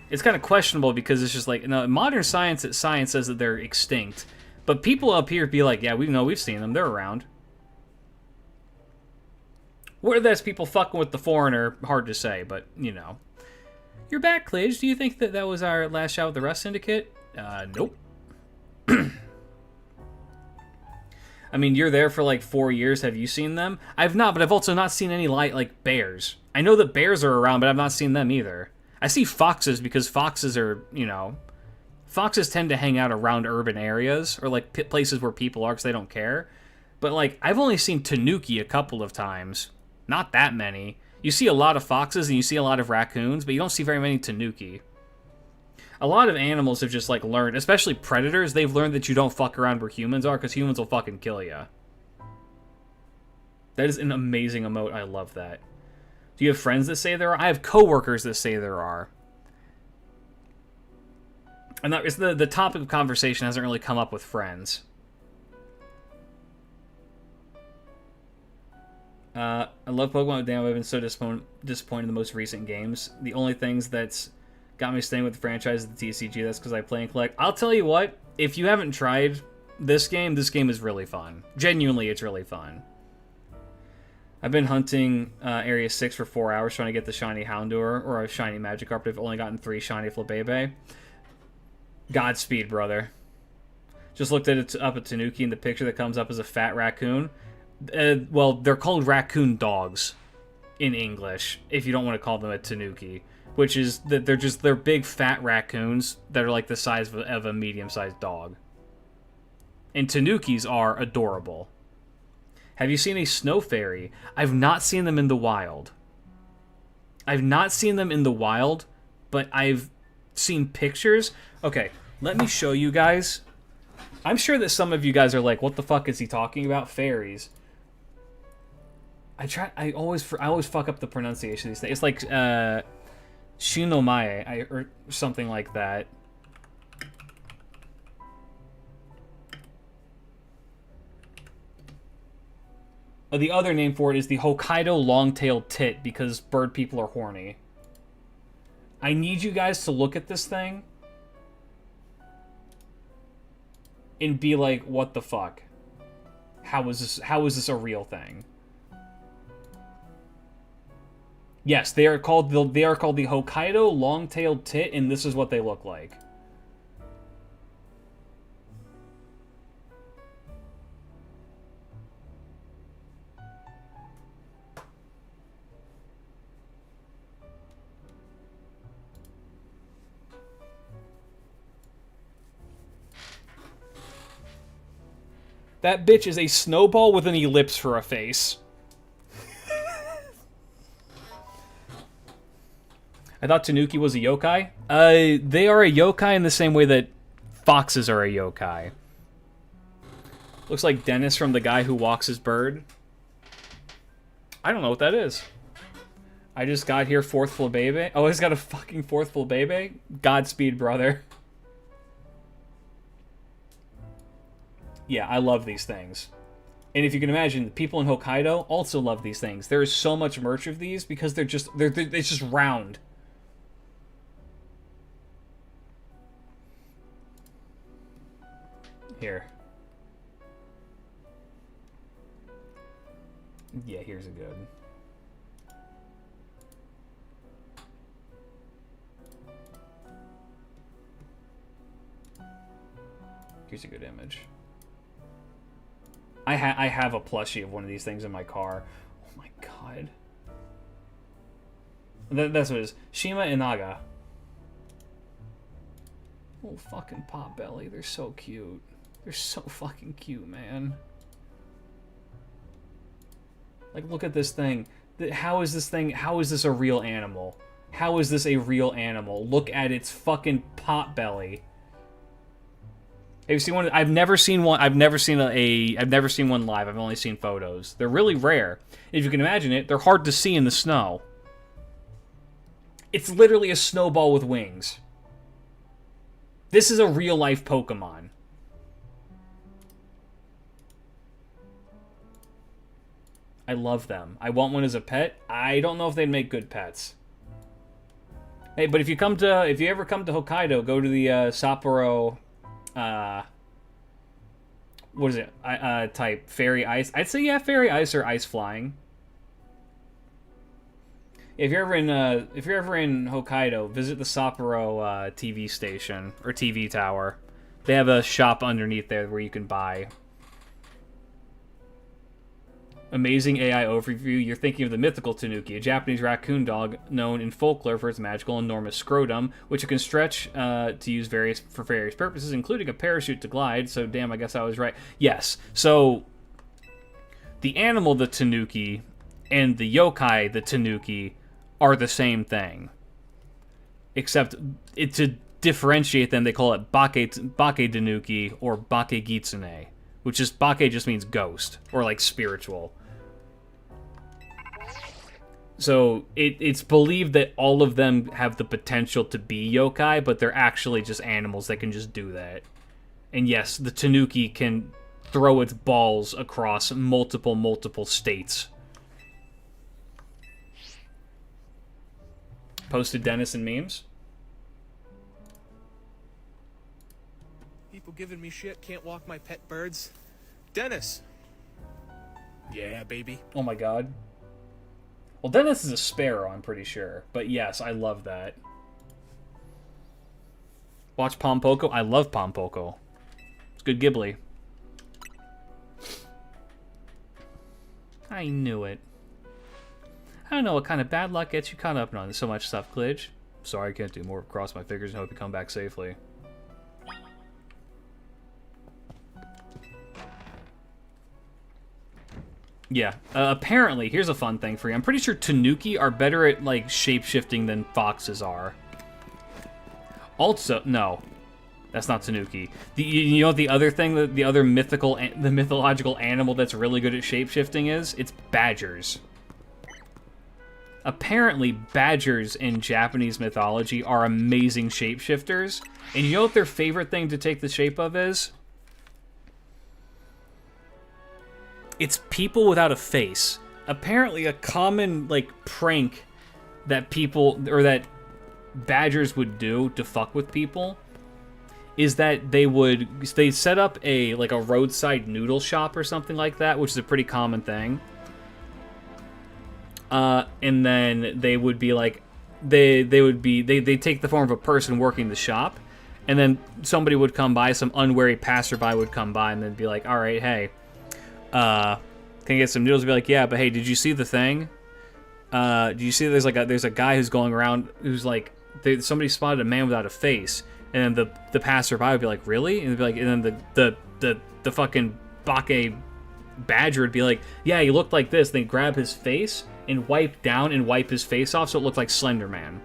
it's kind of questionable because it's just like, no, modern science says that they're extinct. But people up here be like, yeah, we've seen them. They're around. Whether that's people fucking with the foreigner, hard to say, but, you know. You're back, Klidge. Do you think that was our last shot with the Rust Syndicate? Nope. I mean, you're there for like 4 years. Have you seen them? I've not, but I've also not seen any like bears. I know that bears are around, but I've not seen them either. I see foxes because foxes are, you know, foxes tend to hang out around urban areas or like places where people are because they don't care. But like, I've only seen tanuki a couple of times. Not that many. You see a lot of foxes and you see a lot of raccoons, but you don't see very many tanuki. A lot of animals have just, like, learned, especially predators, they've learned that you don't fuck around where humans are, because humans will fucking kill you. That is an amazing emote. I love that. Do you have friends that say there are? I have coworkers that say there are. And that is the topic of conversation hasn't really come up with friends. I love Pokemon. Damn, I've been so disappointed in the most recent games. The only things that's got me staying with the franchise is the TCG. That's because I play and collect. I'll tell you what, if you haven't tried this game is really fun. Genuinely, it's really fun. I've been hunting Area 6 for 4 hours trying to get the shiny Houndour or a shiny Magikarp, but I've only gotten 3 shiny Flabébé. Godspeed, brother. Just looked at it up at Tanuki, and the picture that comes up is a fat raccoon. Well, they're called raccoon dogs in English, if you don't want to call them a Tanuki. Which is that they're big fat raccoons that are like the size of a medium-sized dog. And Tanukis are adorable. Have you seen a snow fairy? I've not seen them in the wild. I've not seen them in the wild, but I've seen pictures. Okay, let me show you guys. I'm sure that some of you guys are like, what the fuck is he talking about? Fairies. I always fuck up the pronunciation of these things. It's like Shinomiye or something like that. The other name for it is the Hokkaido long-tailed tit, because bird people are horny. I need you guys to look at this thing and be like, what the fuck? How is this a real thing? Yes, they are called the Hokkaido long-tailed tit, and this is what they look like. That bitch is a snowball with an ellipse for a face. I thought Tanuki was a yokai. They are a yokai in the same way that foxes are a yokai. Looks like Dennis from The Guy Who Walks His Bird. I don't know what that is. I just got here, 4th Flabébé. Oh, he's got a fucking 4th Flabébé? Godspeed, brother. Yeah, I love these things. And if you can imagine, the people in Hokkaido also love these things. There is so much merch of these because it's just round. Here. Yeah, here's a good. Here's a good image. I have a plushie of one of these things in my car. Oh my god. That's what it is. Shima Inaga. Oh, fucking Potbelly. They're so cute. They're so fucking cute, man. Like, look at this thing. How is this a real animal? How is this a real animal? Look at its fucking Potbelly. Have you seen one? I've never seen one. I've never seen one live. I've only seen photos. They're really rare. If you can imagine it, they're hard to see in the snow. It's literally a snowball with wings. This is a real-life Pokemon. I love them. I want one as a pet. I don't know if they'd make good pets. Hey, but if you ever come to Hokkaido, go to the Sapporo. What is it? Type fairy ice. I'd say yeah, fairy ice or ice flying. If you're ever in Hokkaido, visit the Sapporo TV station or TV tower. They have a shop underneath there where you can buy. Amazing AI overview. You're thinking of the mythical Tanuki, a Japanese raccoon dog known in folklore for its magical enormous scrotum, which it can stretch to use for various purposes, including a parachute to glide. So, damn, I guess I was right. Yes. So, the animal, the Tanuki, and the yokai, the Tanuki, are the same thing. Except, to differentiate them, they call it Bake Tanuki or Bake Gitsune, which is, Bake just means ghost, or like spiritual. So it's believed that all of them have the potential to be yokai, but they're actually just animals that can just do that. And yes, the tanuki can throw its balls across multiple states. Posted Dennis in memes. People giving me shit, can't walk my pet birds. Dennis! Yeah, baby. Oh my god. Well, Dennis is a sparrow, I'm pretty sure. But yes, I love that. Watch Pompoko? I love Pompoko. It's good Ghibli. I knew it. I don't know what kind of bad luck gets you caught up on so much stuff, Klidge. Sorry, I can't do more. Cross my fingers and hope you come back safely. Yeah, apparently, here's a fun thing for you. I'm pretty sure Tanuki are better at, like, shape-shifting than foxes are. Also, no. That's not Tanuki. You know what the other thing, the other mythological animal that's really good at shape-shifting is? It's badgers. Apparently, badgers in Japanese mythology are amazing shapeshifters. And you know what their favorite thing to take the shape of is? It's people without a face. Apparently, a common, like, prank that people, or that badgers would do to fuck with people is that they set up a roadside noodle shop or something like that, which is a pretty common thing. And then they would be like, they take the form of a person working the shop, and then somebody would come by, some unwary passerby would come by, and then be like, all right, hey, can I get some noodles? Be like, yeah, but hey, did you see the thing? Do you see there's a guy who's going around who's like, somebody spotted a man without a face, and then the passerby would be like, really? And they'd be like, and then the fucking Bake badger would be like, yeah, he looked like this. Then grab his face and wipe his face off so it looked like Slender Man.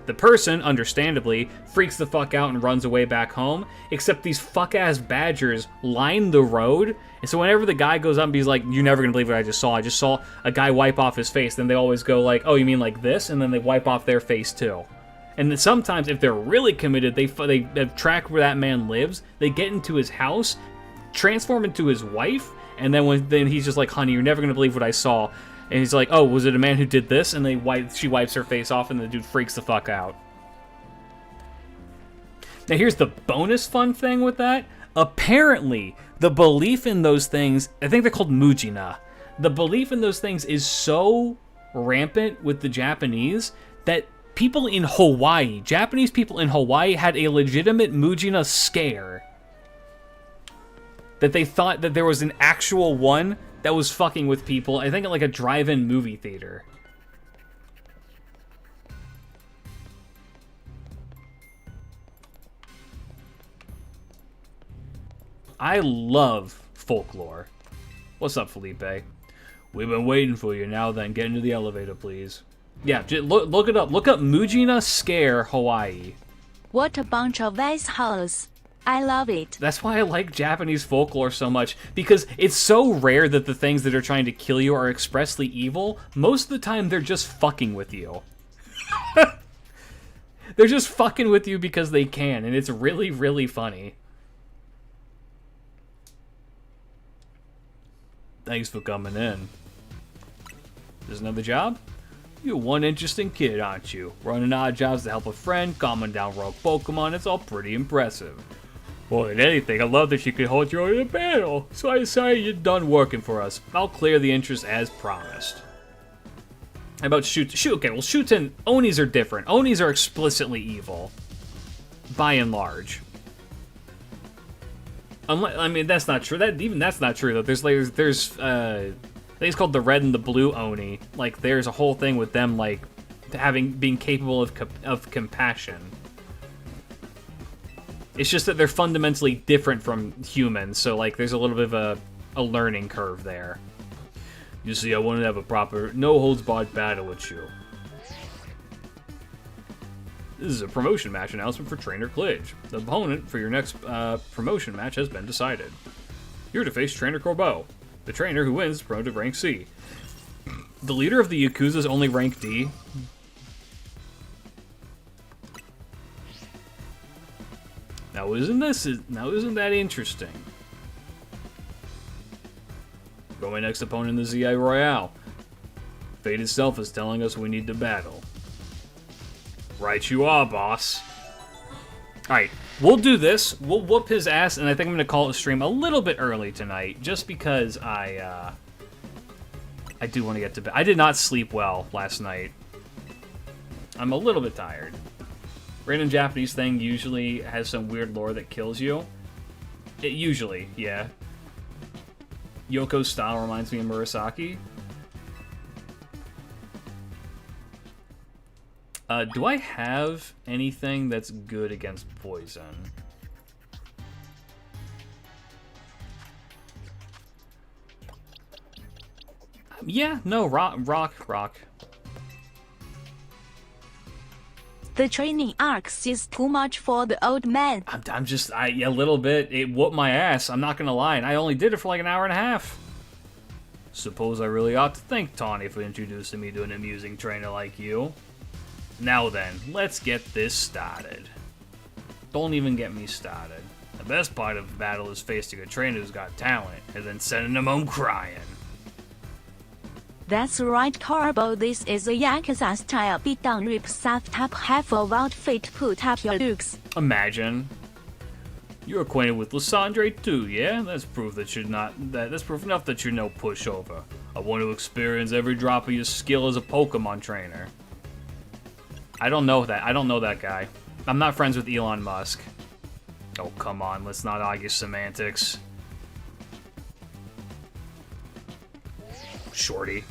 The person, understandably, freaks the fuck out and runs away back home, except these fuck-ass badgers line the road, and so whenever the guy goes up and he's like, you're never gonna believe what I just saw a guy wipe off his face, then they always go like, oh, you mean like this? And then they wipe off their face too. And then sometimes, if they're really committed, they track where that man lives, they get into his house, transform into his wife, and then he's just like, honey, you're never gonna believe what I saw. And he's like, oh, was it a man who did this? And she wipes her face off, and the dude freaks the fuck out. Now, here's the bonus fun thing with that. Apparently, the belief in those things, I think they're called Mujina. The belief in those things is so rampant with the Japanese that Japanese people in Hawaii had a legitimate Mujina scare. That they thought that there was an actual one that was fucking with people, I think at like a drive-in movie theater. I love folklore. What's up, Felipe? We've been waiting for you. Now then, get into the elevator, please. Yeah, look it up. Look up Mujina Scare Hawaii. What a bunch of assholes. I love it. That's why I like Japanese folklore so much, because it's so rare that the things that are trying to kill you are expressly evil. Most of the time, they're just fucking with you. They're just fucking with you because they can, and it's really, really funny. Thanks for coming in. There's another job? You're one interesting kid, aren't you? Running odd jobs to help a friend, calming down rogue Pokemon, it's all pretty impressive. More than anything, I love that you could hold your own in a battle, so I decided you're done working for us. I'll clear the interest as promised. How about okay, well, Shuten, Onis are different. Onis are explicitly evil. By and large. I mean, that's not true. That's not true, though. There's things called the red and the blue Oni. Like, there's a whole thing with them, like, being capable of compassion. It's just that they're fundamentally different from humans, so, like, there's a little bit of a learning curve there. You see, I wanted to have a proper, no-holds-barred battle with you. This is a promotion match announcement for Trainer Klidge. The opponent for your next promotion match has been decided. You're to face Trainer Corbeau. The trainer who wins is promoted to rank C. The leader of the Yakuza is only rank D? Now isn't that interesting? Got my next opponent in the ZI Royale. Fate itself is telling us we need to battle. Right you are, boss. Alright, we'll do this. We'll whoop his ass, and I think I'm going to call it a stream a little bit early tonight, just because I do want to get to bed. I did not sleep well last night. I'm a little bit tired. Random Japanese thing usually has some weird lore that kills you. It usually, yeah. Yoko's style reminds me of Murasaki. Do I have anything that's good against poison? Yeah, no, rock. The training arcs is too much for the old man. Yeah, a little bit. It whooped my ass, I'm not gonna lie, and I only did it for like an hour and a half. Suppose I really ought to thank Tawny for introducing me to an amusing trainer like you. Now then, let's get this started. Don't even get me started. The best part of the battle is facing a trainer who's got talent, and then sending them home crying. That's right, Corbo. This is a Yakuza style beatdown rip soft top half of outfit put up your looks. Imagine. You're acquainted with Lysandre too, yeah? That's proof that's proof enough that you're no pushover. I want to experience every drop of your skill as a Pokemon trainer. I don't know that guy. I'm not friends with Elon Musk. Oh, come on, let's not argue semantics. Shorty.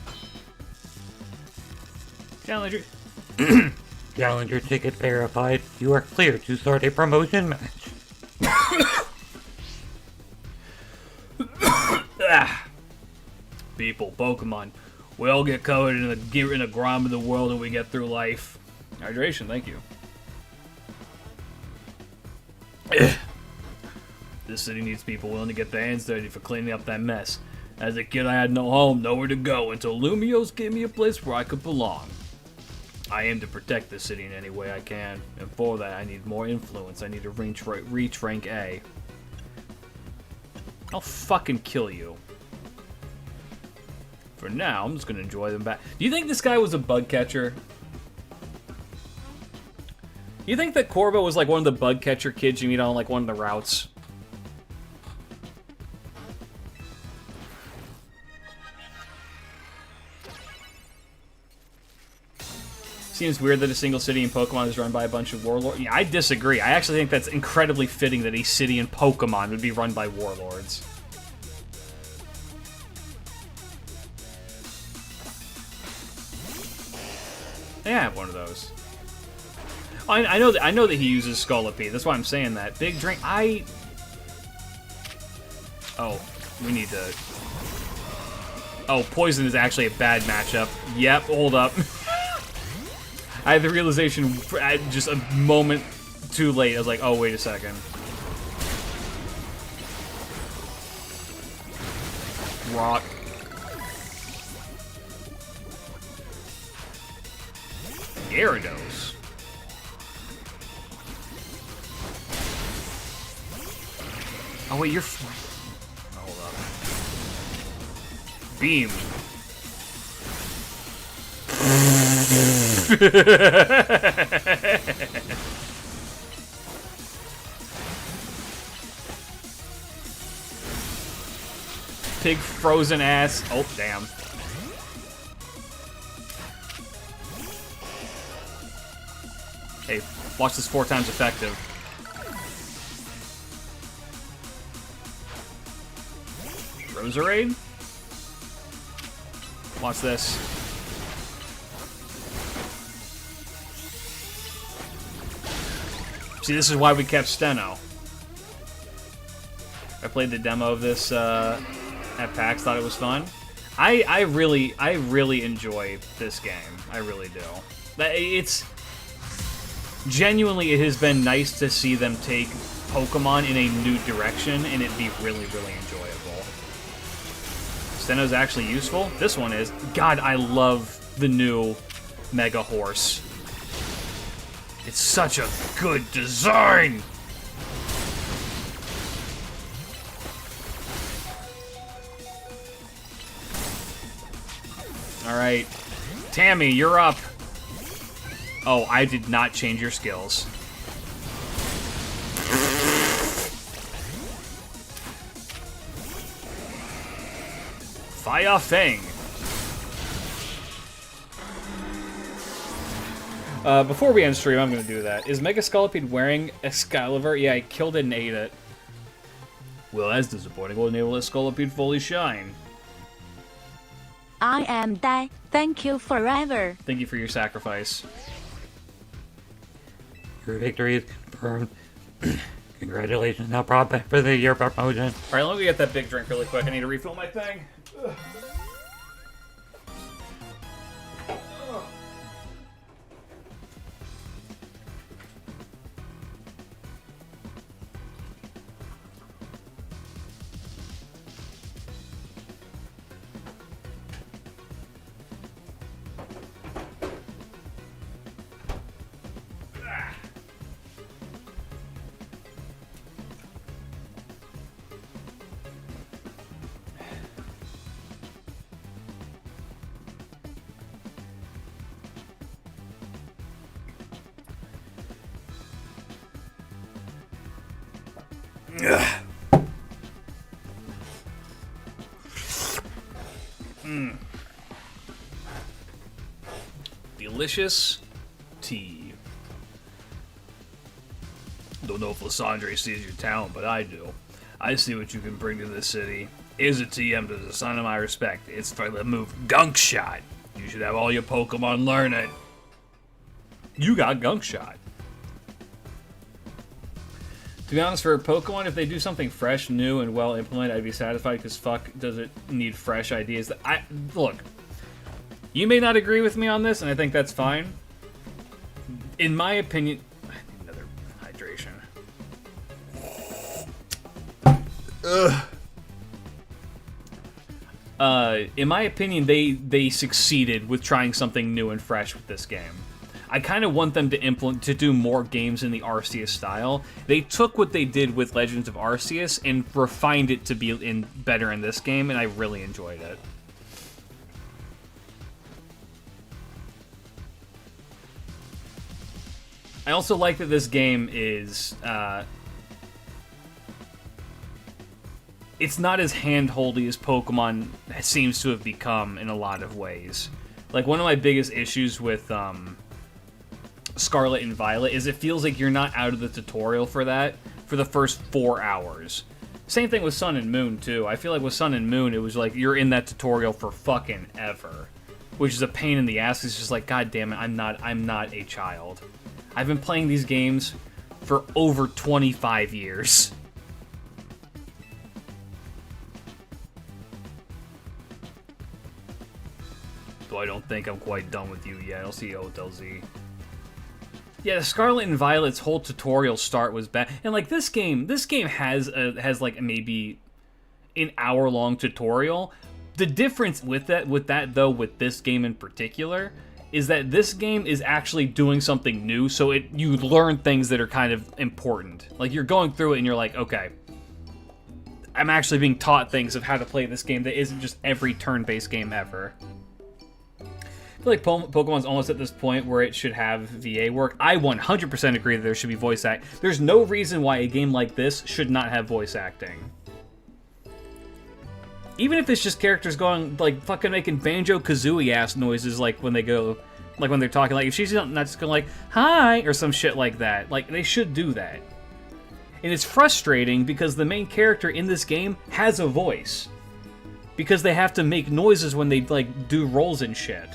Challenger. Challenger ticket verified. You are clear to start a promotion match. People, Pokemon, we all get covered in the grime of the world and we get through life. Hydration, thank you. This city needs people willing to get their hands dirty for cleaning up that mess. As a kid, I had no home, nowhere to go, until Lumiose gave me a place where I could belong. I aim to protect the city in any way I can, and for that I need more influence. I need to reach rank A. I'll fucking kill you. For now, I'm just gonna enjoy them back. Do you think this guy was a bug catcher? You think that Corvo was like one of the bug catcher kids you meet on like one of the routes? Seems weird that a single city in Pokemon is run by a bunch of warlords. Yeah, I disagree. I actually think that's incredibly fitting that a city in Pokemon would be run by warlords. Yeah, I have one of those. I know that he uses Scolipede. That's why I'm saying that. Big drink. Oh, we need to. Oh, poison is actually a bad matchup. Yep, hold up. I had the realization just a moment too late. I was like, oh, wait a second. Rock. Gyarados. Oh, wait, you're... Hold up. Beam. Pig frozen ass. Oh, damn. Hey, watch this 4 times effective. Roserade? Watch this. See, this is why we kept Steno. I played the demo of this at PAX, thought it was fun. I really enjoy this game. I really do. It's genuinely, it has been nice to see them take Pokemon in a new direction and it be really, really enjoyable. Steno's actually useful. This one is. God, I love the new Mega Horse. It's such a good design! Alright. Tammy, you're up. Oh, I did not change your skills. Fire Fang. Before we end stream, I'm gonna do that. Is Mega Scolipede wearing Excalibur? Yeah, I killed it and ate it. Well, that's disappointing. We'll enable Scolipede fully shine. I am dead. Thank you forever. Thank you for your sacrifice. Your victory is confirmed. Congratulations, now prospect for the year promotion. Alright, let me get that big drink really quick. I need to refill my thing. Ugh. Delicious tea. Don't know if Lysandre sees your talent, but I do. I see what you can bring to this city. Is a TM to the sign of my respect. It's for the move Gunk Shot. You should have all your Pokemon learn it. You got Gunk Shot. To be honest, for a Pokemon, if they do something fresh, new, and well implemented, I'd be satisfied, because fuck, does it need fresh ideas? Look, you may not agree with me on this, and I think that's fine. In my opinion... I need another hydration. In my opinion, they succeeded with trying something new and fresh with this game. I kind of want them to do more games in the Arceus style. They took what they did with Legends of Arceus and refined it to be better in this game, and I really enjoyed it. I also like that this game is, it's not as hand-holdy as Pokemon seems to have become in a lot of ways. Like, one of my biggest issues with, Scarlet and Violet is it feels like you're not out of the tutorial for that for the first 4 hours. Same thing with Sun and Moon, too. I feel like with Sun and Moon, it was like you're in that tutorial for fucking ever. Which is a pain in the ass. It's just like, god damn it, I'm not a child. I've been playing these games for over 25 years. Though I don't think I'm quite done with you yet. I'll see you, Hotel Z. Yeah, the Scarlet and Violet's whole tutorial start was bad. And like this game has like maybe an hour-long tutorial. The difference with that though, with this game in particular, is that this game is actually doing something new, so you learn things that are kind of important. Like, you're going through it and you're like, okay, I'm actually being taught things of how to play this game that isn't just every turn-based game ever. I feel like Pokemon's almost at this point where it should have VA work. I 100% agree that there should be voice act. There's no reason why a game like this should not have voice acting. Even if it's just characters going, like, fucking making Banjo-Kazooie-ass noises, like, when they go, like, when they're talking, like, if she's not just going, like, hi, or some shit like that. Like, they should do that. And it's frustrating because the main character in this game has a voice. Because they have to make noises when they, like, do rolls and shit.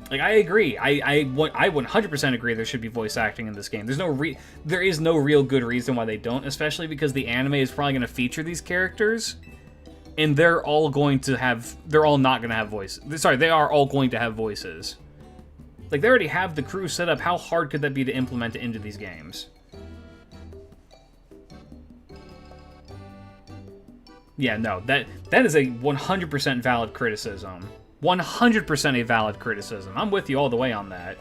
Like, I agree. I 100% agree there should be voice acting in this game. There is no real good reason why they don't, especially because the anime is probably going to feature these characters, and they're all not going to have voices. Sorry, they are all going to have voices. Like, they already have the crew set up. How hard could that be to implement it into these games? Yeah, no, that is a 100% valid criticism. 100% a valid criticism. I'm with you all the way on that.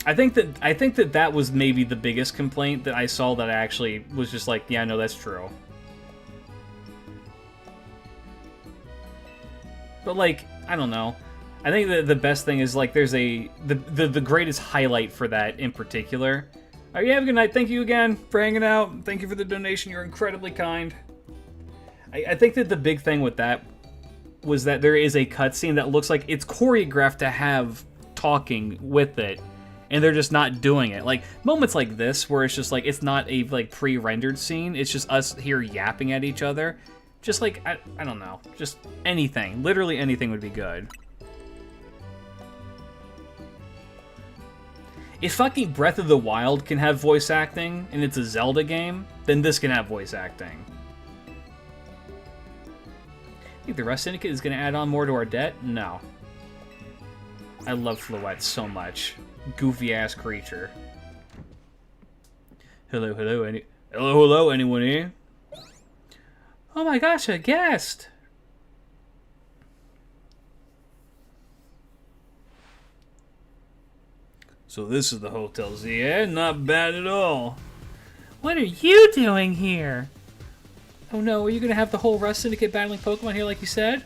I think that was maybe the biggest complaint that I saw that I actually was just like, yeah, no, that's true. But like, I don't know. I think that the best thing is like there's the greatest highlight for that in particular. All right, you have a good night. Thank you again for hanging out. Thank you for the donation. You're incredibly kind. I think that the big thing with that was that there is a cutscene that looks like it's choreographed to have talking with it, and they're just not doing it. Like moments like this where it's just like it's not a like pre-rendered scene. It's just us here yapping at each other. Just like I don't know. Just anything. Literally anything would be good. If fucking Breath of the Wild can have voice acting, and it's a Zelda game, then this can have voice acting. Think the Rust Syndicate is going to add on more to our debt? No. I love Floette so much. Goofy-ass creature. Hello, hello, anyone here? Oh my gosh, a guest! So this is the Hotel Z, eh? Not bad at all. What are you doing here? Oh no, are you gonna have the whole Rust Syndicate battling Pokemon here like you said?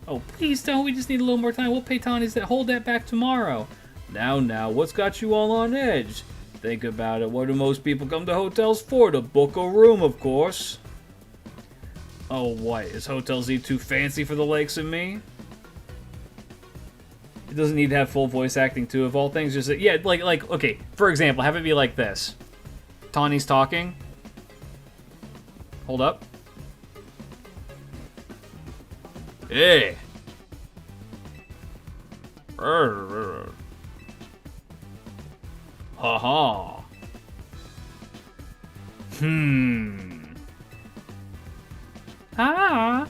Oh, please don't. We just need a little more time. We'll pay Tawny's that. Hold that back tomorrow. Now, what's got you all on edge? Think about it. What do most people come to hotels for? To book a room, of course. Oh, what? Is Hotel Z too fancy for the likes of me? It doesn't need to have full voice acting, too, of all things. Just yeah, like, okay, for example, have it be like this. Tawny's talking. Hold up. Hey. Ha-ha. Ha.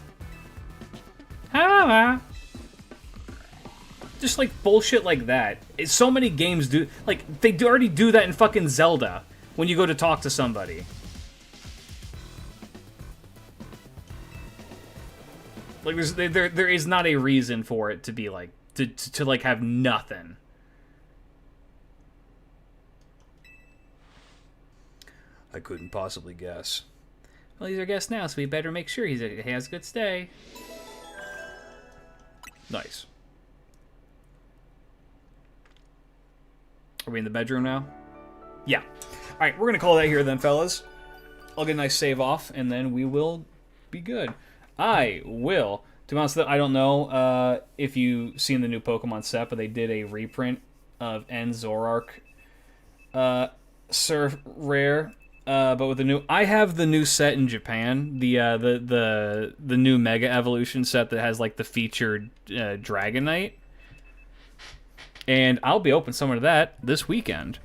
Ha. Just like bullshit like that. So many games do, like, they already do that in fucking Zelda when you go to talk to somebody. Like, there is not a reason for it to be like, to like have nothing. I couldn't possibly guess. Well, he's our guest now, so we better make sure he has a good stay. Nice. Are we in the bedroom now? Yeah. Alright, we're gonna call that here then, fellas. I'll get a nice save off, and then we will be good. I will. To be honest, I don't know if you've seen the new Pokemon set, but they did a reprint of N Zoroark Surf Rare. But with the new, I have the new set in Japan, the new Mega Evolution set that has like the featured Dragonite, and I'll be open some of that this weekend.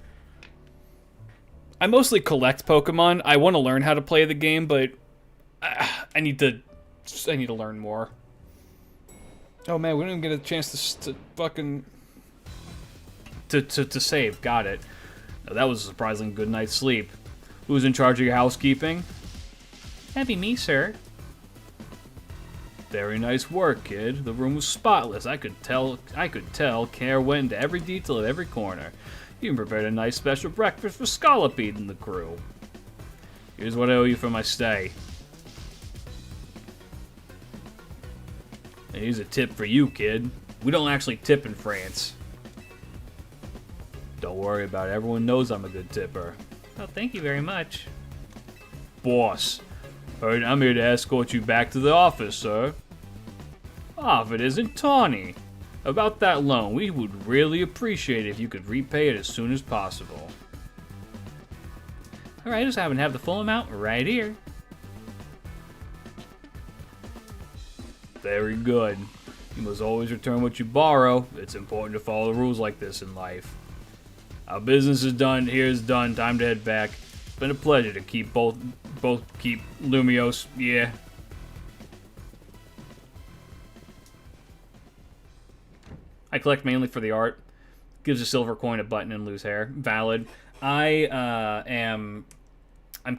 I mostly collect Pokemon. I want to learn how to play the game, but I need to learn more. Oh man, we didn't even get a chance to fucking to save. Got it. No, that was a surprisingly good night's sleep. Who's in charge of your housekeeping? That'd be me, sir. Very nice work, kid. The room was spotless. I could tell care went into every detail of every corner. You even prepared a nice special breakfast for Scolipede and the crew. Here's what I owe you for my stay. And here's a tip for you, kid. We don't actually tip in France. Don't worry about it. Everyone knows I'm a good tipper. Oh, thank you very much. Boss, alright, I'm here to escort you back to the office, sir. Ah, if it isn't Tawny. About that loan, we would really appreciate it if you could repay it as soon as possible. Alright, I just happen to have the full amount right here. Very good. You must always return what you borrow. It's important to follow the rules like this in life. Our business is done. Here's done. Time to head back. It's been a pleasure to keep both keep Lumiose. Yeah. I collect mainly for the art. Gives a silver coin, a button, and lose hair. Valid. I'm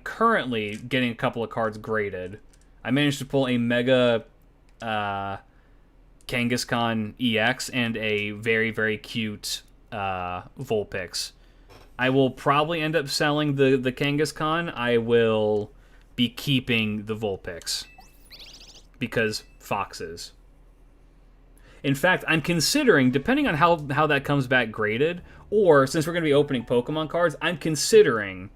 currently getting a couple of cards graded. I managed to pull a Mega Kangaskhan EX and a very, very cute Vulpix. I will probably end up selling the Kangaskhan. I will be keeping the Vulpix. Because foxes. In fact, I'm considering, depending on how that comes back graded, or since we're going to be opening Pokemon cards, I'm considering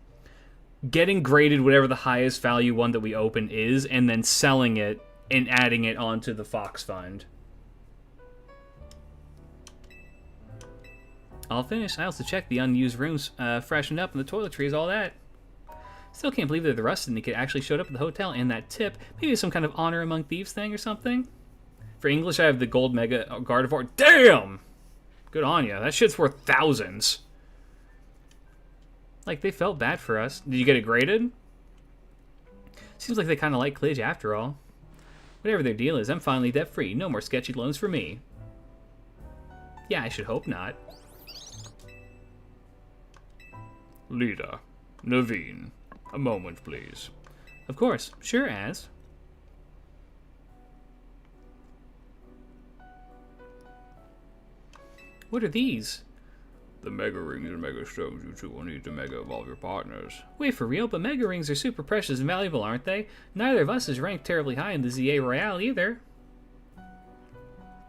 getting graded whatever the highest value one that we open is, and then selling it and adding it onto the Fox Fund. All finished. I also checked the unused rooms, freshened up, and the toiletries, all that. Still can't believe that the Rust Syndicate actually showed up at the hotel, and that tip. Maybe some kind of honor among thieves thing or something? For English, I have the Gold Mega Gardevoir. Damn! Good on ya. That shit's worth thousands. Like, they felt bad for us. Did you get it graded? Seems like they kind of like Klidge after all. Whatever their deal is, I'm finally debt-free. No more sketchy loans for me. Yeah, I should hope not. Leader. Naveen. A moment, please. Of course. Sure, Az. What are these? The Mega Rings and Mega Stones you two will need to Mega Evolve your partners. Wait, for real? But Mega Rings are super precious and valuable, aren't they? Neither of us is ranked terribly high in the ZA Royale either.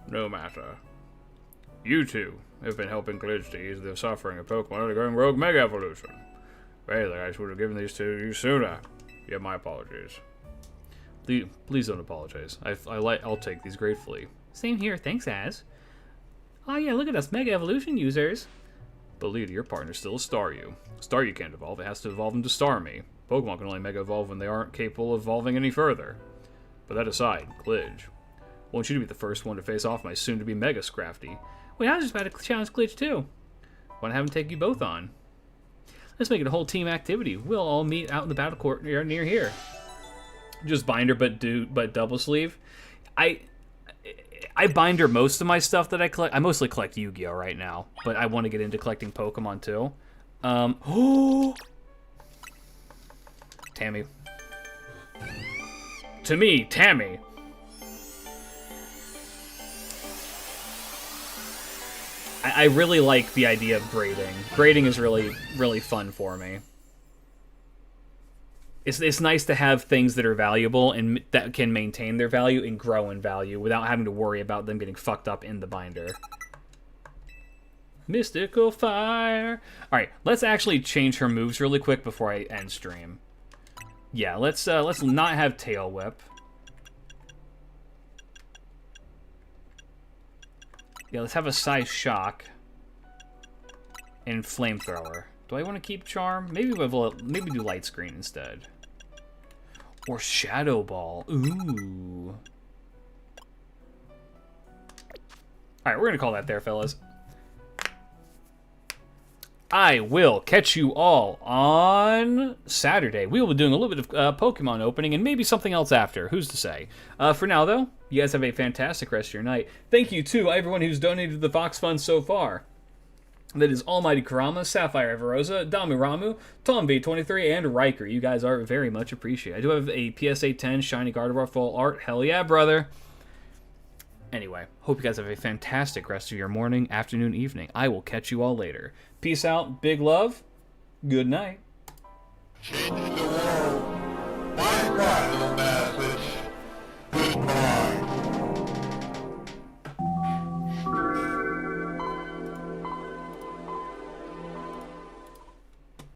No matter. You two have been helping Glitch to ease the suffering of Pokemon undergoing Rogue Mega Evolution. Really, I should have given these to you sooner. Yeah, my apologies. Please don't apologize. I'll take these gratefully. Same here, thanks, Az. Oh yeah, look at us Mega Evolution users. But Lita, your partner's still a Staryu. Staryu can't evolve, it has to evolve into Starmie. Pokemon can only Mega Evolve when they aren't capable of evolving any further. But that aside, Klidge. I want you to be the first one to face off my soon-to-be Mega Scrafty. Wait, I was just about to challenge Klidge too. Why not have him take you both on? Let's make it a whole team activity. We'll all meet out in the battle court near here. Just binder, but double sleeve. I binder most of my stuff that I collect. I mostly collect Yu-Gi-Oh right now, but I want to get into collecting Pokemon too. Tammy. To me, Tammy. I really like the idea of grading. Grading is really, really fun for me. It's nice to have things that are valuable and that can maintain their value and grow in value without having to worry about them getting fucked up in the binder. Mystical Fire. All right, let's actually change her moves really quick before I end stream. Yeah, let's not have Tail Whip. Yeah, let's have a Size Shock and Flamethrower. Do I want to keep Charm? Maybe do Light Screen instead. Or Shadow Ball. Ooh. Alright, we're gonna call that there, fellas. I will catch you all on Saturday. We will be doing a little bit of Pokemon opening and maybe something else after. Who's to say? For now, though, you guys have a fantastic rest of your night. Thank you to everyone who's donated to the Fox Fund so far. That is Almighty Kurama, Sapphire Everosa, Damiramu, Tom V23, and Riker. You guys are very much appreciated. I do have a Pt.8 10 Shiny Gardevoir full art. Hell yeah, brother. Anyway, hope you guys have a fantastic rest of your morning, afternoon, evening. I will catch you all later. Peace out, big love, good night.